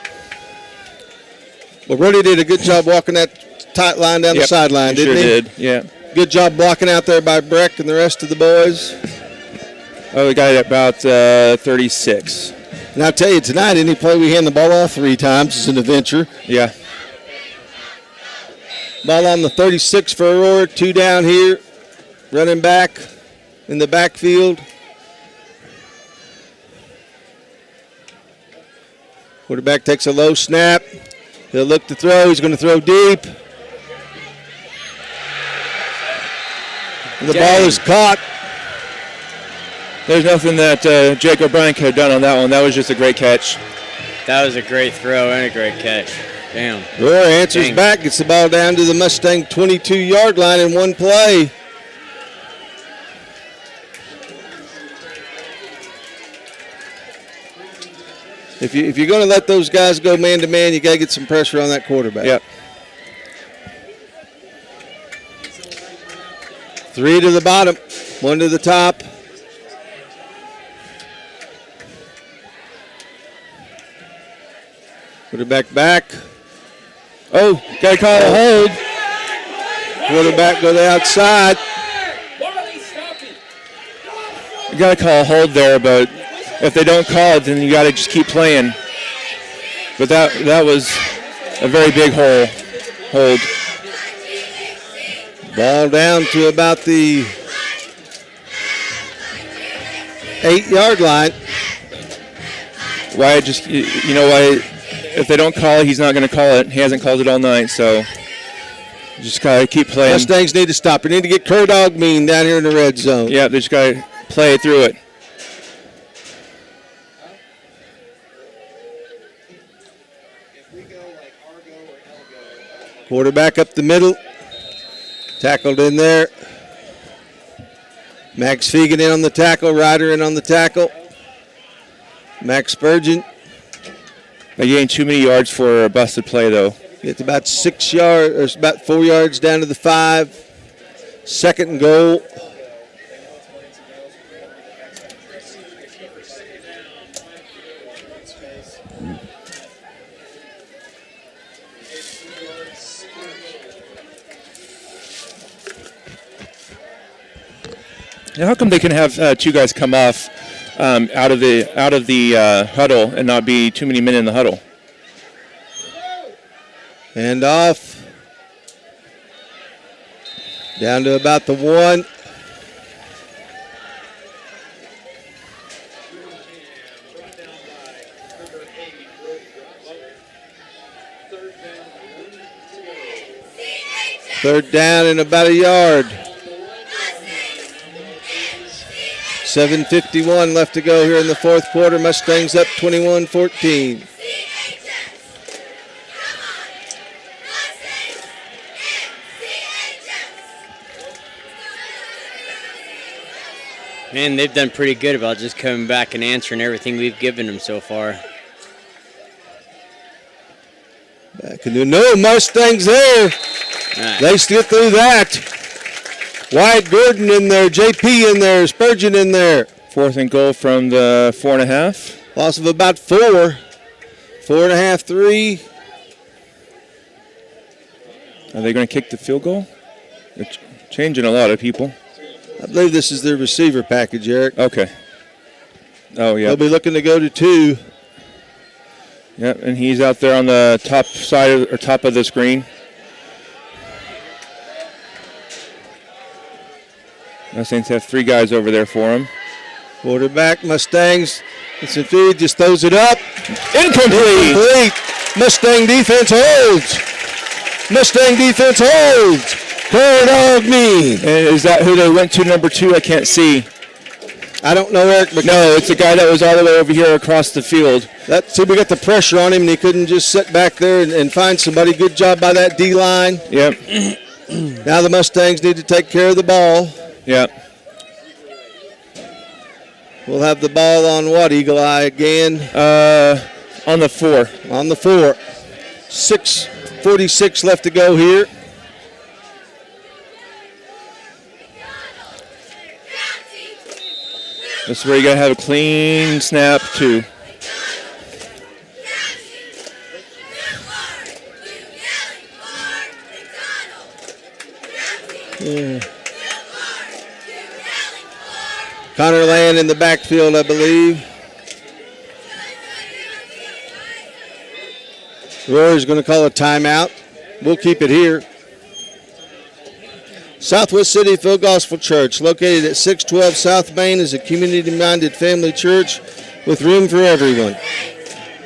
Well, Brody did a good job walking that tight line down the sideline, didn't he? Sure did, yeah. Good job blocking out there by Breck and the rest of the boys. Oh, we got it about 36. And I'll tell you, tonight, any play we hand the ball off 3 times is an adventure. Yeah. Ball on the 36 for Aurora. 2 down here. Running back in the backfield. Quarterback takes a low snap. He'll look to throw. He's going to throw deep. And the ball is caught. There's nothing that Jake O'Brien could have done on that one. That was just a great catch. That was a great throw and a great catch. Damn. Aurora answers back, gets the ball down to the Mustang 22-yard line in one play. If you're going to let those guys go man-to-man, you got to get some pressure on that quarterback. Yep. 3 to the bottom, 1 to the top. Quarterback back. Oh, got to call a hold. Quarterback go to the outside. You got to call a hold there, but if they don't call it, then you got to just keep playing. But that was a very big hold. Ball down to about the 8-yard line. Why just, you know why? If they don't call it, he's not going to call it. He hasn't called it all night, so just got to keep playing. Mustangs need to stop. We need to get Cur Dog Mean down here in the red zone. Yeah, they just got to play through it. Quarterback up the middle. Tackled in there. Max Fegan in on the tackle. Ryder in on the tackle. Max Spurgeon. They gained too many yards for a busted play, though. It's about 6 yards, or it's about 4 yards down to the 5. 2nd and goal. Now, how come they can have 2 guys come off out of the huddle and not be too many men in the huddle? And off. Down to about the 1. Third down and about a yard. 7:51 left to go here in the fourth quarter. Mustangs up 21-14. Man, they've done pretty good about just coming back and answering everything we've given them so far. Back into no Mustangs there. Right. They still through that. Wyatt Gordon in there, JP in there, Spurgeon in there. 4th and goal from the 4.5. Loss of about 4. 4.5, 3. Are they going to kick the field goal? They're changing a lot of people. I believe this is their receiver package, Eric. Okay. Oh, yeah. They'll be looking to go to 2. Yep, and he's out there on the top side or top of the screen. Mustangs have 3 guys over there for him. Quarterback, Mustangs. It's a feed, just throws it up. Incomplete. Mustang defense holds. Mustang defense holds. Cur Dog Mean. And is that who they went to, number 2? I can't see. I don't know, Eric. No, it's a guy that was all the way over here across the field. See, we got the pressure on him, and he couldn't just sit back there and find somebody. Good job by that D-line. Yep. Now the Mustangs need to take care of the ball. Yep. We'll have the ball on what, Eagle Eye again? On the 4. On the 4. 6:46 left to go here. This is where you got to have a clean snap, too. Yeah. Connor Land in the backfield, I believe. Rory's going to call a timeout. We'll keep it here. Southwest City Full Gospel Church, located at 612 South Main, is a community-minded family church with room for everyone.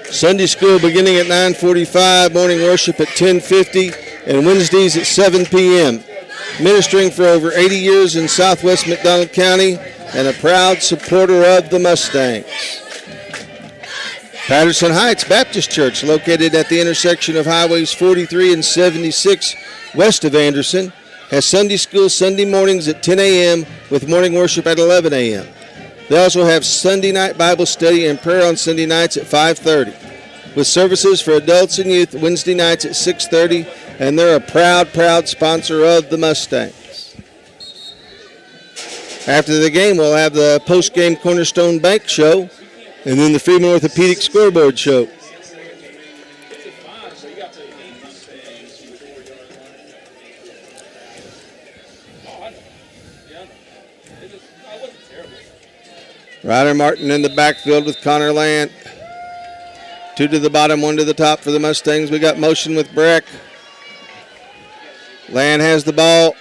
Sunday school beginning at 9:45, morning worship at 10:50, and Wednesdays at 7 p.m. Ministering for over 80 years in Southwest McDonald County and a proud supporter of the Mustangs. Patterson Heights Baptist Church, located at the intersection of Highways 43 and 76 west of Anderson, has Sunday school Sunday mornings at 10 a.m. with morning worship at 11 a.m. They also have Sunday night Bible study and prayer on Sunday nights at 5:30, with services for adults and youth Wednesday nights at 6:30, and they're a proud sponsor of the Mustangs. After the game, we'll have the post-game Cornerstone Bank show, and then the Freeman Orthopedic Scoreboard show. Ryder Martin in the backfield with Connor Land. 2 to the bottom, 1 to the top for the Mustangs. We got motion with Breck. Land has the ball.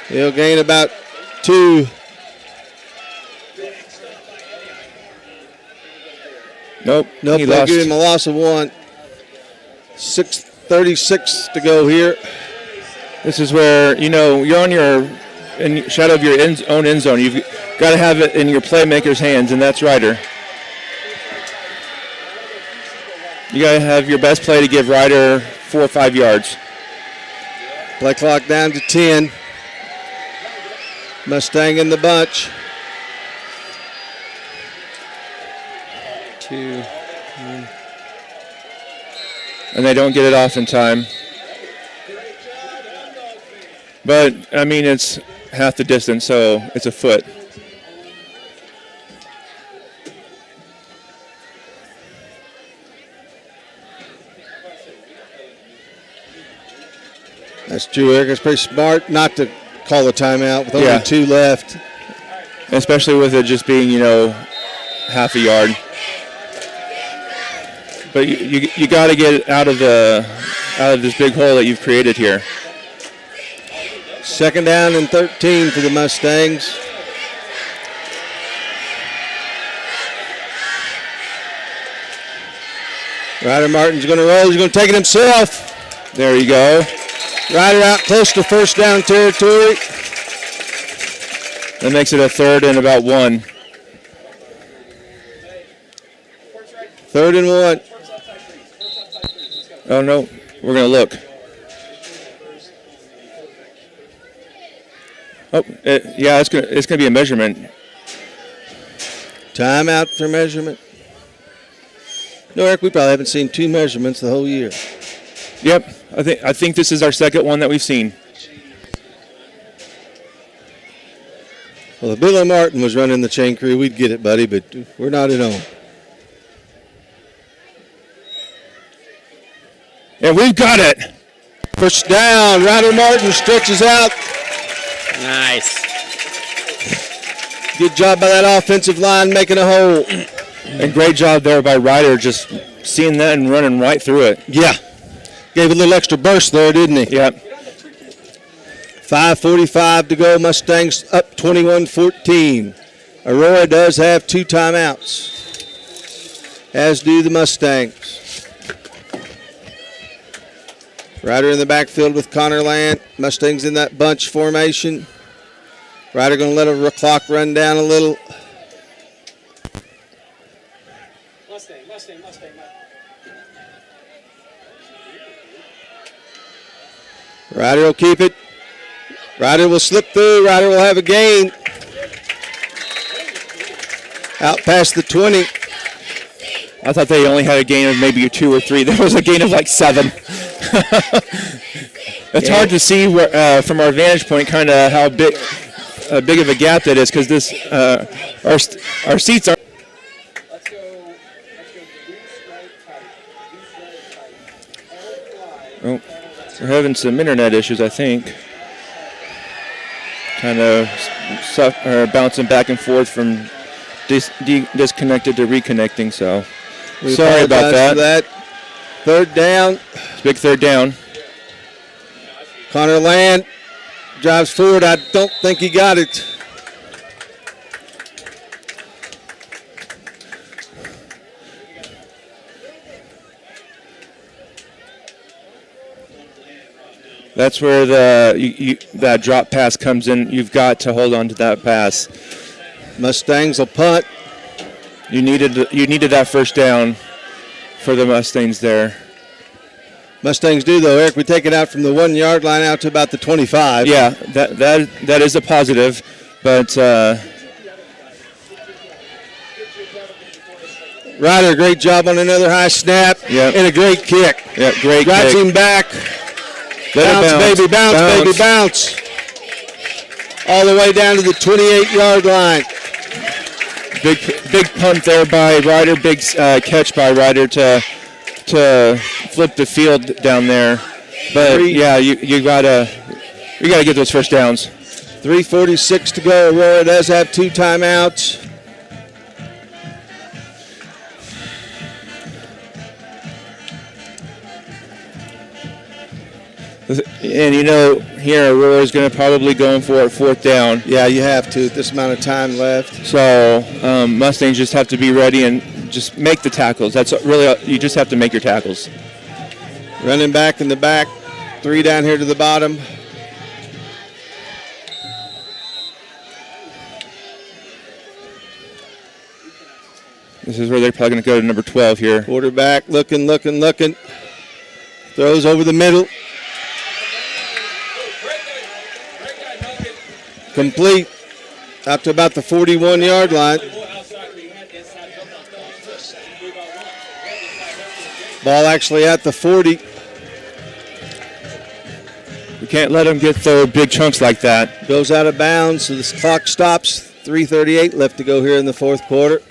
He'll gain about 2. Nope. They give him a loss of 1. 6:36 to go here. This is where, you're on your in shadow of your own end zone. You've got to have it in your playmaker's hands, and that's Ryder. You got to have your best play to give Ryder 4 or 5 yards. Play clock down to 10. Mustang in the bunch. 2, 1. And they don't get it off in time. But, it's half the distance, so it's a foot. That's Drew Eric. It's pretty smart not to call a timeout with only 2 left. Especially with it just being, half a yard. But you got to get out of this big hole that you've created here. 2nd down and 13 for the Mustangs. Ryder Martin's going to roll. He's going to take it himself. There you go. Ryder out close to first down territory. That makes it a 3rd and about 1. 3rd and 1. Oh, no. We're going to look. Oh, it's going to be a measurement. Timeout for measurement. No, Eric, we probably haven't seen 2 measurements the whole year. Yep, I think this is our second one that we've seen. Well, if Billy Martin was running the chain crew, we'd get it, buddy, but we're not at home. And we've got it. First down. Ryder Martin stretches out. Nice. Good job by that offensive line making a hole. And great job there by Ryder just seeing that and running right through it. Yeah. Gave a little extra burst there, didn't he? Yep. 5:45 to go. Mustangs up 21-14. Aurora does have 2 timeouts, as do the Mustangs. Ryder in the backfield with Connor Land. Mustangs in that bunch formation. Ryder going to let a clock run down a little. Mustang. Ryder will keep it. Ryder will slip through. Ryder will have a gain. Out past the 20. I thought they only had a gain of maybe 2 or 3. There was a gain of like 7. It's hard to see where, from our vantage point kind of how big big of a gap that is, because this our seats are. Oh, we're having some internet issues, I think. Kind of bouncing back and forth from disconnected to reconnecting. So sorry about that. Third down. It's big third down. Connor Land drives forward. I don't think he got it. That's where that drop pass comes in. You've got to hold on to that pass. Mustangs will punt. You needed that first down for the Mustangs there. Mustangs do, though, Eric. We take it out from the 1 yard line out to about the 25. Yeah, that is a positive, but Ryder, great job on another high snap. Yep. And a great kick. Yeah, great Drives kick. him back. Bounce, baby, bounce. All the way down to the 28-yard line. Big punt there by Ryder. Big catch by Ryder to flip the field down there. But yeah, you gotta get those first downs. 3:46 to go. Aurora does have 2 timeouts. And here Aurora's going to probably go in for it 4th down. Yeah, you have to at this amount of time left. So Mustangs just have to be ready and just make the tackles. That's really, you just have to make your tackles. Running back in the back. 3 down here to the bottom. This is where they're probably going to go to number 12 here. Quarterback looking. Throws over the middle. Complete out to about the 41-yard line. Ball actually at the 40. We can't let them get the big chunks like that. Goes out of bounds, so this clock stops. 3:38 left to go here in the 4th quarter.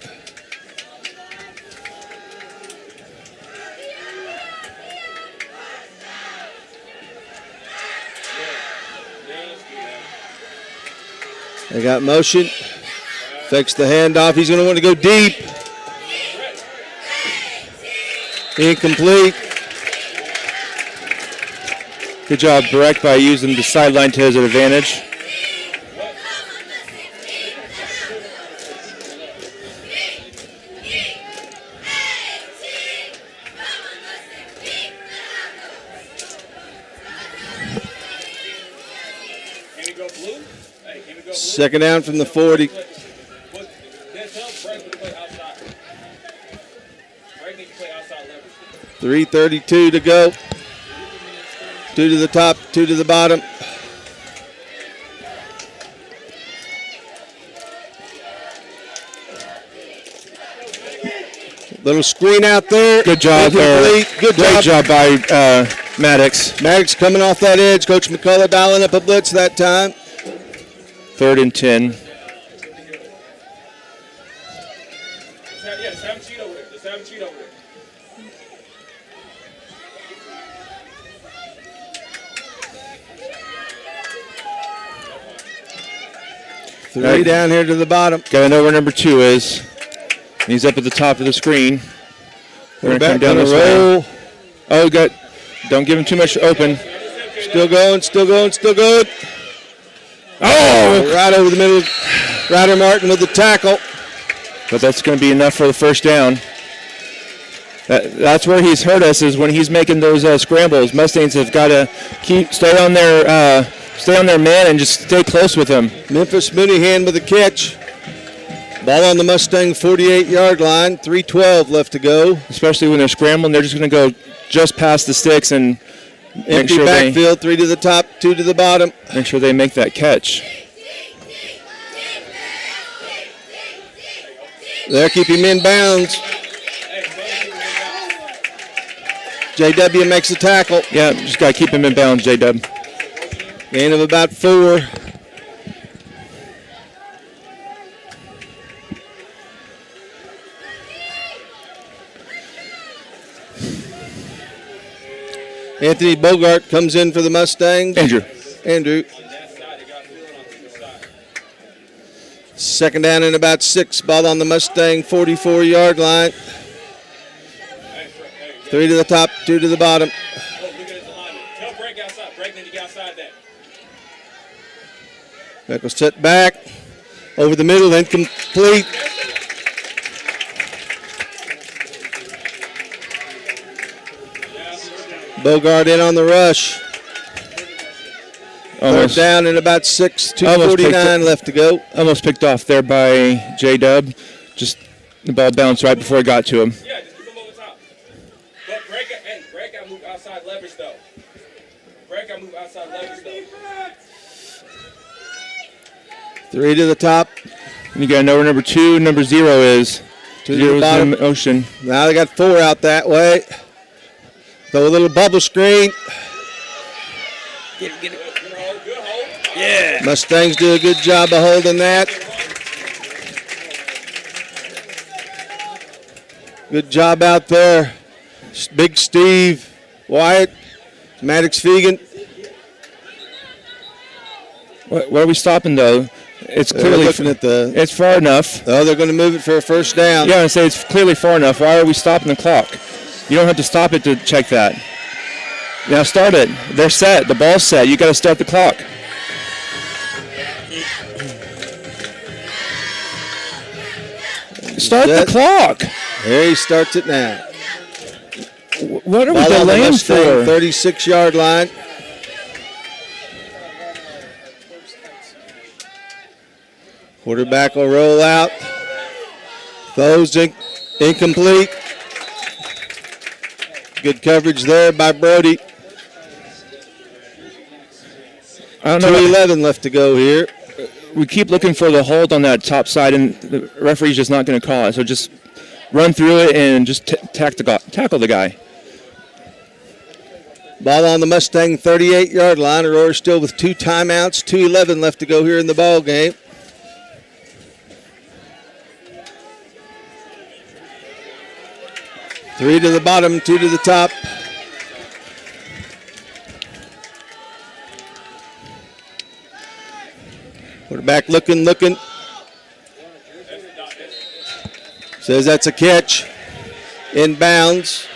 They got motion. Fakes the handoff. He's going to want to go deep. Incomplete. Good job, Breck, by using the sideline to his advantage. Second down from the 40. 3:32 to go. 2 to the top, 2 to the bottom. Little screen out there. Good job there. Great job by Maddox. Maddox coming off that edge. Coach McCullough dialing up a blitz that time. 3rd and 10. Three down here to the bottom. Gotta know where number 2 is. He's up at the top of the screen. We're gonna come down this way. Oh, don't give him too much open. Still going. Oh, right over the middle. Ryder Martin with the tackle. But that's going to be enough for the first down. That's where he's hurt us, is when he's making those scrambles. Mustangs have got to stay on their man and just stay close with him. Memphis Mooneyhan with a catch. Ball on the Mustang 48-yard line. 3:12 left to go. Especially when they're scrambling, they're just going to go just past the sticks and empty backfield. 3 to the top, 2 to the bottom. Make sure they make that catch. There, keep him in bounds. JW makes the tackle. Yeah, just got to keep him in bounds, JW. Gain of about 4. Anthony Bogart comes in for the Mustangs. Andrew. Second down and about 6. Ball on the Mustang 44-yard line. 3 to the top, 2 to the bottom. Beckles set back. Over the middle, incomplete. Bogart in on the rush. Third down and about 6, 2:49 left to go. Almost picked off there by J-Dub. Just the ball bounced right before it got to him. Yeah, just keep him over top. But Brad got to move outside leverage, though. Brad got to move outside leverage, though. 3 to the top. And you got to know where number 2, number 0 is. 2 to the bottom. Ocean. Now they got 4 out that way. Throw a little bubble screen. Get it. Good hold. Yeah. Mustangs do a good job of holding that. Good job out there. Big Steve, Wyatt, Maddox Fegan. Where are we stopping, though? It's clearly looking at it's far enough. Oh, they're going to move it for a first down. Yeah, I say it's clearly far enough. Why are we stopping the clock? You don't have to stop it to check that. Now start it. They're set. The ball's set. You got to start the clock. Start the clock. There he starts it now. What are we Ball on the delaying Mustang, for? 36-yard line. Quarterback will roll out. Throws incomplete. Good coverage there by Brody. 2:11 left to go here. We keep looking for the hold on that top side, and the referee's just not going to call it. So just run through it and just tackle the guy. Ball on the Mustang 38-yard line. Aurora still with 2 timeouts. 2:11 left to go here in the ball game. Three to the bottom, 2 to the top. Quarterback looking. Says that's a catch. Inbounds.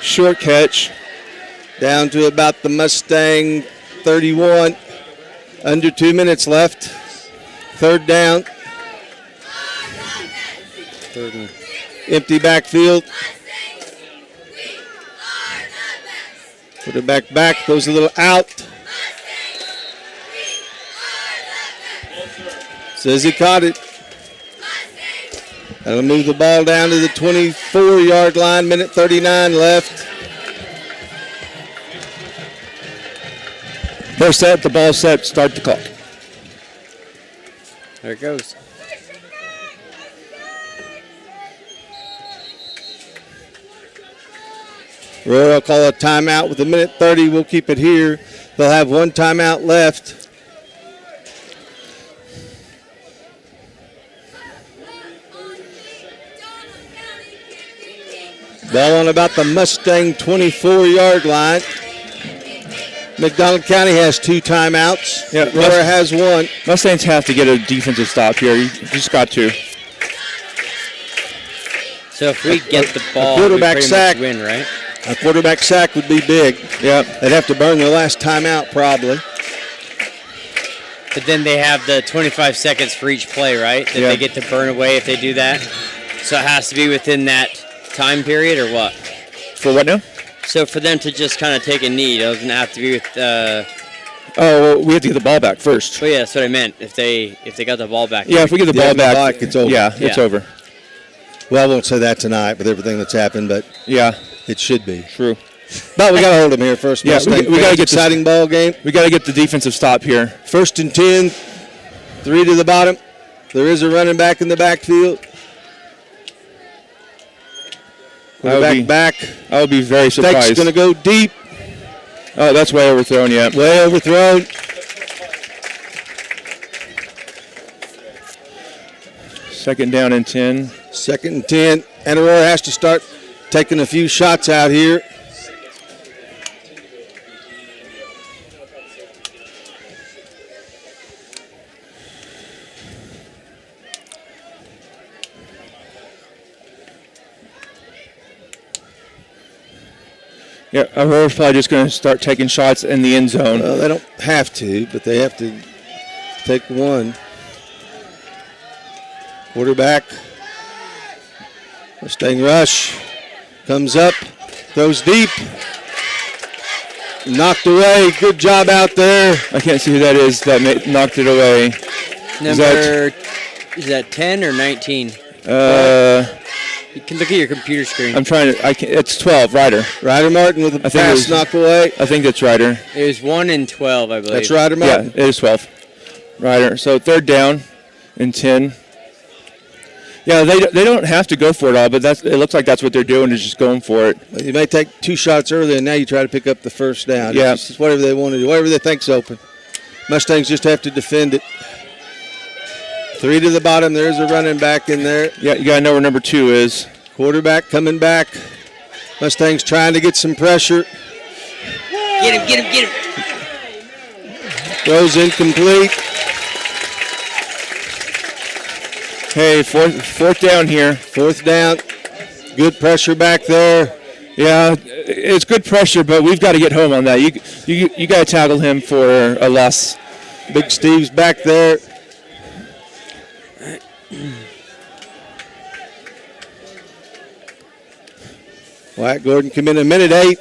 Short catch. Down to about the Mustang 31. Under 2 minutes left. Third down. Empty backfield. Quarterback back, throws a little out. Says he caught it. That'll move the ball down to the 24-yard line. Minute 39 left. They're set. The ball's set. Start the clock. There it goes. Aurora will call a timeout with a minute 30. We'll keep it here. They'll have 1 timeout left. Ball on about the Mustang 24-yard line. McDonald County has 2 timeouts. Yeah, Aurora has 1. Mustangs have to get a defensive stop here. You just got to. So if we get the ball, quarterback we pretty sack. much win, right? A quarterback sack would be big. Yeah. They'd have to burn their last timeout probably. But then they have the 25 seconds for each play, right? That they get to burn away if they do that. So it has to be within that time period, or what? For what now? So for them to just kind of take a knee, it doesn't have to be with. Well, we have to get the ball back first. Oh yeah, that's what I meant. If they got the ball back. Yeah, if we get the ball back, it's over. Yeah, it's over. Well, I won't say that tonight with everything that's happened, but yeah, it should be. True. But we got to hold them here first. Yeah, we got to get exciting ball game. We got to get the defensive stop here. 1st and 10, 3 to the bottom. There is a running back in the backfield. Back. I would be very surprised. Stake's going to go deep. Oh, that's way overthrown, yeah. Way overthrown. Second down and 10. 2nd and 10. And Aurora has to start taking a few shots out here. Yeah, Aurora's probably just going to start taking shots in the end zone. Well, they don't have to, but they have to take one. Quarterback. Mustang rush. Comes up. Throws deep. Knocked away. Good job out there. I can't see who that is that knocked it away. Is that 10 or 19? You can look at your computer screen. I'm trying to. It's 12. Ryder. Ryder Martin with a pass knock away. I think that's Ryder. It was 1 and 12, I believe. That's Ryder Martin. Yeah, it is 12. Ryder. So 3rd down and 10. Yeah, they don't have to go for it all, but it looks like that's what they're doing, is just going for it. Well, you may take 2 shots early, and now you try to pick up the first down. Yeah. It's just whatever they want to do, whatever they think's open. Mustangs just have to defend it. 3 to the bottom. There's a running back in there. Yeah, you got to know where number 2 is. Quarterback coming back. Mustangs trying to get some pressure. Get him. Throws incomplete. Hey, fourth down here. 4th down. Good pressure back there. Yeah, it's good pressure, but we've got to get home on that. You got to tackle him for a loss. Big Steve's back there. Wyatt Gordon come in a minute 8.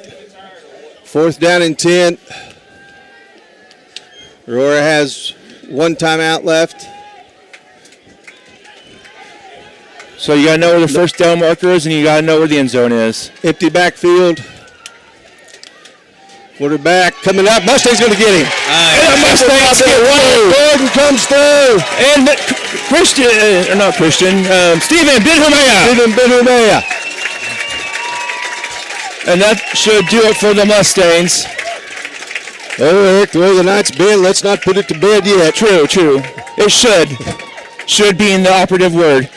4th down and 10. Aurora has 1 timeout left. So you got to know where the first down marker is, and you got to know where the end zone is. Empty backfield. Quarterback coming up. Mustang's going to get him. And the Mustangs get one. Gordon comes through. And Stephen Benhumea. And that should do it for the Mustangs. Oh, Eric, the way the night's been, let's not put it to bed yet. True. It should. Should be in the operative word.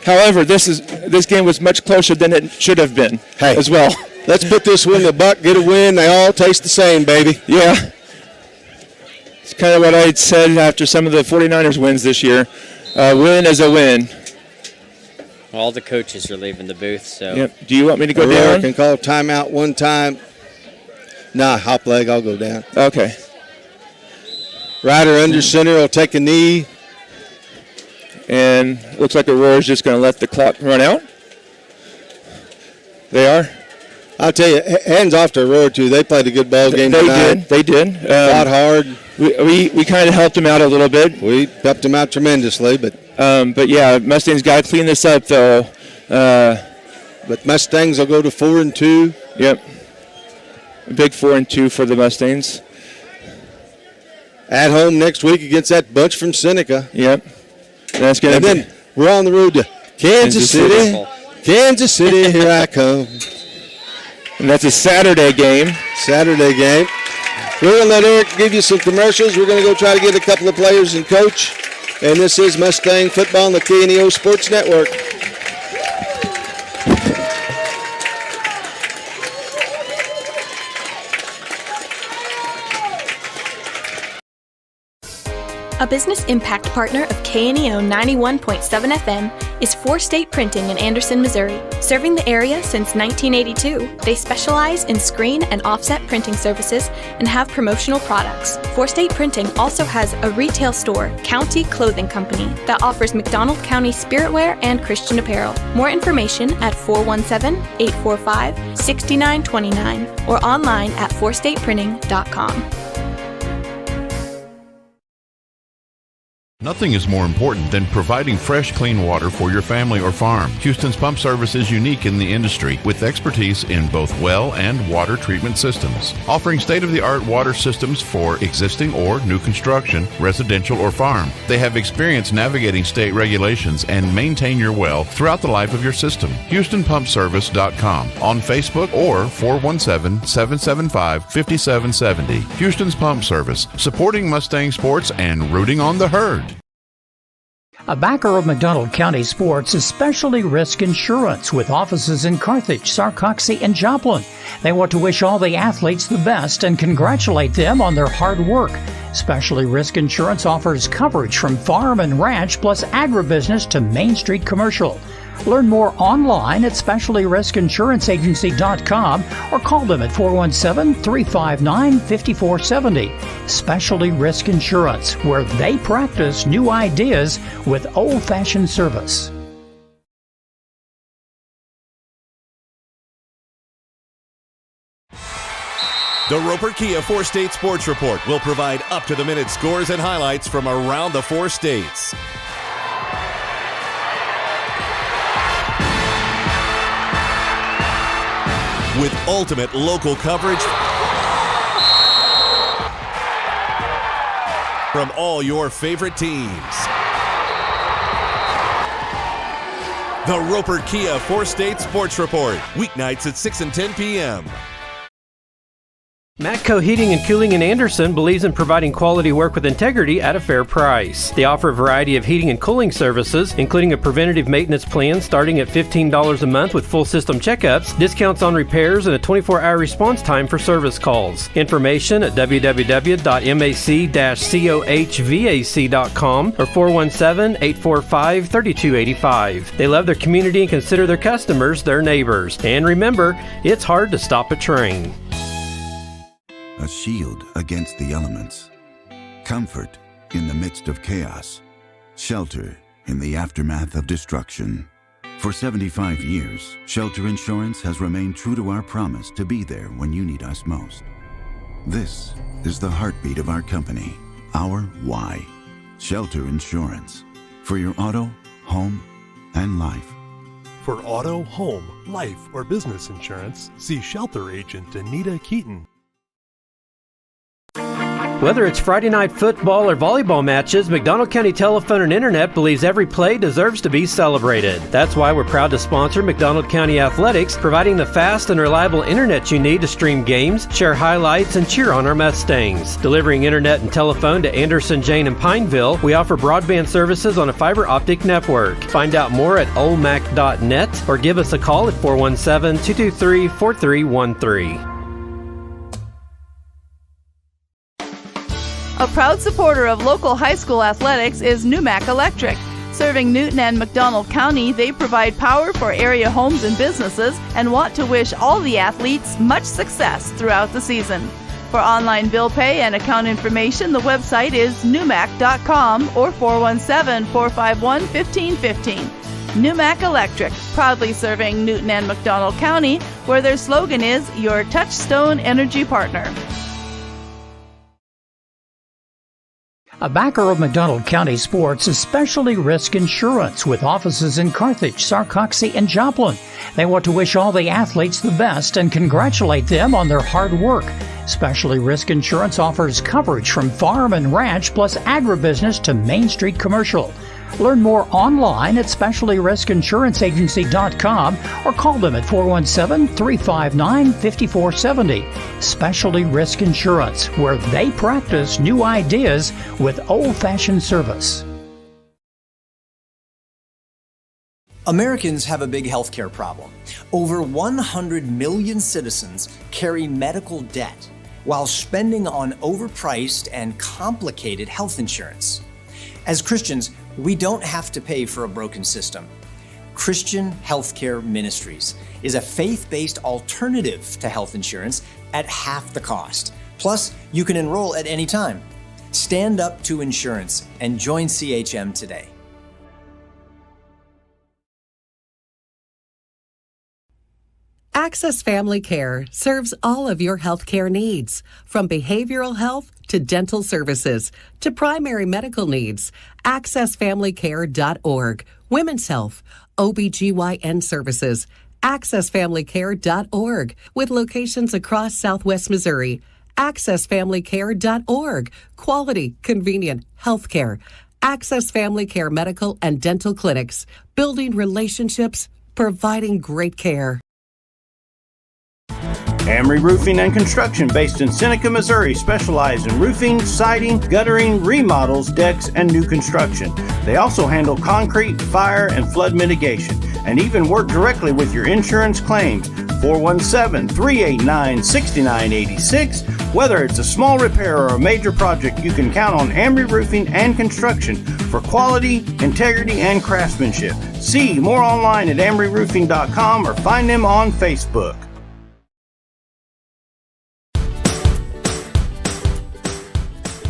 However, this game was much closer than it should have been as well. Let's put this one in the buck, get a win. They all taste the same, baby. Yeah. It's kind of what I had said after some of the 49ers wins this year. Win is a win. All the coaches are leaving the booth, so. Yep. Do you want me to go Aurora down? Can call timeout one time. Nah, hop leg, I'll go down. Okay. Ryder under center will take a knee. And looks like Aurora's just going to let the clock run out. They are. I'll tell you, hands off to Aurora, too. They played a good ball game tonight. They did. Fought hard. We kind of helped them out a little bit. We helped them out tremendously. But yeah, Mustangs got to clean this up, though. But Mustangs will go to 4-2. Yep. A big 4-2 for the Mustangs. At home next week against that bunch from Seneca. Yep. And then we're on the road to Kansas City. Kansas City, here I come. And that's a Saturday game. We're going to let Eric give you some commercials. We're going to go try to get a couple of players and coach. And this is Mustang Football on the KNEO Sports Network. A business impact partner of KNEO 91.7 FM is 4 State Printing in Anderson, Missouri. Serving the area since 1982, they specialize in screen and offset printing services and have promotional products. 4 State Printing also has a retail store, County Clothing Company, that offers McDonald County spiritwear and Christian apparel. More information at 417-845-6929 or online at 4stateprinting.com. Nothing is more important than providing fresh, clean water for your family or farm. Houston's Pump Service is unique in the industry with expertise in both well and water treatment systems, offering state-of-the-art water systems for existing or new construction, residential or farm. They have experience navigating state regulations and maintain your well throughout the life of your system. HoustonPumpService.com on Facebook or 417-775-5770. Houston's Pump Service, supporting Mustang sports and rooting on the herd. A backer of McDonald County Sports is Specialty Risk Insurance with offices in Carthage, Sarcoxie, and Joplin. They want to wish all the athletes the best and congratulate them on their hard work. Specialty Risk Insurance offers coverage from farm and ranch plus agribusiness to Main Street commercial. Learn more online at specialtyriskinsuranceagency.com or call them at 417-359-5470. Specialty Risk Insurance, where they practice new ideas with old-fashioned service. The Roper Kia 4-State Sports Report will provide up-to-the-minute scores and highlights from around the 4 states. With ultimate local coverage from all your favorite teams. The Roper Kia 4-State Sports Report, weeknights at 6 and 10 p.m. Matco Heating and Cooling in Anderson believes in providing quality work with integrity at a fair price. They offer a variety of heating and cooling services, including a preventative maintenance plan starting at $15 a month with full system checkups, discounts on repairs, and a 24-hour response time for service calls. Information at www.mac-cohvac.com or 417-845-3285. They love their community and consider their customers their neighbors. And remember, it's hard to stop a train. A shield against the elements. Comfort in the midst of chaos. Shelter in the aftermath of destruction. For 75 years, Shelter Insurance has remained true to our promise to be there when you need us most. This is the heartbeat of our company, our why. Shelter Insurance. For your auto, home, and life. For auto, home, life, or business insurance, see Shelter Agent Anita Keaton. Whether it's Friday night football or volleyball matches, McDonald County Telephone and Internet believes every play deserves to be celebrated. That's why we're proud to sponsor McDonald County Athletics, providing the fast and reliable internet you need to stream games, share highlights, and cheer on our Mustangs. Delivering internet and telephone to Anderson, Jane, and Pineville, we offer broadband services on a fiber optic network. Find out more at olmac.net or give us a call at 417-223-4313. A proud supporter of local high school athletics is NewMac Electric. Serving Newton and McDonald County, they provide power for area homes and businesses and want to wish all the athletes much success throughout the season. For online bill pay and account information, the website is newmac.com or 417-451-1515. NewMac Electric, proudly serving Newton and McDonald County, where their slogan is your touchstone energy partner. A backer of McDonald County Sports is Specialty Risk Insurance with offices in Carthage, Sarcoxie, and Joplin. They want to wish all the athletes the best and congratulate them on their hard work. Specialty Risk Insurance offers coverage from farm and ranch plus agribusiness to Main Street commercial. Learn more online at specialtyriskinsuranceagency.com or call them at 417-359-5470. Specialty Risk Insurance, where they practice new ideas with old-fashioned service. Americans have a big healthcare problem. Over 100 million citizens carry medical debt while spending on overpriced and complicated health insurance. As Christians, we don't have to pay for a broken system. Christian Healthcare Ministries is a faith-based alternative to health insurance at half the cost. Plus, you can enroll at any time. Stand up to insurance and join CHM today. Access Family Care serves all of your healthcare needs, from behavioral health to dental services to primary medical needs. AccessFamilyCare.org, women's health, OBGYN services. AccessFamilyCare.org, with locations across Southwest Missouri. AccessFamilyCare.org, quality, convenient healthcare. Access Family Care medical and dental clinics, building relationships, providing great care. Amory Roofing and Construction, based in Seneca, Missouri, specialize in roofing, siding, guttering, remodels, decks, and new construction. They also handle concrete, fire, and flood mitigation, and even work directly with your insurance claims. 417-389-6986. Whether it's a small repair or a major project, you can count on Amory Roofing and Construction for quality, integrity, and craftsmanship. See more online at amoryroofing.com or find them on Facebook.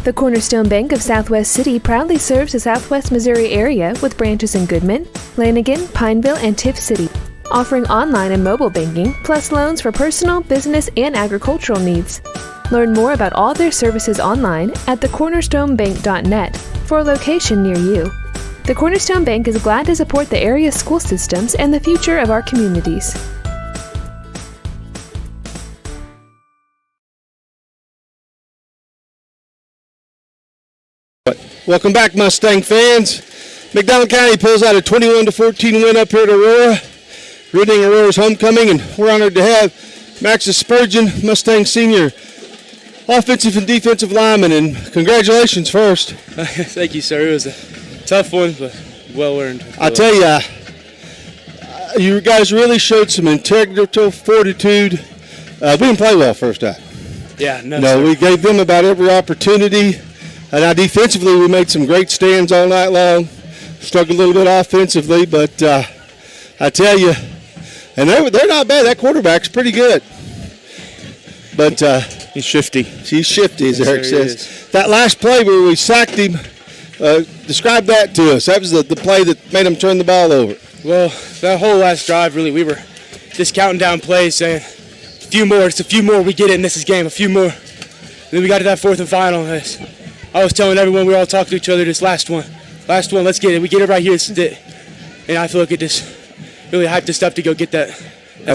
The Cornerstone Bank of Southwest City proudly serves the Southwest Missouri area with branches in Goodman, Lanigan, Pineville, and Tiff City, offering online and mobile banking, plus loans for personal, business, and agricultural needs. Learn more about all their services online at thecornerstonebank.net for a location near you. The Cornerstone Bank is glad to support the area's school systems and the future of our communities. Welcome back, Mustang fans. McDonald County pulls out a 21-14 win up here at Aurora, riding Aurora's homecoming, and we're honored to have Maxis Spurgeon, Mustang Senior, offensive and defensive lineman, and congratulations first. Thank you, sir. It was a tough one, but well earned. I tell you, you guys really showed some integral fortitude. We didn't play well first half. Yeah, no, No, sir. we gave them about every opportunity. And now defensively, we made some great stands all night long. Struggled a little bit offensively, but I tell you, and they're not bad. That quarterback's pretty good. But he's shifty. He's shifty, as Yes, Eric sir, he says. That last play where we sacked him, describe that to us. That was the play that made him turn the ball over. Well, that whole last drive, really, we were just counting down plays, saying, a few more, it's a few more, we get it in this game, a few more. And then we got to that fourth and final. I was telling everyone, we all talked to each other, this last one, let's get it. We get it right here, this is it. And I feel like it just really hyped us up to go get that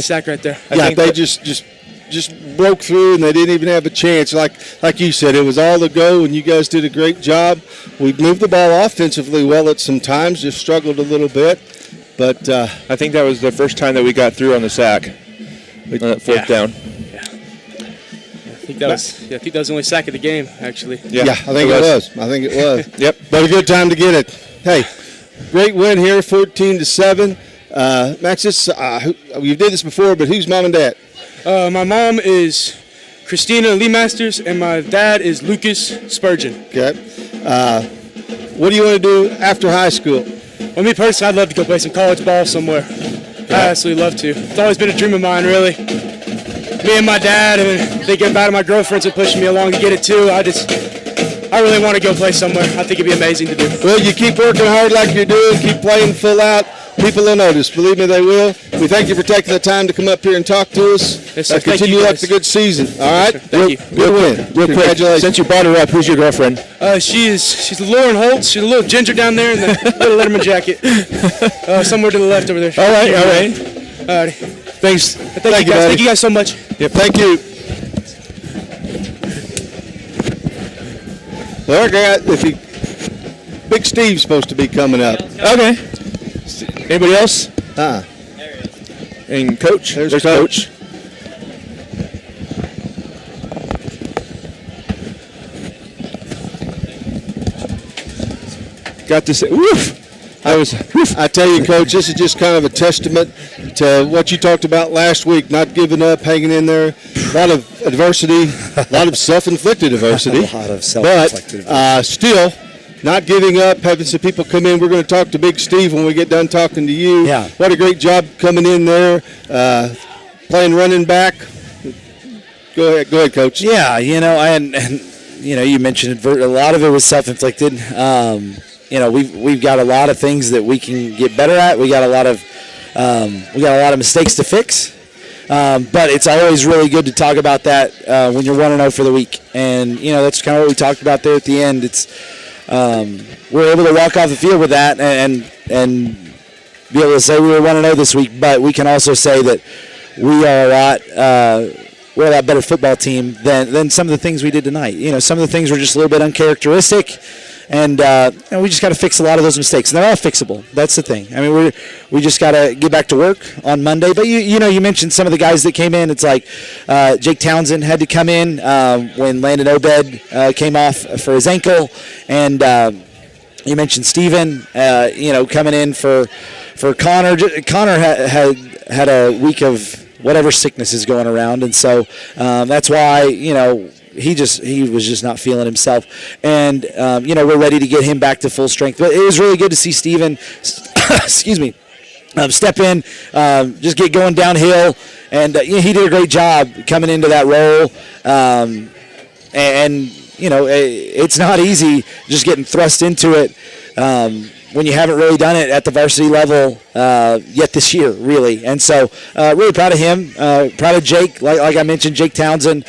sack right there. Yeah, they just broke through, and they didn't even have a chance. Like you said, it was all the go, and you guys did a great job. We moved the ball offensively well at some times, just struggled a little bit. But I think that was the first time that we got through on the sack, on that fourth down. I think that was the only sack of the game, actually. Yeah, I think it was. Yep. But a good time to get it. Hey, great win here, 14-7. Maxis, you did this before, but who's mom and dad? My mom is Christina Lee Masters, and my dad is Lucas Spurgeon. Okay. What do you want to do after high school? Well, me personally, I'd love to go play some college ball somewhere. I absolutely love to. It's always been a dream of mine, really. Me and my dad, and thinking about it, my girlfriends are pushing me along to get it too. I really want to go play somewhere. I think it'd be amazing to do. Well, you keep working hard like you're doing, keep playing full out. People will notice. Believe me, they will. We thank you for taking the time to come up here and talk to us. Yes, sir. Thank Continue you, like guys. the good season. All right? Yes, sir. Thank you. Good win. Real quick, Congratulations. since you brought her up, who's your girlfriend? She's Lauren Holtz. She's a little ginger down there in the little Letterman jacket. Somewhere to the left over there. All right. All right. Thanks. Thank you, guys. Thank you guys so much. Yep, thank you. Well, Big Steve's supposed to be coming up. Okay. Anybody else? And Coach? There's Coach. Got to say, woof. I tell you, Coach, this is just kind of a testament to what you talked about last week, not giving up, hanging in there. A lot of adversity, a lot of self-inflicted adversity. A lot of self-inflicted But still, not giving up, having some people come in. We're going to talk to Big Steve when we get done talking to you. Yeah. What a great job coming in there, playing running back. Go ahead, Coach. Yeah, and you mentioned a lot of it was self-inflicted. We've got a lot of things that we can get better at. We got a lot of mistakes to fix. But it's always really good to talk about that when you're 1-0 for the week. And that's kind of what we talked about there at the end. It's we're able to walk off the field with that and be able to say we were 1-0 this week. But we can also say that we are we're a lot better football team than some of the things we did tonight. Some of the things were just a little bit uncharacteristic. And we just got to fix a lot of those mistakes. And they're all fixable. That's the thing. I mean, we just got to get back to work on Monday. But, you mentioned some of the guys that came in. It's like Jake Townsend had to come in when Landon Obed came off for his ankle. And you mentioned Steven, coming in for Connor. Connor had a week of whatever sickness is going around. And so that's why, he was just not feeling himself. And, we're ready to get him back to full strength. But it was really good to see Steven, excuse me, step in, just get going downhill. And he did a great job coming into that role. It's not easy just getting thrust into it when you haven't really done it at the varsity level yet this year, really. And so really proud of him, proud of Jake. Like I mentioned, Jake Townsend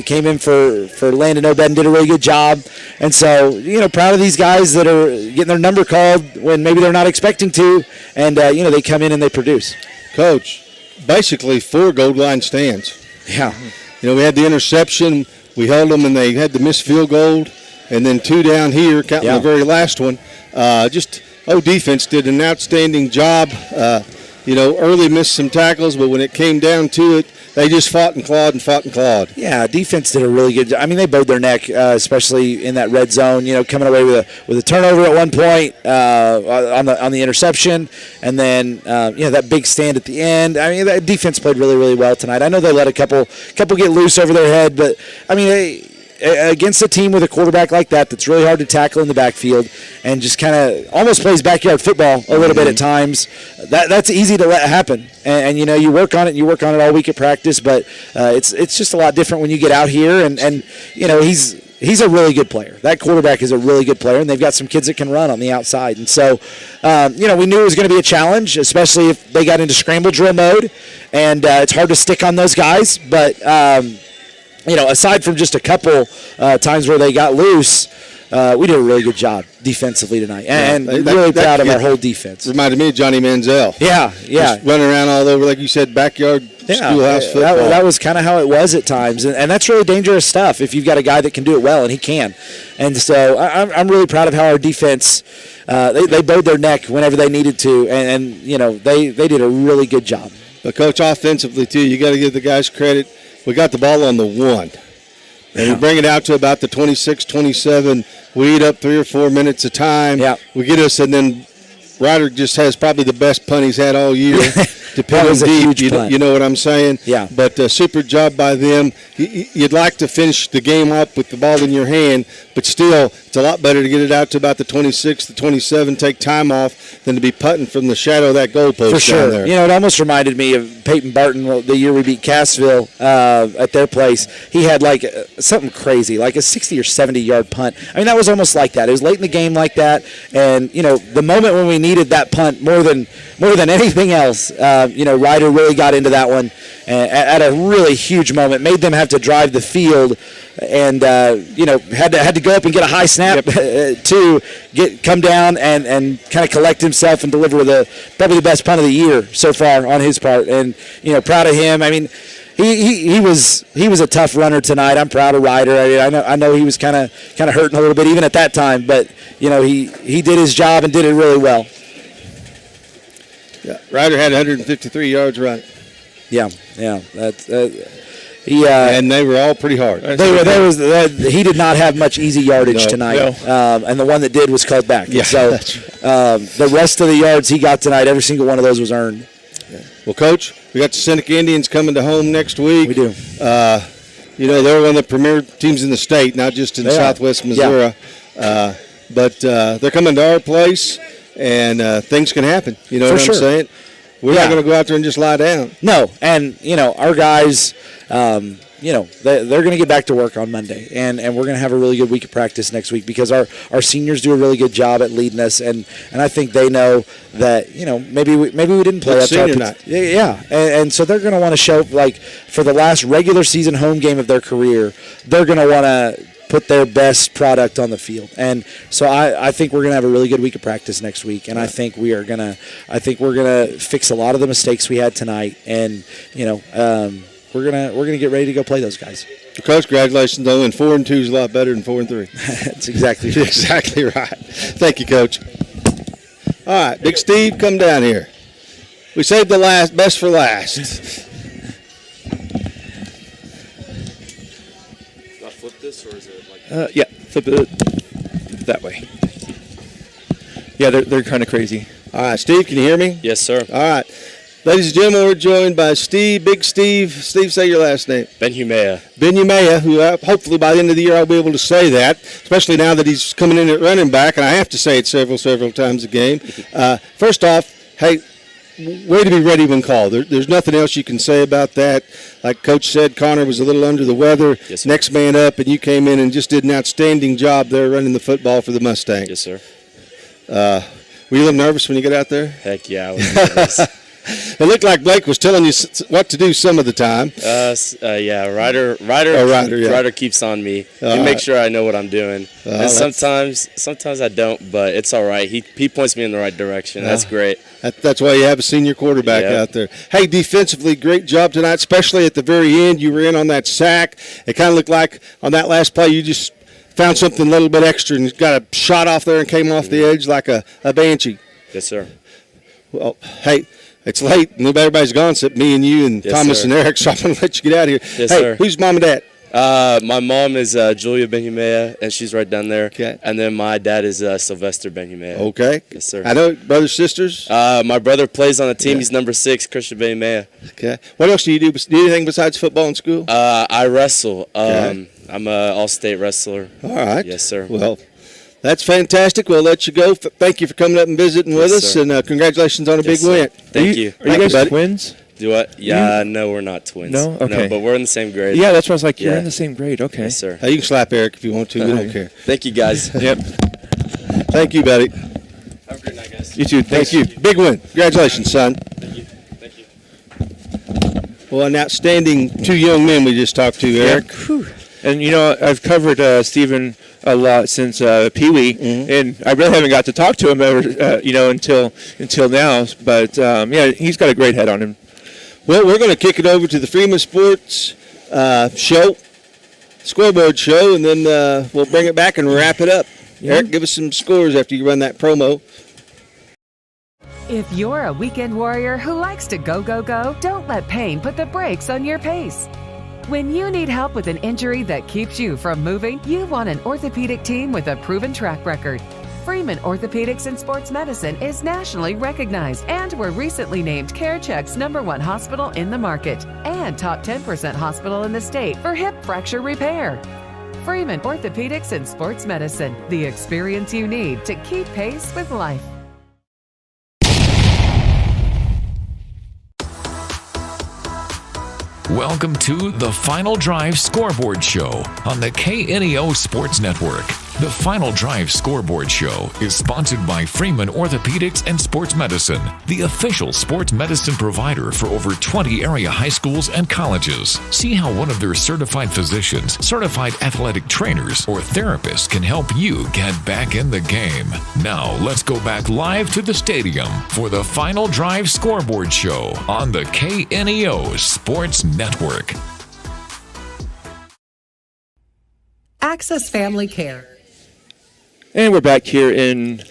came in for Landon Obed and did a really good job. And so, proud of these guys that are getting their number called when maybe they're not expecting to, and, they come in and they produce. Coach, basically 4 goal line stands. Yeah. We had the interception. We held them, and they had the missed field goal, and then 2 down here, counting the very last one. Defense did an outstanding job. Early missed some tackles, but when it came down to it, they just fought and clawed. Yeah, defense did a really good job. I mean, they bowed their neck, especially in that red zone. Coming away with a turnover at one point on the interception, and then that big stand at the end. I mean, that defense played really, really well tonight. I know they let a couple get loose over their head, but I mean, against a team with a quarterback like that's really hard to tackle in the backfield and just kind of almost plays backyard football a little bit at times. That's easy to let happen. And you work on it. You work on it all week at practice, but it's just a lot different when you get out here. And he's a really good player. That quarterback is a really good player, and they've got some kids that can run on the outside. And so, we knew it was going to be a challenge, especially if they got into scramble drill mode. And it's hard to stick on those guys, but aside from just a couple times where they got loose, we did a really good job defensively tonight. And really proud of our whole defense. Reminded me of Johnny Manziel. Yeah. Just running around all over, like you said, backyard schoolhouse football. That was kind of how it was at times. And that's really dangerous stuff if you've got a guy that can do it well, and he can. And so I'm really proud of how our defense, they bowed their neck whenever they needed to. And they did a really good job. But, Coach, offensively, too, you got to give the guys credit. We got the ball on the 1. And we bring it out to about the 26, 27. We eat up 3 or 4 minutes of time. Yeah. We get us, and then Ryder just has probably the best punt he's had all year. To pin him deep, you know what I'm saying? Yeah. But super job by them. You'd like to finish the game up with the ball in your hand, but still, it's a lot better to get it out to about the 26, the 27, take time off, than to be putting from the shadow of that goalpost For sure. down there. It almost reminded me of Peyton Barton the year we beat Cassville at their place. He had something crazy, like a 60 or 70-yard punt. I mean, that was almost like that. It was late in the game like that, and the moment when we needed that punt more than anything else, Ryder really got into that one at a really huge moment, made them have to drive the field, and had to go up and get a high snap to come down and kind of collect himself and deliver probably the best punt of the year so far on his part. And proud of him. I mean, he was a tough runner tonight. I'm proud of Ryder. I know he was kind of hurting a little bit even at that time, but he did his job and did it really well. Yeah, Ryder had 153 yards running. Yeah. And they were all pretty hard. He did not have much easy yardage tonight, and the one that did was called back. Yeah, so the rest of the yards he got tonight, every single one of those was earned. Yeah. Well, Coach, we got the Seneca Indians coming to home next week. We do. They're one of the premier teams in the state, not just in Southwest Missouri. Yeah. But they're coming to our place, and things can happen. You know what I'm saying? We're not going to go out there and just lie down. No, and, our guys, they're going to get back to work on Monday, and we're going to have a really good week of practice next week because our seniors do a really good job at leading us, and I think they know that, maybe we didn't play up to our night. Yeah, and so they're going to want to show, for the last regular season home game of their career, they're going to want to put their best product on the field. And so I think we're going to have a really good week of practice next week, and I think we're going to fix a lot of the mistakes we had tonight, and we're going to get ready to go play those guys. Coach, congratulations on 4-2 is a lot better than 4-3. That's exactly right. Exactly right. Thank you, Coach. All right, Big Steve, come down here. We saved the best for last. Flip this, or is it flip it that way. Yeah, they're kind of crazy. All right, Steve, can you hear me? Yes, sir. All right. Ladies and gentlemen, we're joined by Steve, Big Steve. Steve, say your last name. Benhumea. Benhumea, who hopefully by the end of the year I'll be able to say that, especially now that he's coming in at running back, and I have to say it several times a game. First off, hey, way to be ready when called. There's nothing else you can say about that. Like Coach said, Connor was a little under the weather. Yes, sir. Next man up, and you came in and just did an outstanding job there running the football for the Mustangs. Yes, sir. Were you a little nervous when you got out there? Heck yeah, I was nervous. It looked like Blake was telling you what to do some of the time. Yeah, Ryder keeps on me. He makes sure I know what I'm doing. And sometimes I don't, but it's all right. He points me in the right direction. That's great. That's why you have a senior quarterback out there. Hey, defensively, great job tonight, especially at the very end. You were in on that sack. It kind of looked like on that last play you just found something a little bit extra and got a shot off there and came off the edge like a banshee. Yes, sir. Well, hey, it's late and everybody's gone except me and you and Thomas sir. and Eric, so I'm going to let you get out of here. Yes, hey, sir. Who's mom and dad? My mom is Julia Benhumea, and she's right down there. Okay. And then my dad is Sylvester Benhumea. Okay. Yes, sir. I know brothers, sisters? My brother plays on the team. He's number 6, Christian Benhumea. Okay. What else do you do? Do you do anything besides football in school? I wrestle. Okay. I'm an all-state wrestler. All right. Yes, sir. Well, that's fantastic. We'll let you go. Thank you for coming up and visiting with us, sir. and congratulations on a big win. Thank you. Are you guys twins? Do what? Yeah, no, we're not twins. No? Okay. No, but we're in the same grade. Yeah, that's what I was like. You're in the same grade. Okay. Yes, sir. Hey, you can slap Eric if you want to. We don't care. Thank you, guys. Yep. Thank you, buddy. Have a great night, guys. You too. Thank you. Big win. Congratulations, son. Thank you. Thank you. Well, an outstanding 2 young men we just talked to, Eric. Whew. And, I've covered Stephen a lot since Pee-wee, and I really haven't got to talk to him ever, until now. But, he's got a great head on him. Well, we're going to kick it over to the Freeman Sports scoreboard show, and then we'll bring it back and wrap it up. Yeah. Eric, give us some scores after you run that promo. If you're a weekend warrior who likes to go, don't let pain put the brakes on your pace. When you need help with an injury that keeps you from moving, you want an orthopedic team with a proven track record. Freeman Orthopedics and Sports Medicine is nationally recognized and were recently named CareCheck's #1 hospital in the market and top 10% hospital in the state for hip fracture repair. Freeman Orthopedics and Sports Medicine, the experience you need to keep pace with life. Welcome to the Final Drive Scoreboard Show on the KNEO Sports Network. The Final Drive Scoreboard Show is sponsored by Freeman Orthopedics and Sports Medicine, the official sports medicine provider for over 20 area high schools and colleges. See how one of their certified physicians, certified athletic trainers, or therapists can help you get back in the game. Now, let's go back live to the stadium for the Final Drive Scoreboard Show on the KNEO Sports Network. Access Family Care. And we're back here in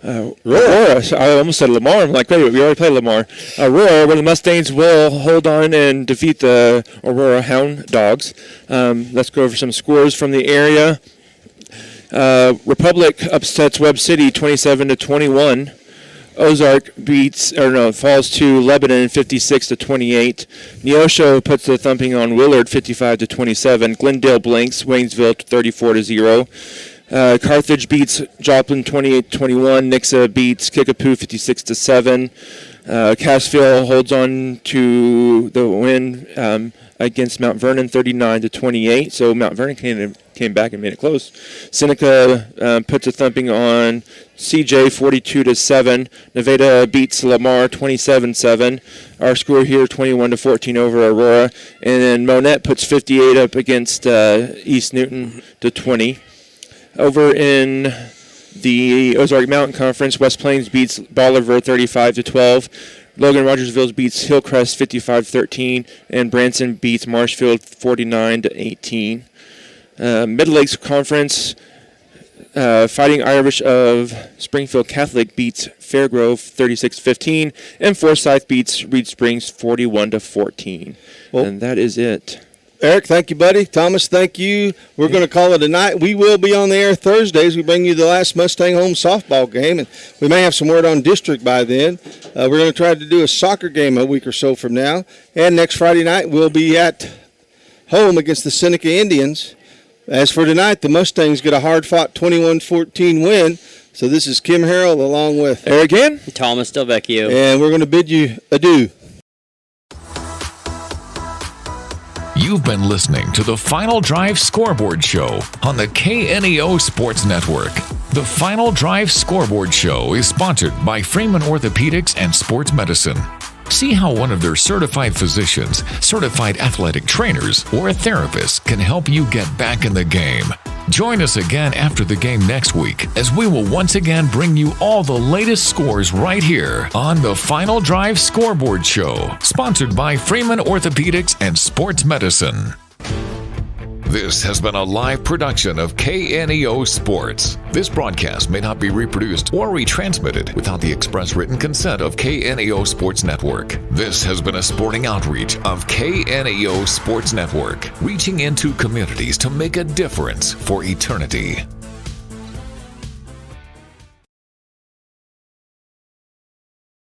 Aurora. So I almost said Lamar. I'm like, wait, we already played Lamar. Aurora, where the Mustangs will hold on and defeat the Aurora Hound Dogs. Let's go over some scores from the area. Republic upsets Webb City 27-21. Ozark falls to Lebanon 56-28. Neosho puts the thumping on Willard 55-27. Glendale blanks Waynesville 34-0. Carthage beats Joplin 28-21. Nixa beats Kickapoo 56-7. Cassville holds on to the win against Mount Vernon 39-28. So Mount Vernon came back and made it close. Seneca puts a thumping on CJ 42-7. Nevada beats Lamar 27-7. Our score here 21-14 over Aurora. And then Monette puts 58 up against East Newton to 20. Over in the Ozark Mountain Conference, West Plains beats Bolivar 35-12. Logan Rogersville beats Hillcrest 55-13, and Branson beats Marshfield 49-18. Middle Lakes Conference, Fighting Irish of Springfield Catholic beats Fairgrove 36-15, and Forsyth beats Reed Springs 41-14. Well, and that is it. Eric, thank you, buddy. Thomas, thank you. We're going to call it a night. We will be on the air Thursdays. We bring you the last Mustang home softball game, and we may have some word on district by then. We're going to try to do a soccer game a week or so from now. And next Friday night, we'll be at home against the Seneca Indians. As for tonight, the Mustangs get a hard-fought 21-14 win. So this is Kim Harrell along with Eric again, Thomas Delvecchio. And we're going to bid you adieu. You've been listening to the Final Drive Scoreboard Show on the KNEO Sports Network. The Final Drive Scoreboard Show is sponsored by Freeman Orthopedics and Sports Medicine. See how one of their certified physicians, certified athletic trainers, or a therapist can help you get back in the game. Join us again after the game next week as we will once again bring you all the latest scores right here on the Final Drive Scoreboard Show, sponsored by Freeman Orthopedics and Sports Medicine. This has been a live production of KNEO Sports. This broadcast may not be reproduced or retransmitted without the express written consent of KNEO Sports Network. This has been a sporting outreach of KNEO Sports Network, reaching into communities to make a difference for eternity.